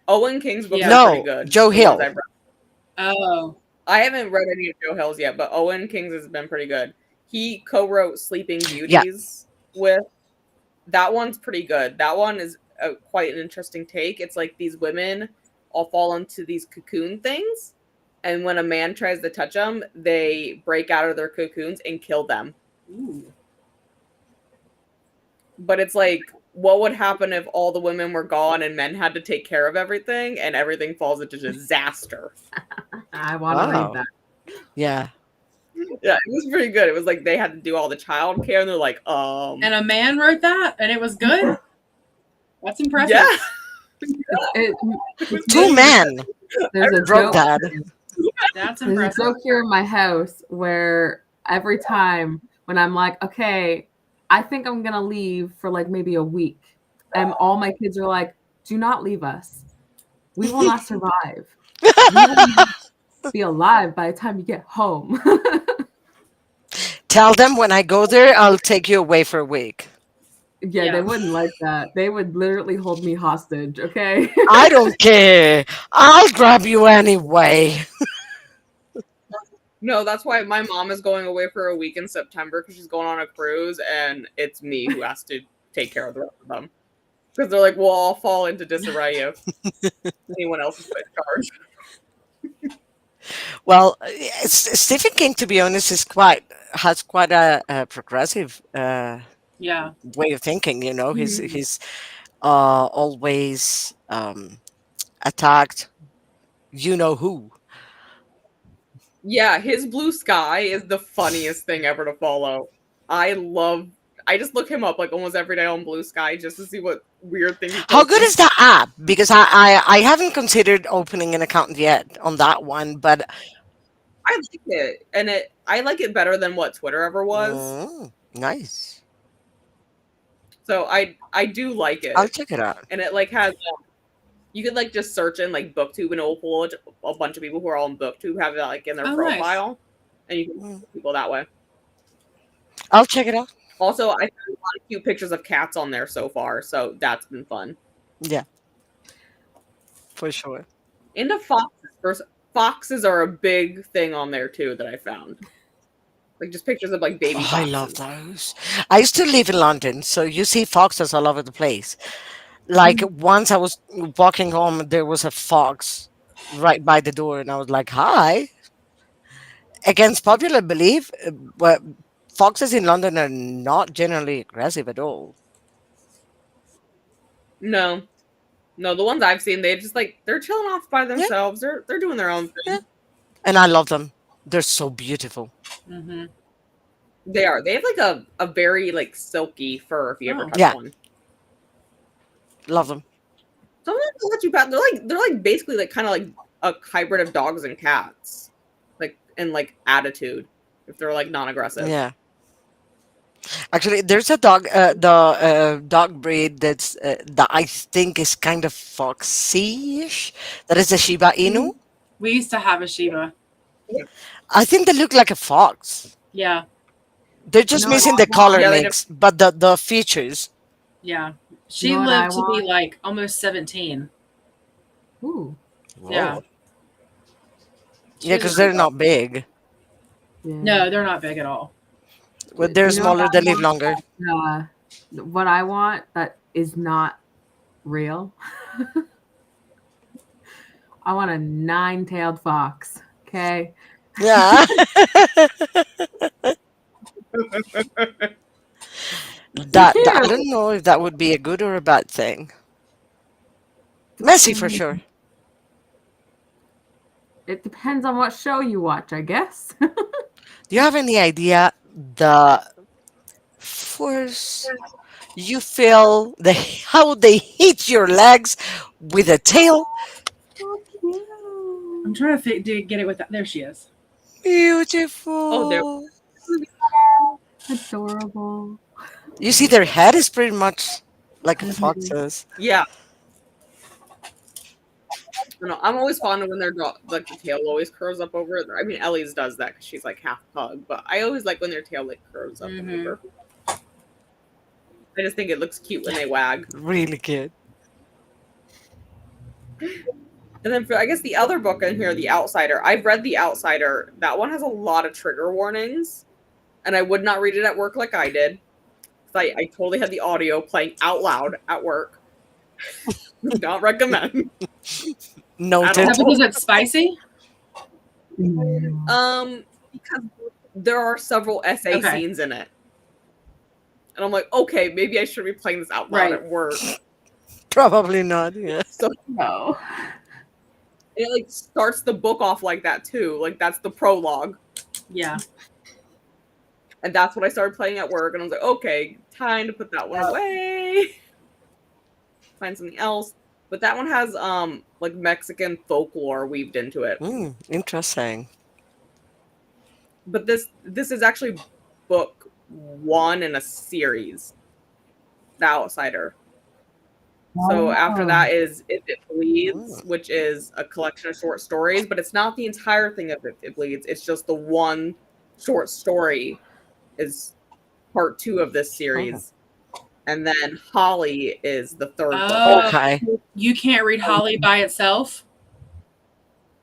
Owen King's books Yeah. are pretty No, good. Joe the Hill. ones I've read. Oh, I haven't read any of Joe Hill's yet, but Owen King's has been pretty good. He co-wrote Sleeping Beauties with. That one's pretty good. That one is quite an interesting take. It's like these women all fall into these cocoon things, and when a man tries to touch them, they break out of their cocoons and kill them. ooh. But it's like, what would happen if all the women were gone and men had to take care of everything, and everything falls into disaster? I want to Wow. read that. Yeah. Yeah, it was pretty good. It was like they had to do all the child care, and they're like, And a man wrote that, and it was good. That's impressive. yeah. It, 2 men there's a wrote joke. that. That's There's a impressive. joke here in my house where every time when I'm like, okay, I think I'm gonna leave for like maybe a week, and all my kids are like, "Do not leave us. We will not survive. We will not be alive by the time you get home." Tell them when I go there, I'll take you away for a week. Yeah, they Yeah. wouldn't like that. They would literally hold me hostage, okay? I don't care. I'll grab you anyway. No, that's why my mom is going away for a week in September because she's going on a cruise, and it's me who has to take care of the rest of them. Because they're like, we'll all fall into disarray if anyone else is put in charge. Well, Stephen King, to be honest, has quite a progressive Yeah. way of thinking. You know, Mhm. he's always attacked. You know who? Yeah, his Blue Sky is the funniest thing ever to follow. I just look him up like almost every day on Blue Sky just to see what weird thing he How good posted. is that app? Because I haven't considered opening an account yet on that one, but I like it, and I like it better than what Twitter ever was. nice. So I do like I'll it, check it out. and it like has you could like just search in like BookTube and it will pull a bunch of people who are on BookTube have that like in their Oh, nice. profile, and you can Mm, see people that way. I'll check it out. Also, I found a lot of cute pictures of cats on there so far, so that's been fun. Yeah, for sure. Into foxes. First, foxes are a big thing on there too that I found. Like just pictures of like baby Oh, I love foxes. those. I used to live in London, so you see foxes all over the place. Like once I was walking home, there was a fox right by the door, and I was like, "Hi." Against popular belief, but foxes in London are not generally aggressive at all. No, no, the ones I've seen, they just like they're chilling off by Yeah, themselves. They're doing their own yeah, thing. and I love them. They're so beautiful. Mm-hmm. They are. They have like a very like silky fur if you ever Oh. touch Yeah, one. love them. Some of them don't let you pat. They're like basically like kind of like a hybrid of dogs and cats, like in like attitude. If they're like non-aggressive. Yeah. Actually, there's a the dog breed that I think is kind of foxy-ish. That is a Shiba Inu. We used to have a Shiba. I think they look like a fox. Yeah. They're You just know what missing I the color want? Yeah, mix, but the features. Yeah. You She know what I lived to be want? like almost 17. Ooh, Yeah. Whoa. She Yeah, was a because they're sweetheart. not big. yeah. No, they're not big at all. When they're You know what smaller, I they live want? longer. What I want that is not real. I want a nine-tailed fox. Okay. Yeah. That I Cute. don't know if that would be a good or a bad thing. Messy for Mm, sure. It depends on what show you watch, I guess. Do you have any idea the force you feel how they hit your legs with a tail? So cute. I'm trying to get it with that. There she is. Oh, there. Beautiful. Adorable. You see, their head is pretty much like a Mhm. fox's. Yeah. No, I'm always fond of when their dog, like the tail always curls up over it. I mean, Ellie's does that because she's like half pug, but I always like when their tail like curves up and Mm-hmm. over. I just think it looks cute when they wag. Really cute. And then for I guess the other book in here, The Outsider. I've read The Outsider. That one has a lot of trigger warnings, and I would not read it at work like I did. I totally had the audio playing out loud at work. Do not recommend at Noted. Is that all. because it's spicy? Because there are several essay Okay. scenes in it. And I'm like, okay, maybe I should be playing this out loud Right. at work. Probably not. Yeah. So No. it like starts the book off like that too. Like that's the prologue. Yeah. And that's what I started playing at work. And I was like, okay, time to put that one away. Find something else. But that one has like Mexican folklore weaved into it. Interesting. But this is actually book one in a series. The Outsider. So after Oh. that is If It Bleeds, Mm. which is a collection of short stories, but it's not the entire thing of If It Bleeds. It's just the one short story is part 2 of this Oh. series. And then Holly is the third book. Oh, Okay. you can't read Holly by itself?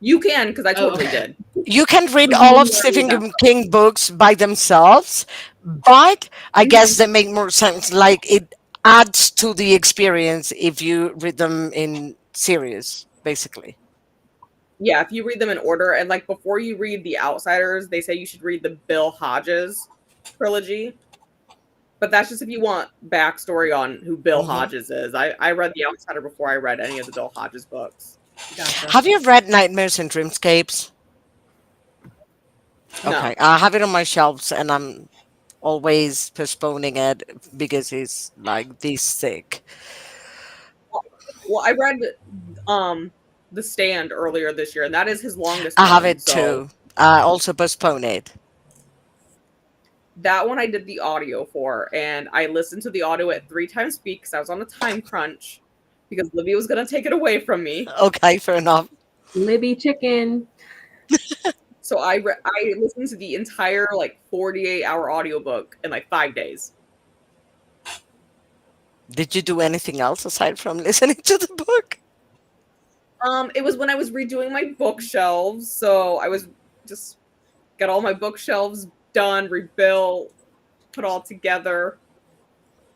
You can, because I Oh, totally okay. did. You can read But you all wouldn't of wanna read Stephen that part. King books by themselves, but I guess Mhm. they make more sense. Like it adds to the experience if you read them in series, basically. Yeah, if you read them in order, and like before you read The Outsiders, they say you should read the Bill Hodges trilogy. But that's just if you want backstory on who Bill Hmm. Hodges is. I read The Outsider before I read any of the Bill Hodges books. Gotcha. Have you read Nightmares and Dreamscapes? No. Okay, I have it on my shelves, and I'm always postponing it because it's like this thick. Well, I read um The Stand earlier this year, and that is his longest I have one. it So too. I also postpone it. that one I did the audio for, and I listened to the audio at 3 times speed because I was on a time crunch because Livy was gonna take it away from me. Okay, fair enough. Libby chicken. So I listened to the entire like 48-hour audiobook in like 5 days. Did you do anything else aside from listening to the book? It was when I was redoing my bookshelves, so I was just got all my bookshelves done, rebuilt, put all together.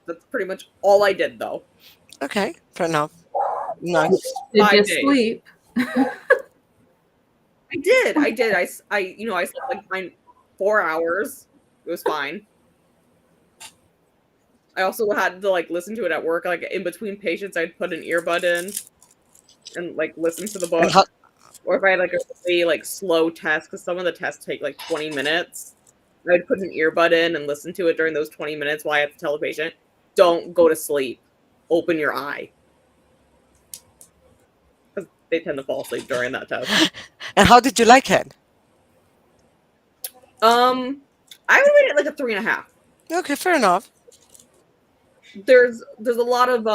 That's pretty much all I did though. Okay, fair enough. Nice. Did you 5 days. sleep? I did. I slept like 4 hours. It was fine. I also had to like listen to it at work. Like in between patients, I'd put an earbud in and like listen to the And book. how, Or if I had like a really like slow test, because some of the tests take like 20 minutes, I'd put an earbud in and listen to it during those 20 minutes while I have to tell the patient, don't go to sleep. Open your eye. Because they tend to fall asleep during that test. and how did you like it? I would rate it like a 3.5. Okay, fair enough. There's a lot of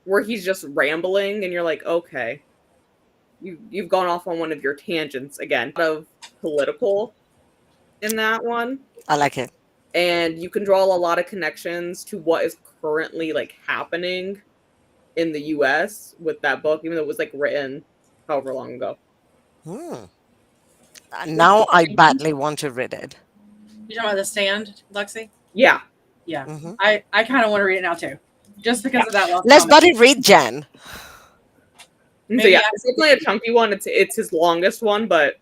where he's just rambling and you're like, okay. You've gone off on one of your tangents again. A lot of political in that one. I like it. And you can draw a lot of connections to what is currently like happening in the US with that book, even though it was like written however long ago. Hmm. Now I badly want to read it. You talking about The Stand, Lexi? Yeah. Yeah. Hmm. I kind of want to read it now too. Just because of that last Let's comment. buddy read, Jen. And so Maybe yeah, I- it's definitely a chunky one. It's his longest one, but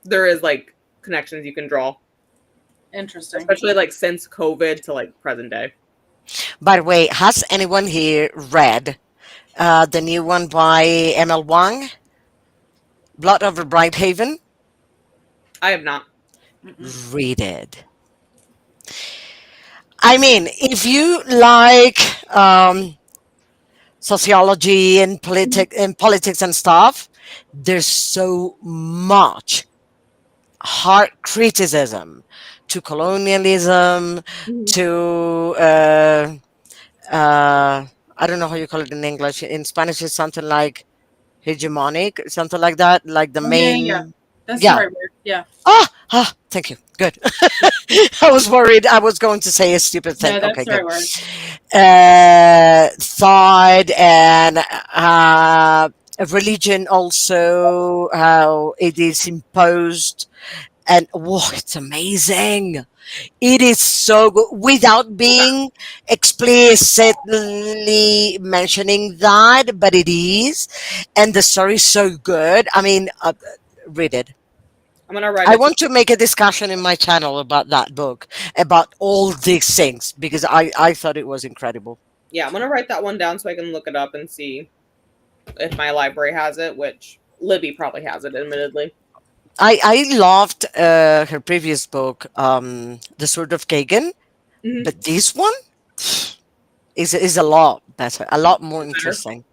there is like connections you can draw. Interesting. Especially like since COVID to like present day. By the way, has anyone here read the new one by ML Wang, Blood over Brighthaven? I have not. Mm-mm. Read it. I mean, if you like sociology and politics and stuff, there's so much hard criticism to colonialism, Mhm. to I don't know how you call it in English. In Spanish, it's something like hegemonic, something like that. Like the Oh, yeah. main, That's the yeah. right word. Yeah. Thank you. Good. I was worried I was going to say a stupid thing. No, that's Okay, the right good. word. Thought and religion also, how it is imposed, and whoa, it's amazing. It is so good without being explicitly mentioning that, but it is, and the story is so good. I mean, read it. I'm gonna write I it. want to make a discussion in my channel about that book, about all these things, because I thought it was incredible. Yeah, I'm gonna write that one down so I can look it up and see if my library has it, which Libby probably has it, admittedly. I loved her previous book, The Sword of Kagan, Mhm. but this one is a lot better, a lot more Better. interesting,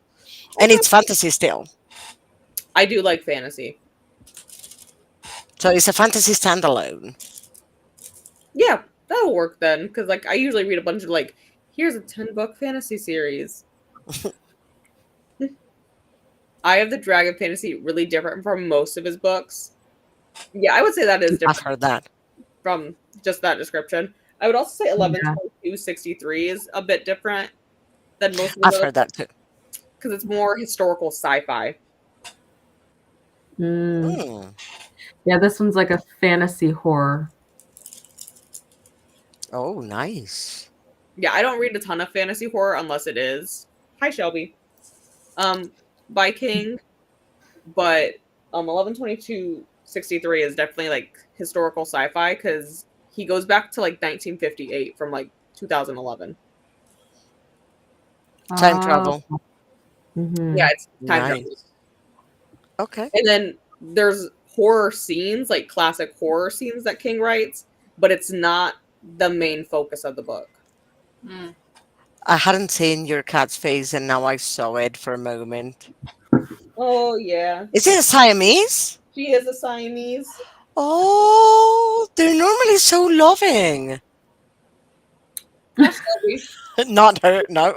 and Okay. it's fantasy still. I do like fantasy. So it's a fantasy standalone. Yeah, that'll work then. Because like I usually read a bunch of like, here's a 10-book fantasy series. Eye of the Dragon fantasy really different from most of his books. Yeah, I would say that is I've different heard that. from just that description. I would also say Yeah. 11/22/63 is a bit different than most of his I've other heard that too. because it's more historical sci-fi. Mm. Mm. Yeah, this one's like a fantasy horror. Oh, nice. Yeah, I don't read a ton of fantasy horror unless it is. Hi, Shelby. By King, but 11/22/63 is definitely like historical sci-fi because he goes back to like 1958 from like 2011. Time Oh. travel. Mhm. Yeah, it's time travel. Nice. Okay. And then there's horror scenes, like classic horror scenes that King writes, but it's not the main focus of the book. Mm. I hadn't seen your cat's face, and now I saw it for a moment. Oh yeah, Is it a Siamese? she is a Siamese. Oh, they're normally so loving. Not Shelby. Not her. No.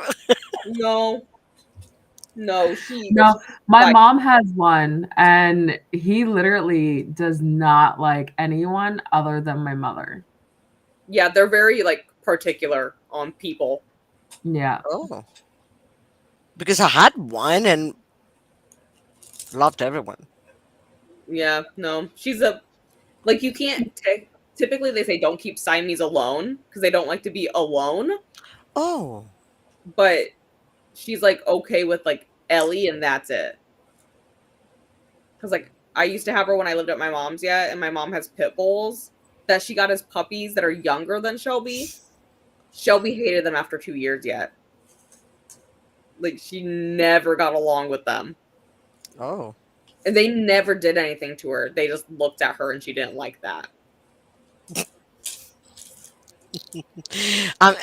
No, no, she. No, my Like, mom has one, and he literally does not like anyone other than my mother. yeah, they're very like particular on people. Yeah. Oh, because I had one and loved everyone. Yeah, no, she's a like you can't. Typically, they say don't keep Siamese alone because they don't like to be alone. Oh, But she's like okay with like Ellie, and that's it. Because like I used to have her when I lived at my mom's, yeah, and my mom has pit bulls that she got as puppies that are younger than Shelby. Shelby hated them after 2 years yet. Like she never got along with them. oh. And they never did anything to her. They just looked at her and she didn't like that.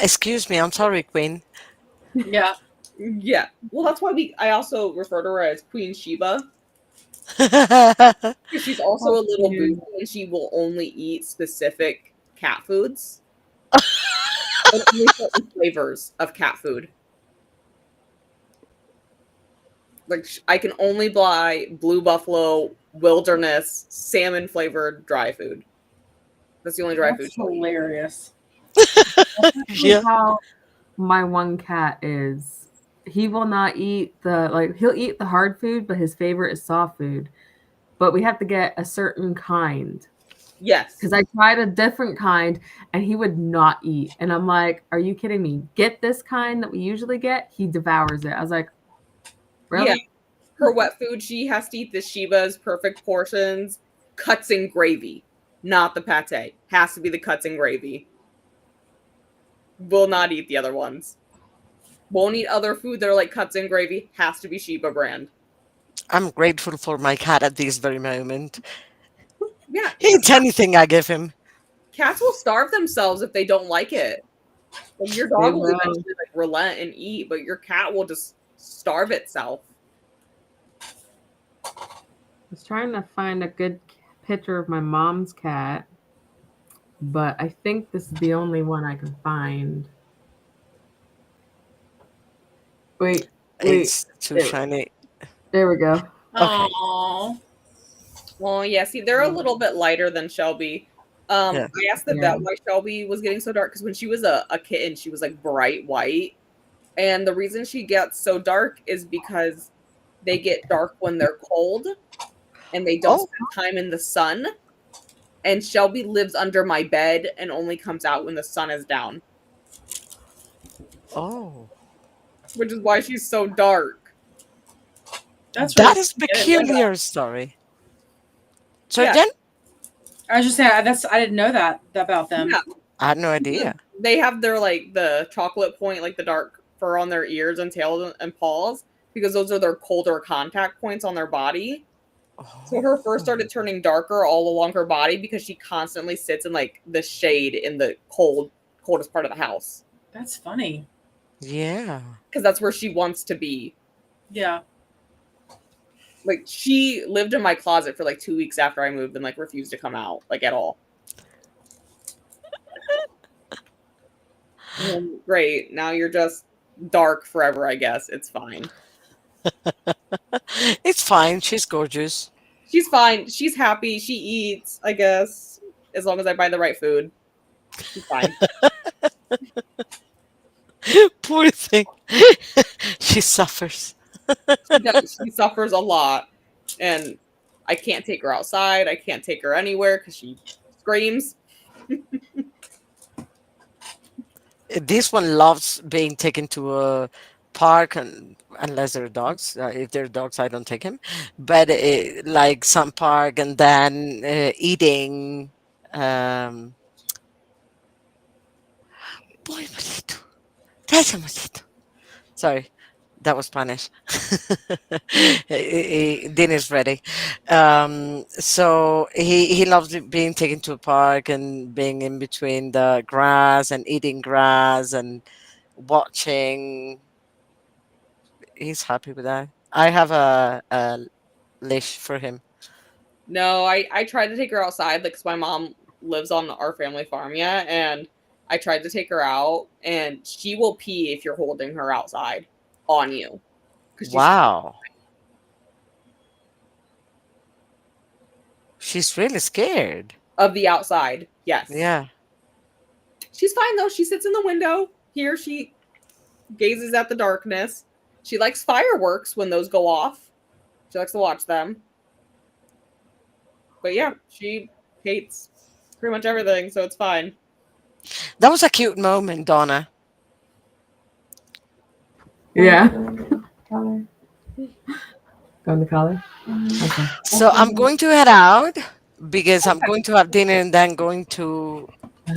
Excuse me. I'm sorry, Queen. Yeah. Yeah. Well, that's why I also refer to her as Queen Sheba. Oh, Because she's also a little cute. bougie and she will only eat specific cat foods. But only certain flavors of cat food. Like I can only buy Blue Buffalo Wilderness salmon flavored dry food. That's the only dry food That's she'll eat. hilarious. yeah. How my one cat is. He will not eat he'll eat the hard food, but his favorite is soft food. But we have to get a certain kind. Yes. Because I tried a different kind and he would not eat. And I'm like, are you kidding me? Get this kind that we usually get. He devours it. I was like, really? Yeah. Her wet food, she has to eat the Sheba's perfect portions, cuts and gravy, not the pate. Has to be the cuts and gravy. Will not eat the other ones. Won't eat other food that are like cuts and gravy. Has to be Sheba brand. I'm grateful for my cat at this very moment. Yeah, He eats anything I give him. cats will starve themselves if they don't like it. Like your They dog will will. eventually like relent and eat, but your cat will just starve itself. I was trying to find a good picture of my mom's cat, but I think this is the only one I can find. Wait. It's too There, shiny. there we go. Okay. Aww. Well, yeah, see, they're a little bit lighter than Shelby. Yeah. I asked the Yeah. vet why Shelby was getting so dark because when she was a kitten, she was like bright white. And the reason she gets so dark is because they get dark when they're cold and they don't Oh. spend time in the sun. And Shelby lives under my bed and only comes out when the sun is down, Oh. which is why she's so dark. That's That really is cute. peculiar story. So Yeah. again, I was just saying I didn't know that about them. Yeah. I had no idea. They have their like the chocolate point, like the dark fur on their ears and tails and paws, because those are their colder contact points on their body. So her fur started turning darker all along her body because she constantly sits in like the shade in the coldest part of the house. That's funny. Yeah. Because that's where she wants to be. Yeah. Like she lived in my closet for like 2 weeks after I moved and like refused to come out like at all. Great. Now you're just dark forever, I guess. It's fine. It's fine. She's gorgeous. She's fine. She's happy. She eats, I guess, as long as I buy the right food. She's fine. Poor thing. She suffers. She suffers a lot, and I can't take her outside. I can't take her anywhere because she screams. This one loves being taken to a park, and unless there are dogs. If there are dogs, I don't take him. But like some park, and then eating. Um, Boy, mosquito. That's a mosquito. Sorry, that was Spanish. Dinner's ready. So he loves being taken to a park and being in between the grass and eating grass and watching. He's happy with that. I have a leash for him. No, I tried to take her outside, like, 'cause my mom lives on our family farm, yeah, and I tried to take her out, and she will pee if you're holding her outside on you, because Wow, she's really scared. of the outside. Yes, Yeah. she's fine though. She sits in the window here. She gazes at the darkness. She likes fireworks when those go off. She likes to watch them. But yeah, she hates pretty much everything, so it's fine. That was a cute moment, Donna. Yeah. Going to color? Okay. So I'm going to head out because I'm going to have dinner and then going to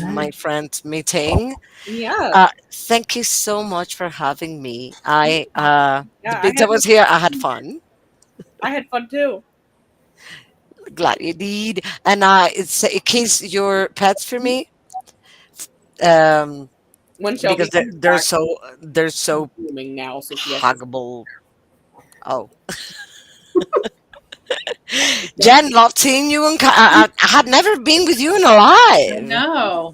my friend's meeting. Yeah. Thank you so much for having me. The Yeah, bit that was here, I had fun. I had fun too. Glad you did. And it's in case your pets for me, When Shelby because comes they're back, so blooming now, so she has to. huggable. Oh, Jen, loved seeing you. I had never been with you in a live.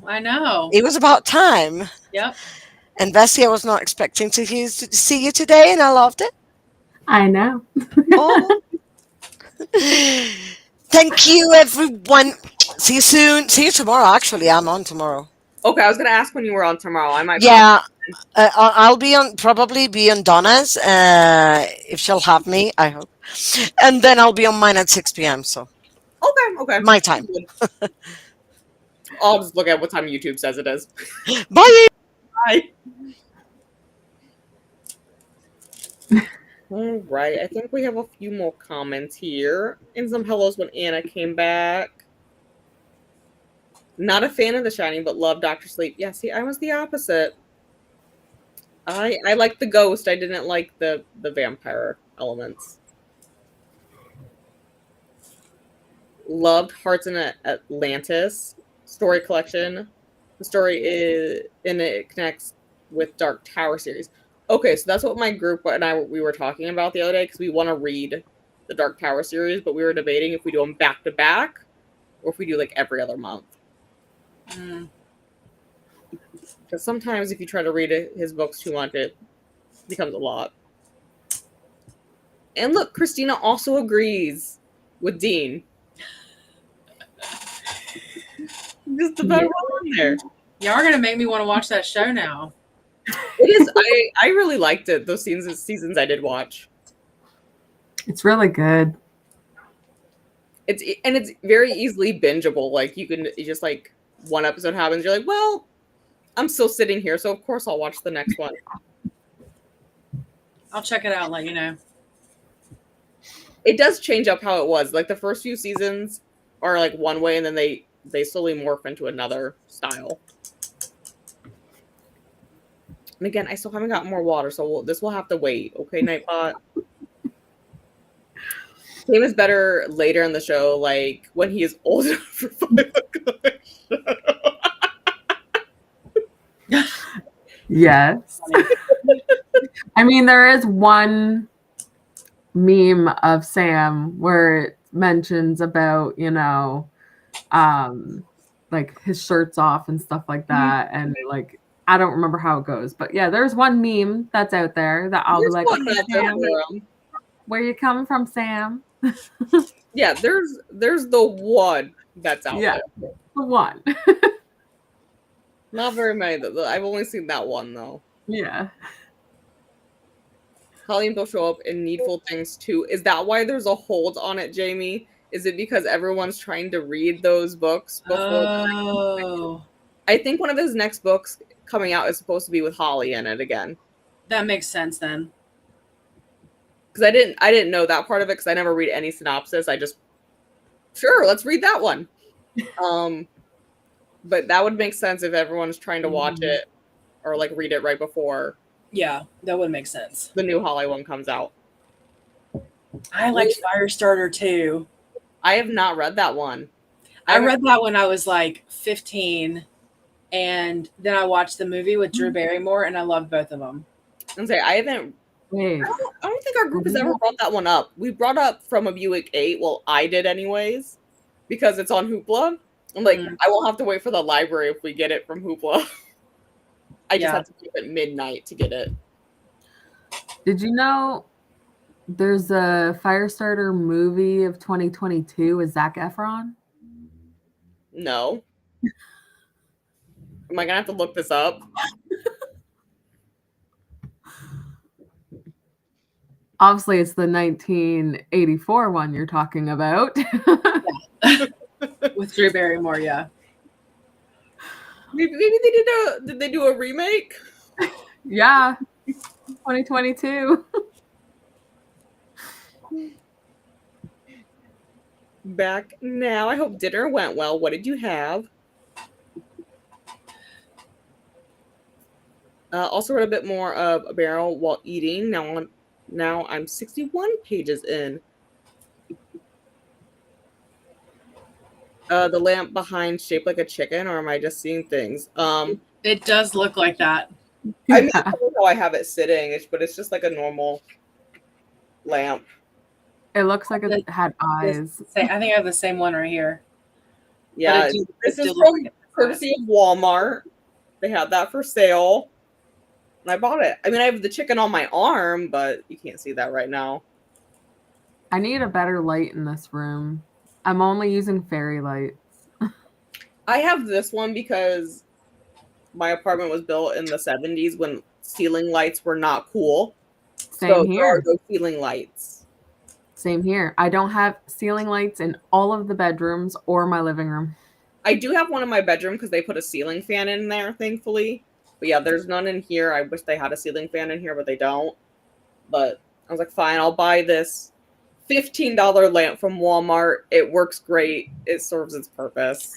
I know. It was about time. Yep. And Vessi, I was not expecting to see you today, and I loved it. I know. Oh. Thank you, everyone. See you soon. See you tomorrow. Actually, I'm on tomorrow. Okay, I was gonna ask when you were on tomorrow. I might. Yeah, I'll be on, probably be on Donna's if she'll have me. I hope, and then I'll be on mine at 6 p.m. So Okay. my time. I'll just look at what time YouTube says it is. Bye. Bye. All right, I think we have a few more comments here and some hellos when Anna came back. Not a fan of The Shining, but love Doctor Sleep. Yeah, see, I was the opposite. I liked the ghost. I didn't like the vampire elements. Loved Hearts in Atlantis story collection. The story is, and it connects with Dark Tower series. Okay, so that's what my group and we were talking about the other day, because we want to read the Dark Tower series, but we were debating if we do them back to back or if we do like every other month. Because sometimes if you try to read his books too much, it becomes a lot. And look, Christina also agrees with Dean. Just the better one there. Y'all are gonna make me want to watch that show now. It is. I really liked it. Those seasons I did watch. It's really good. It's very easily bingeable. Like you just like one episode happens, you're like, well, I'm still sitting here, so of course I'll watch the next one. I'll check it out and let you know. It does change up how it was. Like the first few seasons are like one way, and then they slowly morph into another style. And again, I still haven't got more water, so this will have to wait. Okay, Nightbot. Game is better later in the show, like when he is old enough for 5 o'clock. Yes. I mean, there is one meme of Sam where it mentions about, like his shirt's off and stuff like that. And like, I don't remember how it goes, but yeah, there's one meme that's out there that I'll be like, okay, Sam. Where you coming from, Sam? Yeah, there's the one that's out Yeah. there. The one. Not very many. I've only seen that one though. Yeah. Holly and Bill show up in Needful Things 2. Is that why there's a hold on it, Jamie? Is it because everyone's trying to read those books before? Oh, I think one of his next books coming out is supposed to be with Holly in it again. that makes sense then. Because I didn't know that part of it because I never read any synopsis. I just sure, let's read that one. But that would make sense if everyone's trying to watch it or like read it right before Yeah, that would make sense. the new Holly one comes out. I liked Firestarter too. I have not read that one. I read that when I was like 15, and then I watched the movie with Drew Barrymore, and I loved both of them. And say I haven't. Wait. I don't think our group has ever brought that one up. We brought up From a Buick 8. Well, I did anyways, because it's on Hoopla. I'm like, I won't have to wait for the library if we get it from Hoopla. I just have to keep it midnight to get it. Did you know there's a Firestarter movie of 2022 with Zac Efron? No. Am I gonna have to look this up? Obviously, it's the 1984 one you're talking about. With Drew Barrymore, yeah. Maybe did they do a remake? Yeah, 2022. Back now. I hope dinner went well. What did you have? Also read a bit more of A Barrel While Eating. Now I'm 61 pages in. The lamp behind shaped like a chicken, or am I just seeing things? It does look like that. I mean, I don't know how I have it sitting, but it's just like a normal lamp. It looks like it had eyes. I think I have the same one right here. Yeah, this is from courtesy of Walmart. They had that for sale. And I bought it. I mean, I have the chicken on my arm, but you can't see that right now. I need a better light in this room. I'm only using fairy lights. I have this one because my apartment was built in the 70s when ceiling lights were not cool. Same here. There are those ceiling lights. Same here. I don't have ceiling lights in all of the bedrooms or my living room. I do have one in my bedroom because they put a ceiling fan in there, thankfully. But yeah, there's none in here. I wish they had a ceiling fan in here, but they don't. But I was like, fine, I'll buy this $15 lamp from Walmart. It works great. It serves its purpose.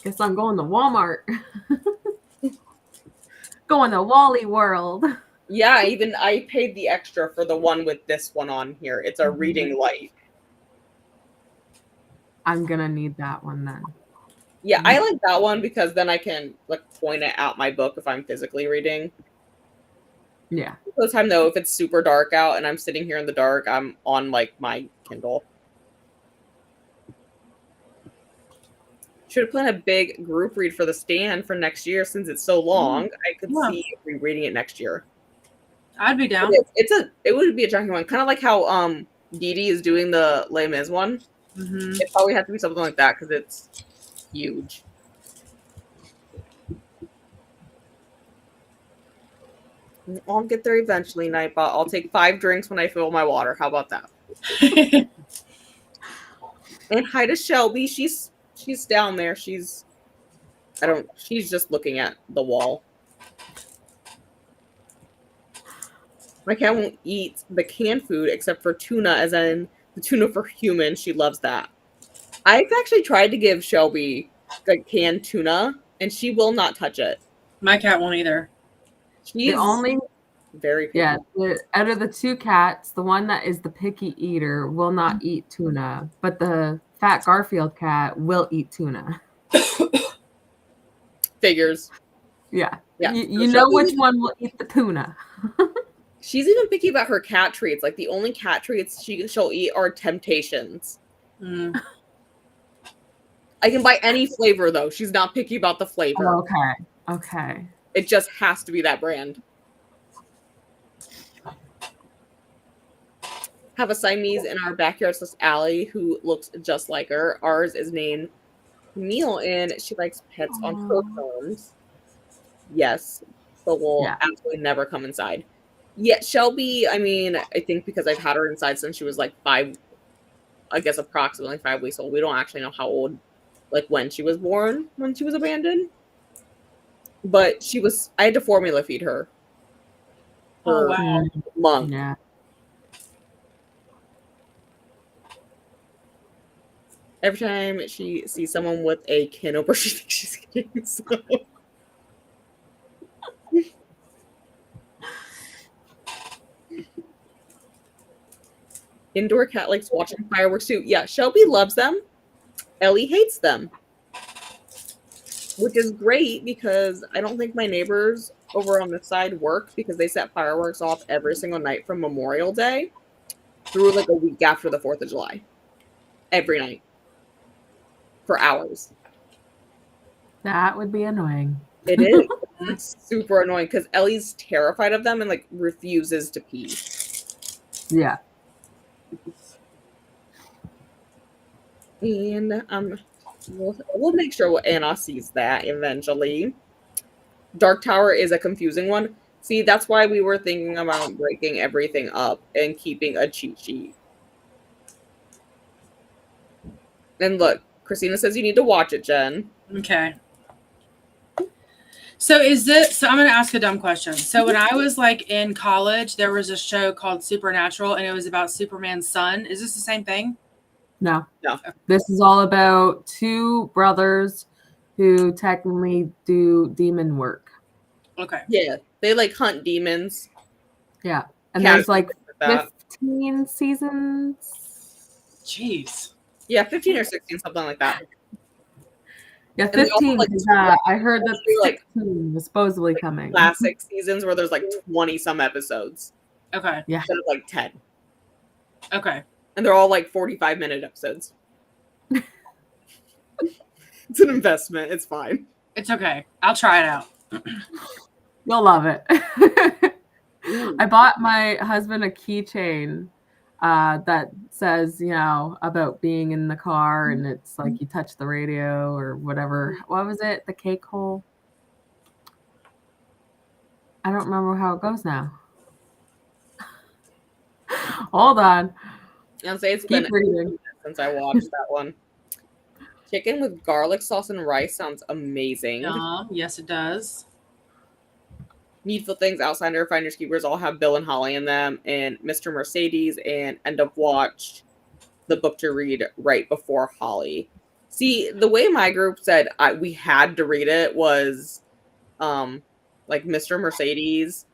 Guess I'm going to Walmart. Going to Wally World. Yeah, I paid the extra for the one with this one on here. It's a reading light. I'm gonna need that one then. Yeah, I like that one because then I can like point it at my book if I'm physically reading. Yeah. Most of the time though, if it's super dark out and I'm sitting here in the dark, I'm on like my Kindle. Should have planned a big group read for the stand for next year since it's so long. I could see if we're reading it next year. I'd be down. It would be a chunky one, kind of like how Dee Dee is doing the Les Mis one. Mm-hmm. It probably has to be something like that because it's huge. I'll get there eventually, Nightbot. I'll take 5 drinks when I fill my water. How about that? And hi to Shelby. She's down there. She's just looking at the wall. My cat won't eat the canned food except for tuna, as in the tuna for humans. She loves that. I've actually tried to give Shelby like canned tuna, and she will not touch it. My cat won't either. She's The only very picky. Yeah, out of the 2 cats, the one that is the picky eater will not eat tuna, but the fat Garfield cat will eat tuna. Figures. Yeah. Yeah. You know which one will eat the tuna. She's even picky about her cat treats. Like the only cat treats she'll eat are Temptations. Mm. I can buy any flavor though. She's not picky about the flavor. Okay. It just has to be that brand. have a Siamese in our backyard. It's Allie, who looks just like her. Ours is named Camille, and she likes pets on her terms. Yes, but will Yeah. absolutely never come inside. Yeah, Shelby, I mean, I think because I've had her inside since she was like 5, I guess approximately 5 weeks old. We don't actually know how old, like when she was born, when she was abandoned. But I had to formula feed her Oh, for wow. a month. Yeah. Every time she sees someone with a can opener, she thinks she's getting some. Indoor cat likes watching fireworks too. Yeah, Shelby loves them. Ellie hates them, which is great because I don't think my neighbors over on this side work because they set fireworks off every single night from Memorial Day through like a week after the 4th of July. Every night for hours. That would be annoying. It is. It's super annoying because Ellie's terrified of them and like refuses to pee. Yeah. And we'll make sure Anna sees that eventually. Dark Tower is a confusing one. See, that's why we were thinking about breaking everything up and keeping a cheat sheet. And look, Christina says you need to watch it, Jen. Okay. So I'm going to ask a dumb question. So when I was like in college, there was a show called Supernatural and it was about Superman's son. Is this the same thing? No. No. This is all about two brothers who technically do demon work. Okay. Yeah, they like hunt demons. Yeah. And Cat there's like that. 15 seasons. Jeez. Yeah, 15 or 16, something like that. Yeah, And they also, 15. like, Because I heard that like 16 was supposedly coming. classic seasons where there's like 20 some episodes Okay. Yeah. instead of like 10. Okay. And they're all like 45-minute episodes. It's an investment. It's fine. It's okay. I'll try it out. You'll love it. Ooh. I bought my husband a keychain that says, about being in the car, and it's like you touch the radio or whatever. What was it? The cake hole? I don't remember how it goes now. Hold on. I'll say it's Keep been reading. since I watched that one. Chicken with garlic sauce and rice sounds amazing. Yes, it does. Needful Things, Outsider, Finders Keepers all have Bill and Holly in them, and Mr. Mercedes and End of Watch, the book to read right before Holly. See, the way my group said we had to read it was like Mr. Mercedes,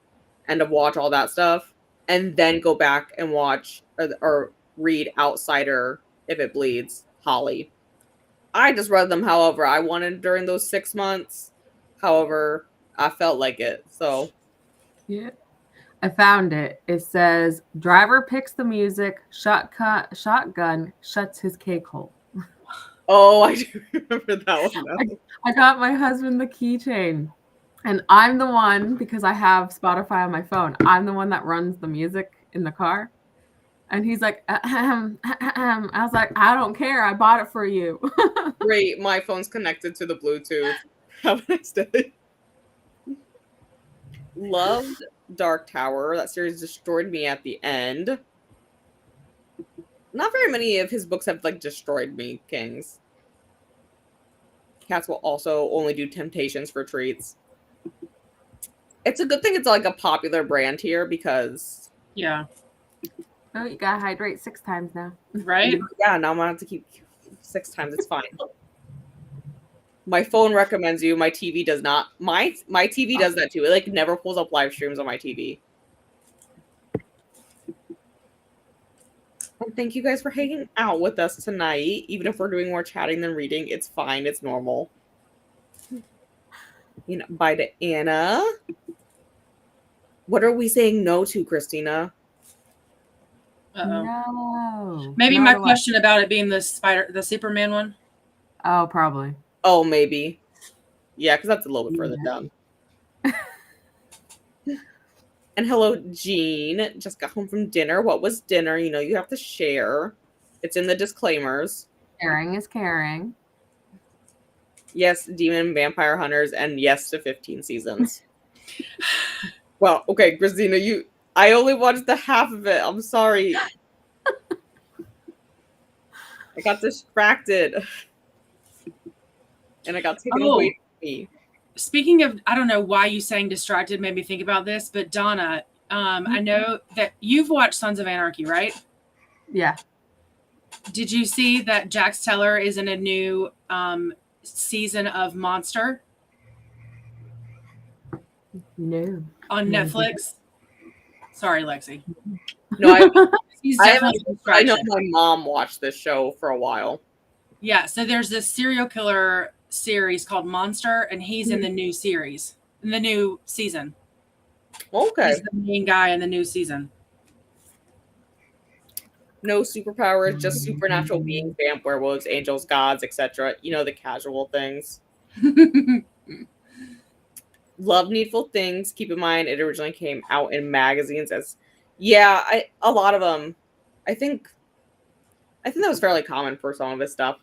End of Watch, all that stuff, and then go back and watch or read Outsider, If It Bleeds, Holly. I just read them however I wanted during those 6 months. However, I felt like it. So Yeah. I found it. It says, driver picks the music, shotgun shuts his cake hole. oh, I do remember that one now. I got my husband the keychain. And I'm the one, because I have Spotify on my phone, I'm the one that runs the music in the car. And he's like, ahem, ahem. I was like, I don't care. I bought it for you. Great, my phone's connected to the Bluetooth. Have a nice day. Loved Dark Tower. That series destroyed me at the end. Not very many of his books have like destroyed me, Kings. Cats will also only do Temptations for treats. It's a good thing it's like a popular brand here because Yeah. Oh, you gotta hydrate 6 times now. Right? yeah, now I'm gonna have to keep 6 times. It's fine. My phone recommends you. My TV does not. My TV does that too. It like never pulls up live streams on my TV. And thank you guys for hanging out with us tonight. Even if we're doing more chatting than reading, it's fine. It's normal. Bye to Anna. What are we saying no to, Christina? Uh-oh. No. Maybe No my to what? question about it being the Superman one. Oh, probably. Oh, maybe. Yeah, because that's a little bit further down. And hello, Jean. Just got home from dinner. What was dinner? You know, you have to share. It's in the disclaimers. Caring is caring. Yes, demon vampire hunters, and yes to 15 seasons. Well, okay, Christina, I only watched the half of it. I'm sorry. I got distracted. And I got taken away from me. Speaking of, I don't know why you saying distracted made me think about this, but Donna, I know that you've watched Sons of Anarchy, right? Yeah. Did you see that Jax Teller is in a new season of Monster No. on Netflix? Sorry, Lexi. No, He's I definitely a know distraction. my mom watched this show for a while. Yeah, so there's this serial killer series called Monster, and he's in the new series, in the new season. Okay. He's the main guy in the new season. No superpowers, just supernatural beings, vamp, werewolves, angels, gods, etc. You know, the casual things. Love Needful Things. Keep in mind, it originally came out in magazines as, a lot of them. I think that was fairly common for some of his stuff,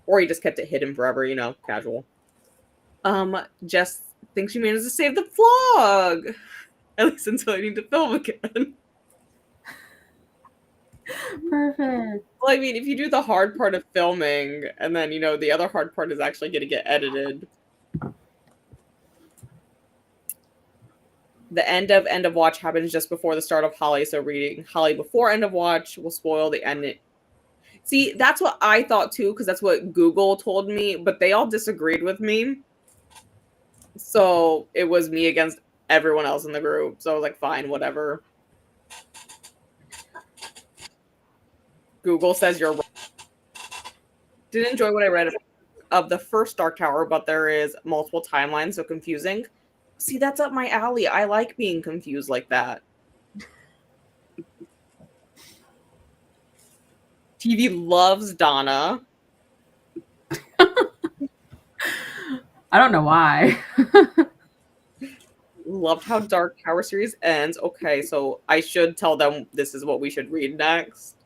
or he just kept it hidden forever. You know, casual. Jess thinks she managed to save the vlog, at least until I need to film again. Perfect. Well, I mean, if you do the hard part of filming, and then, the other hard part is actually going to get edited. The end of watch happens just before the start of Holly, so reading Holly before end of watch will spoil the end. See, that's what I thought too, because that's what Google told me, but they all disagreed with me. So it was me against everyone else in the group. So I was like, fine, whatever. Google says you're wrong. Didn't enjoy what I read of the first Dark Tower, but there is multiple timelines, so confusing. See, that's up my alley. I like being confused like that. TV loves Donna. I don't know why. Loved how Dark Tower series ends. Okay, so I should tell them this is what we should read next.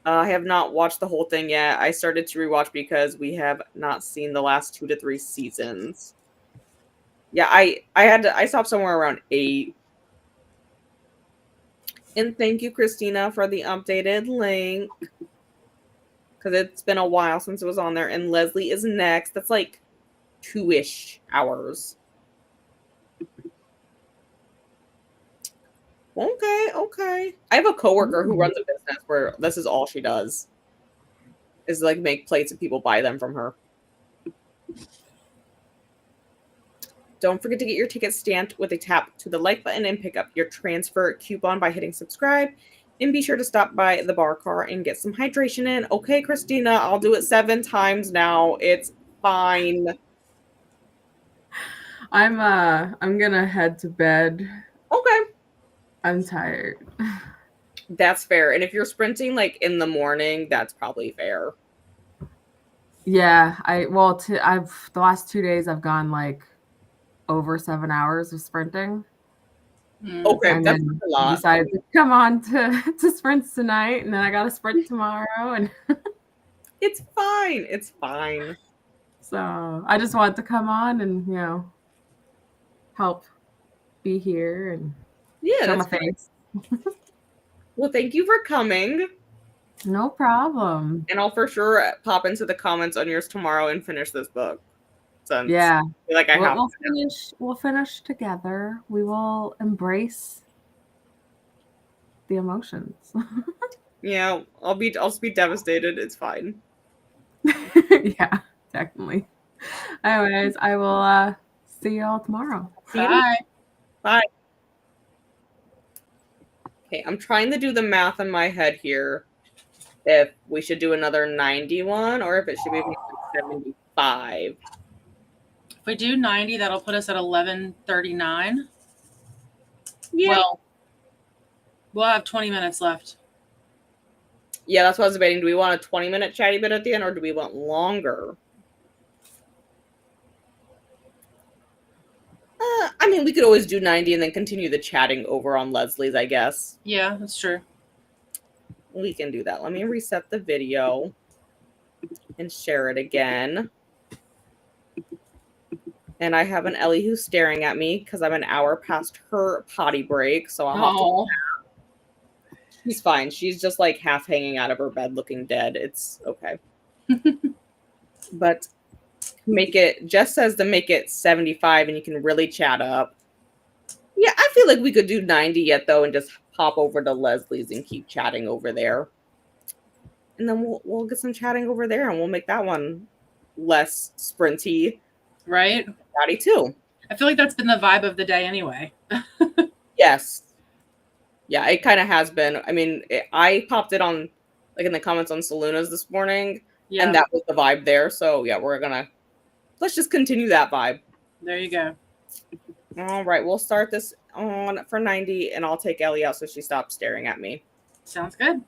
I have not watched the whole thing yet. I started to rewatch because we have not seen the last 2 to 3 seasons. Yeah, I stopped somewhere around 8. And thank you, Christina, for the updated link. Because it's been a while since it was on there. And Leslie is next. That's like 2-ish hours. Okay. I have a coworker who runs a business where this is all she does. Is like make plates and people buy them from her. Don't forget to get your ticket stamped with a tap to the like button and pick up your transfer coupon by hitting subscribe. And be sure to stop by the bar car and get some hydration in. Okay, Christina, I'll do it 7 times now. It's fine. I'm gonna head to bed. Okay. I'm tired. That's fair. And if you're sprinting like in the morning, that's probably fair. Yeah, the last 2 days I've gone like over 7 hours of sprinting. Okay, And that's then a lot. decided to come on to sprints tonight, and then I got to sprint tomorrow, and It's fine. It's fine. so I just wanted to come on and help be here and show my face. Well, thank you for coming. No problem. And I'll for sure pop into the comments on yours tomorrow and finish this book. Since Yeah. I feel like I have to. We'll finish together. We will embrace the emotions. Yeah, I'll be devastated. It's fine. Yeah, definitely. Anyways, I will see you all tomorrow. Bye. Okay, I'm trying to do the math in my head here. If we should do another 91 or if it should be 75. If we do 90, that'll put us at 11:39. Yeah. Well, we'll have 20 minutes left. Yeah, that's what I was debating. Do we want a 20-minute chatty bit at the end or do we want longer? I mean, we could always do 90 and then continue the chatting over on Leslie's, I guess. Yeah, that's true. We can do that. Let me reset the video and share it again. And I have an Ellie who's staring at me because I'm an hour past her potty break, so I'll have to. Oh, She's fine. She's just like half hanging out of her bed looking dead. It's okay. But make it, Jess says to make it 75 and you can really chat up. Yeah, I feel like we could do 90 yet though and just pop over to Leslie's and keep chatting over there. And then we'll get some chatting over there and we'll make that one less sprinty. Right? Chatty too. I feel like that's been the vibe of the day anyway. Yes. Yeah, it kind of has been. I mean, I popped it on, like in the comments on Soluna's this morning, Yeah. and that was the vibe there. So yeah, let's just continue that vibe. There you go. All right, we'll start this on for 90, and I'll take Ellie out so she stops staring at me. Sounds good.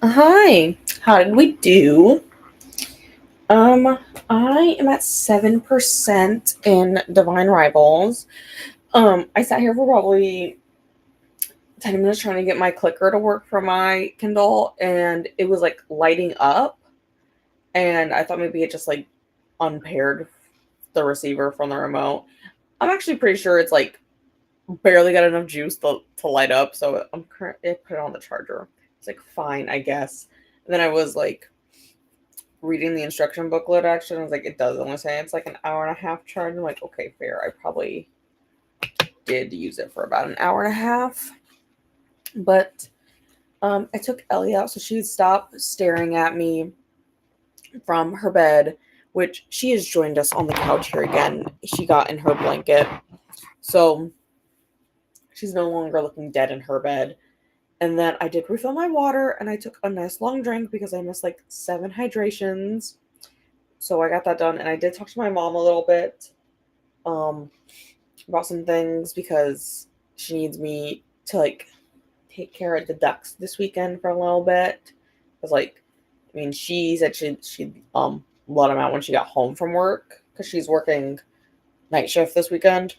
Hi. How did we do? I am at 7% in Divine Rivals. I sat here for probably 10 minutes trying to get my clicker to work for my Kindle, and it was like lighting up, and I thought maybe it just like unpaired the receiver from the remote. I'm actually pretty sure it's like barely got enough juice to light up, so I'm currently put it on the charger. It's like fine, I guess. And then I was like reading the instruction booklet actually, and I was like, it does only say it's like an hour and a half charge. I'm like, okay, fair. I probably did use it for about an hour and a half. But I took Ellie out so she'd stop staring at me from her bed, which she has joined us on the couch here again. She got in her blanket. So she's no longer looking dead in her bed. And then I did refill my water and I took a nice long drink because I missed like 7 hydrations. So I got that done, and I did talk to my mom a little bit about some things because she needs me to like take care of the ducks this weekend for a little bit. Because like, I mean, she said she'd let them out when she got home from work because she's working night shift this weekend.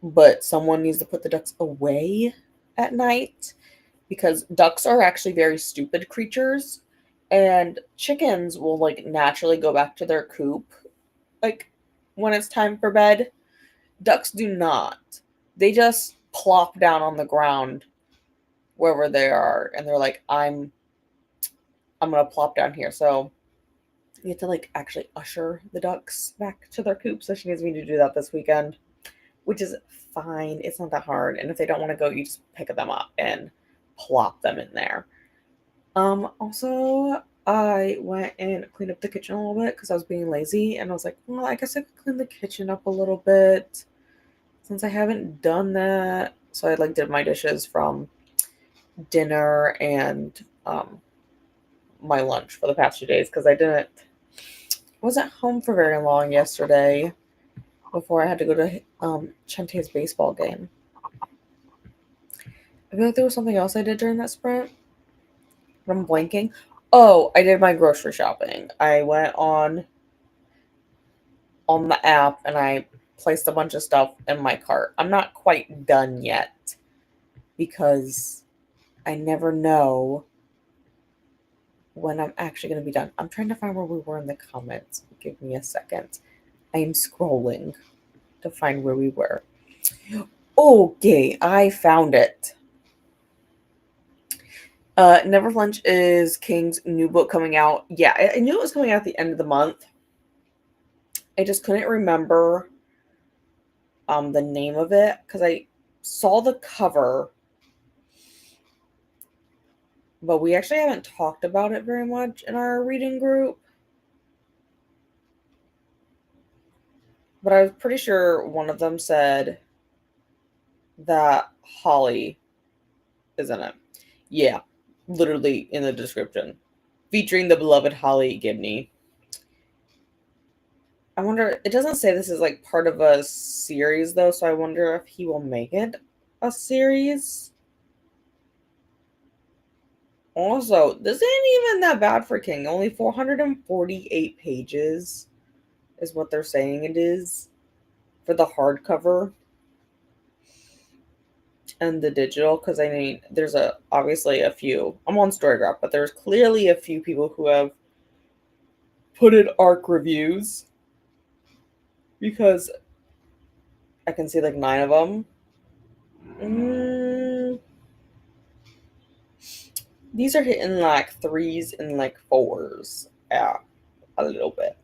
But someone needs to put the ducks away at night because ducks are actually very stupid creatures, and chickens will like naturally go back to their coop like when it's time for bed. Ducks do not. They just plop down on the ground wherever they are, and they're like, I'm gonna plop down here. So you have to like actually usher the ducks back to their coop. So she needs me to do that this weekend, which is fine. It's not that hard. And if they don't want to go, you just pick them up and plop them in there. Also, I went and cleaned up the kitchen a little bit because I was being lazy, and I was like, well, I guess I could clean the kitchen up a little bit since I haven't done that. So I like did my dishes from dinner and my lunch for the past 2 days because wasn't home for very long yesterday before I had to go to Chante's baseball game. I feel like there was something else I did during that sprint, but I'm blanking. Oh, I did my grocery shopping. I went on the app and I placed a bunch of stuff in my cart. I'm not quite done yet because I never know when I'm actually going to be done. I'm trying to find where we were in the comments. Give me a second. I am scrolling to find where we were. Okay, I found it. Never Flinch is King's new book coming out. Yeah, I knew it was coming out at the end of the month. I just couldn't remember the name of it because I saw the cover, but we actually haven't talked about it very much in our reading group. But I was pretty sure one of them said that Holly is in it. Yeah, literally in the description. Featuring the beloved Holly Gibney. I wonder, it doesn't say this is like part of a series though, so I wonder if he will make it a series. Also, this ain't even that bad for King. Only 448 pages is what they're saying it is for the hardcover and the digital. Because I mean, there's obviously a few. I'm on Storygraph, but there's clearly a few people who have put in ARC reviews because I can see like 9 of them. These are hitting like 3s and like 4s. Yeah, a little bit.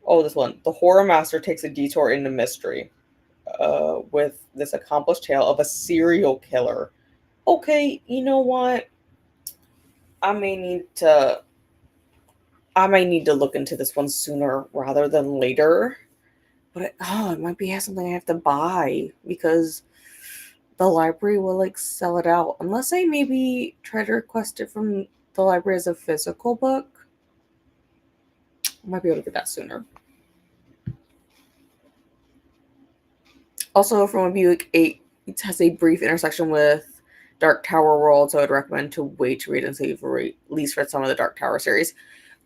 Oh, this one. The horror master takes a detour into mystery with this accomplished tale of a serial killer. Okay, you know what? I may need to look into this one sooner rather than later. But it might be something I have to buy because the library will like sell it out unless I maybe try to request it from the library as a physical book. I might be able to get that sooner. Also, from a Buick 8, it has a brief intersection with Dark Tower world, so I'd recommend to wait to read until you've at least read some of the Dark Tower series.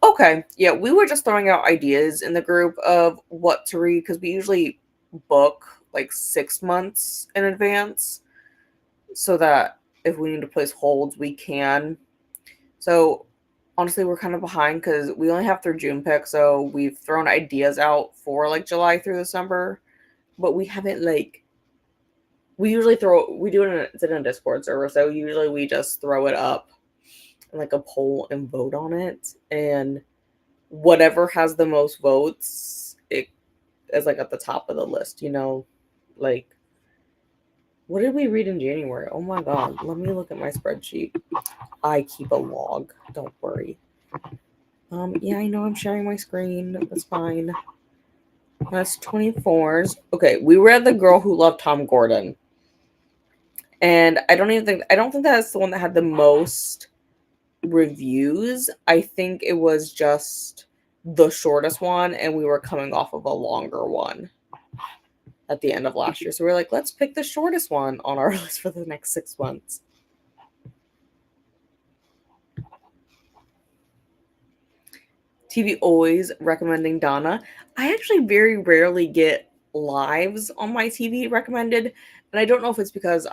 Okay, yeah, we were just throwing out ideas in the group of what to read because we usually book like 6 months in advance so that if we need to place holds, we can. So honestly, we're kind of behind because we only have through June pick, so we've thrown ideas out for like July through December, but we haven't like we usually do it it's in a Discord server, so usually we just throw it up in like a poll and vote on it, and whatever has the most votes, it is like at the top of the list, like what did we read in January? Oh my god, let me look at my spreadsheet. I keep a log, don't worry. Yeah, I know I'm sharing my screen. That's fine. That's 24s. Okay, we read The Girl Who Loved Tom Gordon. And I don't think that's the one that had the most reviews. I think it was just the shortest one, and we were coming off of a longer one at the end of last year. So we were like, let's pick the shortest one on our list for the next 6 months. TV always recommending Donna. I actually very rarely get lives on my TV recommended, and I don't know if it's because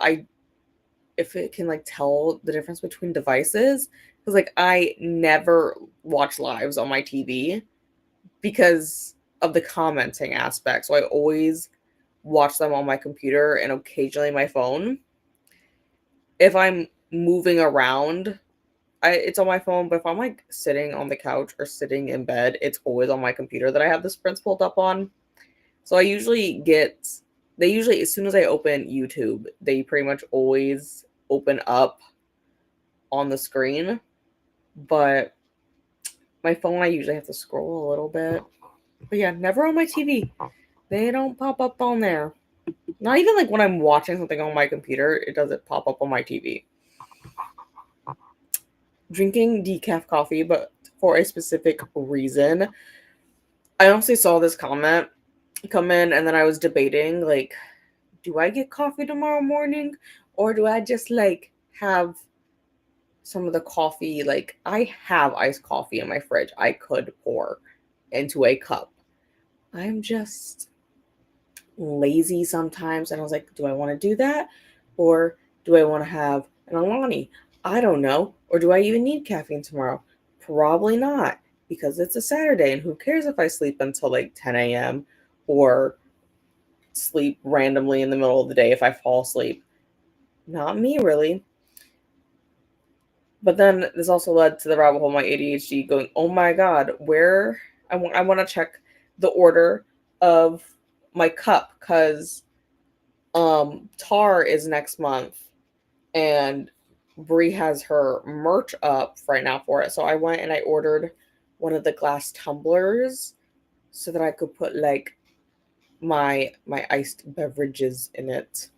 if it can like tell the difference between devices, because like I never watch lives on my TV because of the commenting aspect. So I always watch them on my computer and occasionally my phone. If I'm moving around, it's on my phone, but if I'm like sitting on the couch or sitting in bed, it's always on my computer that I have the sprints pulled up on. So they usually, as soon as I open YouTube, they pretty much always open up on the screen. But my phone, I usually have to scroll a little bit. But yeah, never on my TV. They don't pop up on there. Not even like when I'm watching something on my computer, it doesn't pop up on my TV. Drinking decaf coffee, but for a specific reason. I honestly saw this comment come in, and then I was debating, like, do I get coffee tomorrow morning, or do I just like have some of the coffee? Like, I have iced coffee in my fridge I could pour into a cup. I'm just lazy sometimes, and I was like, do I want to do that, or do I want to have an Alani? I don't know. Or do I even need caffeine tomorrow? Probably not, because it's a Saturday, and who cares if I sleep until like 10 a.m. or sleep randomly in the middle of the day if I fall asleep. Not me, really. But then this also led to the rabbit hole of my ADHD going, oh my god, where I want to check the order of my cup, because Tar is next month and Brie has her merch up right now for it. So I went and I ordered one of the glass tumblers so that I could put like my iced beverages in it.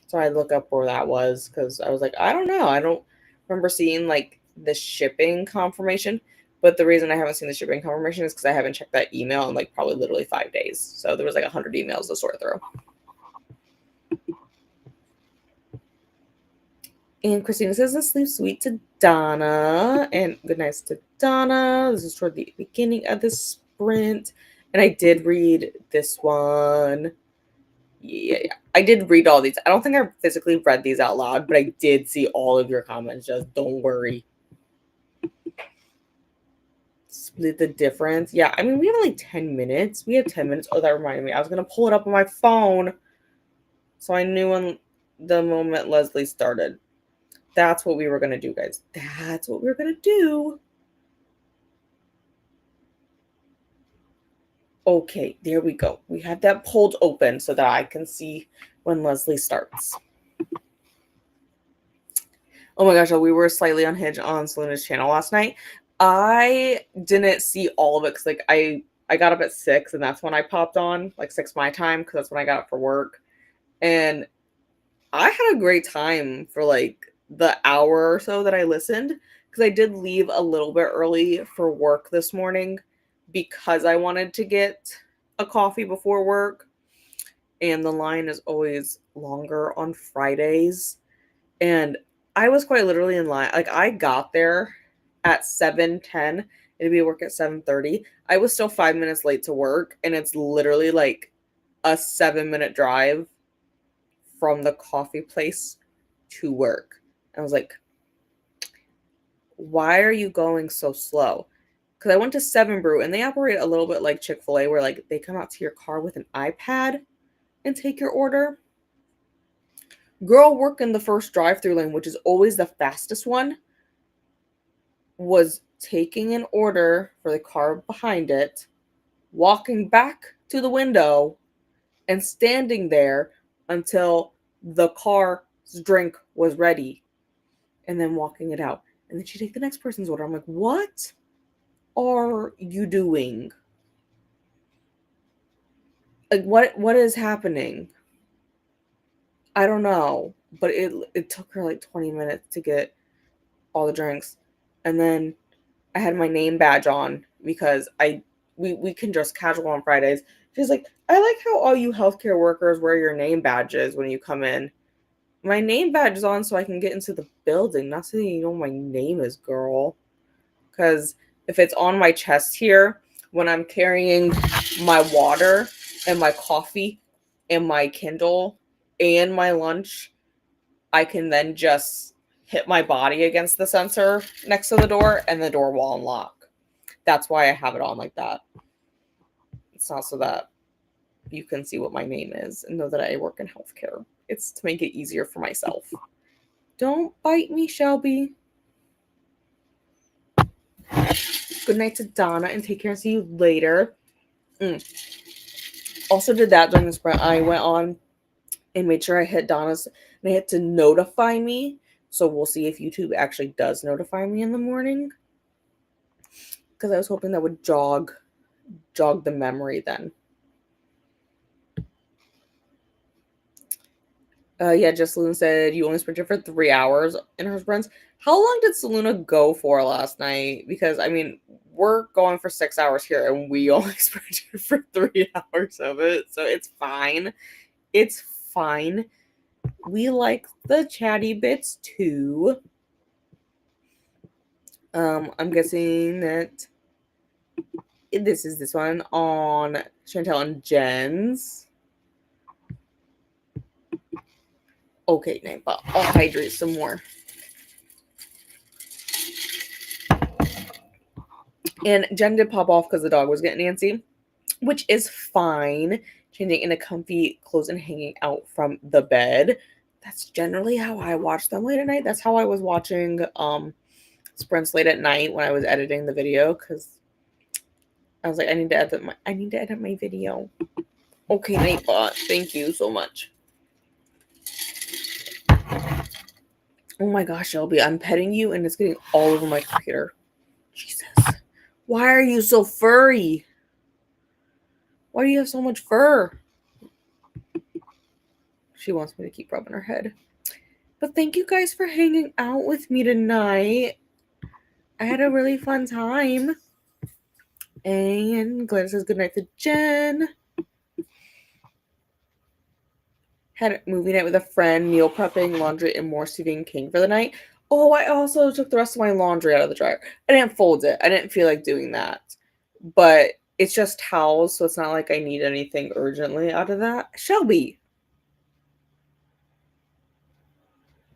So I look up where that was because I was like, I don't know. I don't remember seeing like the shipping confirmation. But the reason I haven't seen the shipping confirmation is because I haven't checked that email in like probably literally 5 days. So there was like 100 emails to sort through. And Christina says, sleep sweet to Donna. And good nights to Donna. This is toward the beginning of the sprint. And I did read this one. Yeah. I did read all these. I don't think I physically read these out loud, but I did see all of your comments. Just don't worry. Split the difference. Yeah, I mean, we have like 10 minutes. We have 10 minutes. Oh, that reminded me. I was going to pull it up on my phone. So I knew when the moment Leslie started. That's what we were going to do, guys. That's what we were going to do. Okay, there we go. We have that pulled open so that I can see when Leslie starts. Oh my gosh, we were slightly unhinged on Selena's channel last night. I didn't see all of it because like I got up at 6 and that's when I popped on, like 6 my time, because that's when I got up for work. And I had a great time for like the hour or so that I listened, because I did leave a little bit early for work this morning because I wanted to get a coffee before work, and the line is always longer on Fridays. And I was quite literally in line. Like, I got there at 7:10. It'd be work at 7:30. I was still 5 minutes late to work, and it's literally like a 7-minute drive from the coffee place to work. I was like, why are you going so slow? Because I went to Seven Brew, and they operate a little bit like Chick-fil-A, where like they come out to your car with an iPad and take your order. Girl working the first drive-through lane, which is always the fastest one, was taking an order for the car behind it, walking back to the window, and standing there until the car's drink was ready, and then walking it out. And then she'd take the next person's order. I'm like, what are you doing? Like, what is happening? I don't know. But it took her like 20 minutes to get all the drinks. And then I had my name badge on because we can dress casual on Fridays. She's like, I like how all you healthcare workers wear your name badges when you come in. My name badge is on so I can get into the building, not so you know what my name is, girl. Because if it's on my chest here, when I'm carrying my water and my coffee and my Kindle and my lunch, I can then just hit my body against the sensor next to the door and the door will unlock. That's why I have it on like that. It's not so that you can see what my name is and know that I work in healthcare. It's to make it easier for myself. Don't bite me, Shelby. Good night to Donna and take care and see you later. Also did that during the sprint. I went on and made sure I hit Donna's and I hit to notify me. So we'll see if YouTube actually does notify me in the morning. Because I was hoping that would jog the memory then. Yeah, just Selena said you only sprinted for 3 hours in her sprints. How long did Selena go for last night? Because, I mean, we're going for 6 hours here, and we only sprinted for 3 hours of it. So it's fine. It's fine. We like the chatty bits, too. I'm guessing that this is this one on Chantel and Jen's. Okay, Napa, I'll hydrate some more. And Jen did pop off because the dog was getting antsy, which is fine. Changing into comfy clothes and hanging out from the bed. That's generally how I watch them late at night. That's how I was watching sprints late at night when I was editing the video because I was like, I need to edit my video. Okay, Nightbot, thank you so much. Oh my gosh, Shelby, I'm petting you and it's getting all over my computer. Jesus. Why are you so furry? Why do you have so much fur? She wants me to keep rubbing her head. But thank you guys for hanging out with me tonight. I had a really fun time. And Glenn says goodnight to Jen. Had a movie night with a friend, meal prepping, laundry, and more Stephen King for the night. Oh, I also took the rest of my laundry out of the dryer. I didn't fold it. I didn't feel like doing that. But it's just towels, so it's not like I need anything urgently out of that. Shelby,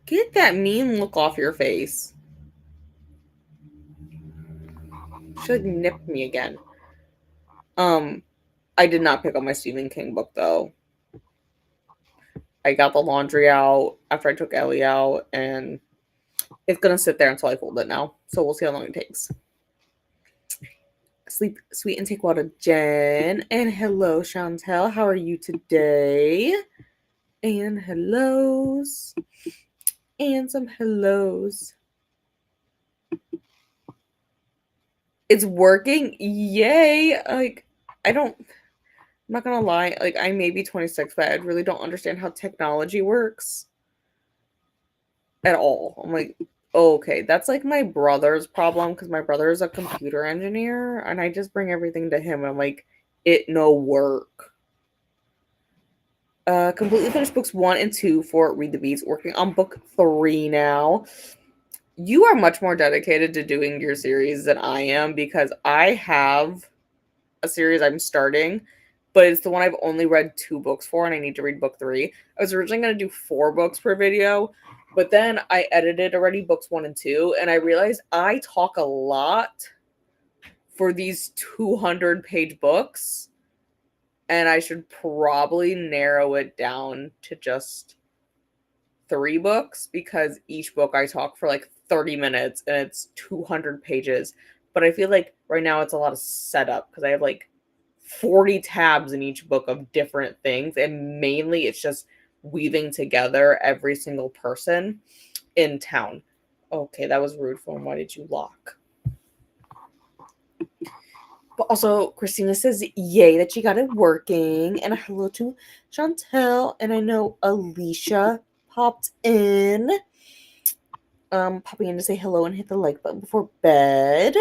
get that mean look off your face. She like nipped me again. I did not pick up my Stephen King book though. I got the laundry out after I took Ellie out, and it's gonna sit there until I fold it now. So we'll see how long it takes. Sleep sweet and take water, Jen. And hello, Chantel. How are you today? And hellos. And some hellos. It's working. Yay. Like, I'm not gonna lie, like I may be 26, but I really don't understand how technology works at all. I'm like, oh, okay, that's like my brother's problem because my brother is a computer engineer and I just bring everything to him and I'm like, it no work. Completely finished books 1 and 2 for Read the Beats. Working on book 3 now. You are much more dedicated to doing your series than I am, because I have a series I'm starting, but it's the one I've only read 2 books for, and I need to read book 3. I was originally going to do 4 books per video, but then I edited already books 1 and 2, and I realized I talk a lot for these 200-page books, and I should probably narrow it down to just 3 books, because each book I talk for like 30 minutes and it's 200 pages. But I feel like right now it's a lot of setup, because I have like 40 tabs in each book of different things, and mainly it's just weaving together every single person in town. Okay, that was rude, phone. Why did you lock? But also, Christina says, yay, that she got it working. And a hello to Chantel. And I know Alicia popped in. Popping in to say hello and hit the like button before bed.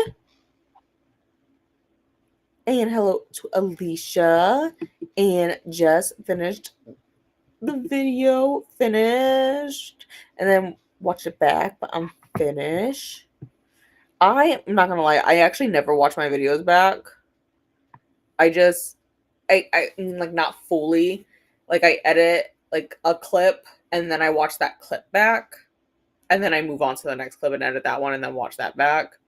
And hello to Alicia. And just finished the video. Finished. And then watched it back, but I'm finished. I am not gonna lie, I actually never watch my videos back. I mean, like, not fully. Like, I edit like a clip and then I watch that clip back, and then I move on to the next clip and edit that one and then watch that back.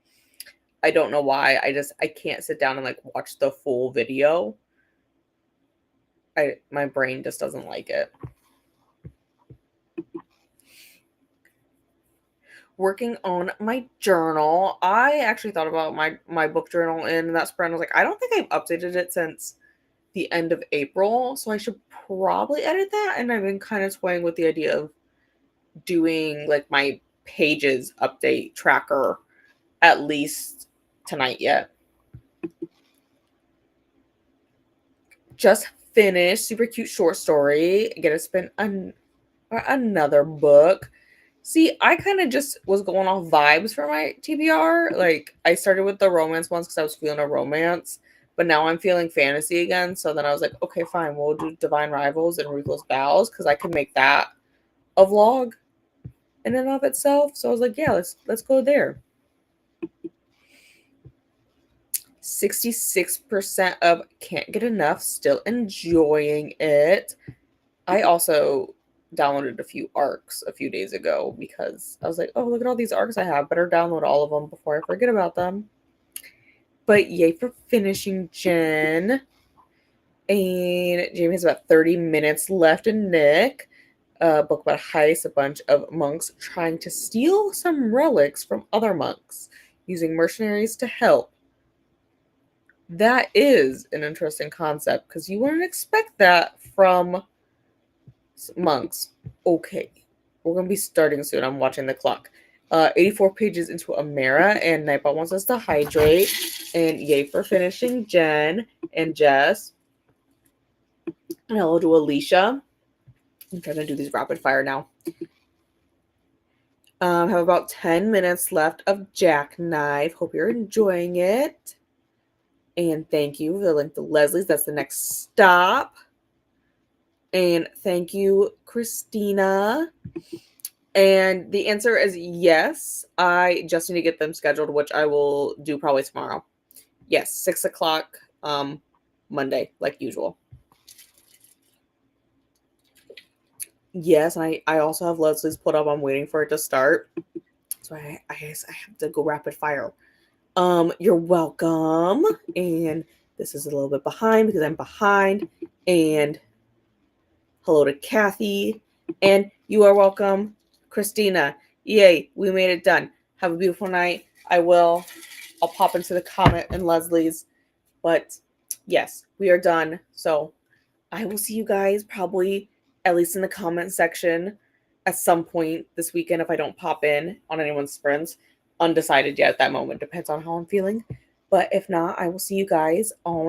I don't know why. I can't sit down and like watch the full video. My brain just doesn't like it. Working on my journal. I actually thought about my book journal in that spread. I was like, I don't think I've updated it since the end of April, so I should probably edit that. And I've been kind of toying with the idea of doing like my pages update tracker at least tonight yet. Just finished super cute short story. Get to spin another book. See, I kind of just was going off vibes for my TBR. Like, I started with the romance ones because I was feeling a romance, but now I'm feeling fantasy again. So then I was like, okay, fine, we'll do Divine Rivals and Ruthless Vows, because I can make that a vlog in and of itself. So I was like, yeah, let's go there. 66% of Can't Get Enough, still enjoying it. I also downloaded a few arcs a few days ago because I was like, oh, look at all these arcs I have. Better download all of them before I forget about them. But yay for finishing, Jen. And Jamie has about 30 minutes left in Nick. A book about a heist, a bunch of monks trying to steal some relics from other monks, using mercenaries to help. That is an interesting concept, because you wouldn't expect that from monks. Okay, we're gonna be starting soon. I'm watching the clock. 84 pages into Amara, and Nightbot wants us to hydrate. And yay for finishing, Jen and Jess. And hello to Alicia. I'm trying to do these rapid fire now. Have about 10 minutes left of Jackknife. Hope you're enjoying it. And thank you for the link to Leslie's. That's the next stop. And thank you, Christina. And the answer is yes. I just need to get them scheduled, which I will do probably tomorrow. Yes, 6 o'clock Monday, like usual. Yes, I also have Leslie's put up. I'm waiting for it to start. So I guess I have to go rapid fire. You're welcome. And this is a little bit behind because I'm behind. And hello to Kathy. And you are welcome, Christina. Yay, we made it done. Have a beautiful night. I'll pop into the comment in Leslie's. But yes, we are done. So I will see you guys probably at least in the comment section at some point this weekend if I don't pop in on anyone's sprints. Undecided yet at that moment. Depends on how I'm feeling. But if not, I will see you guys all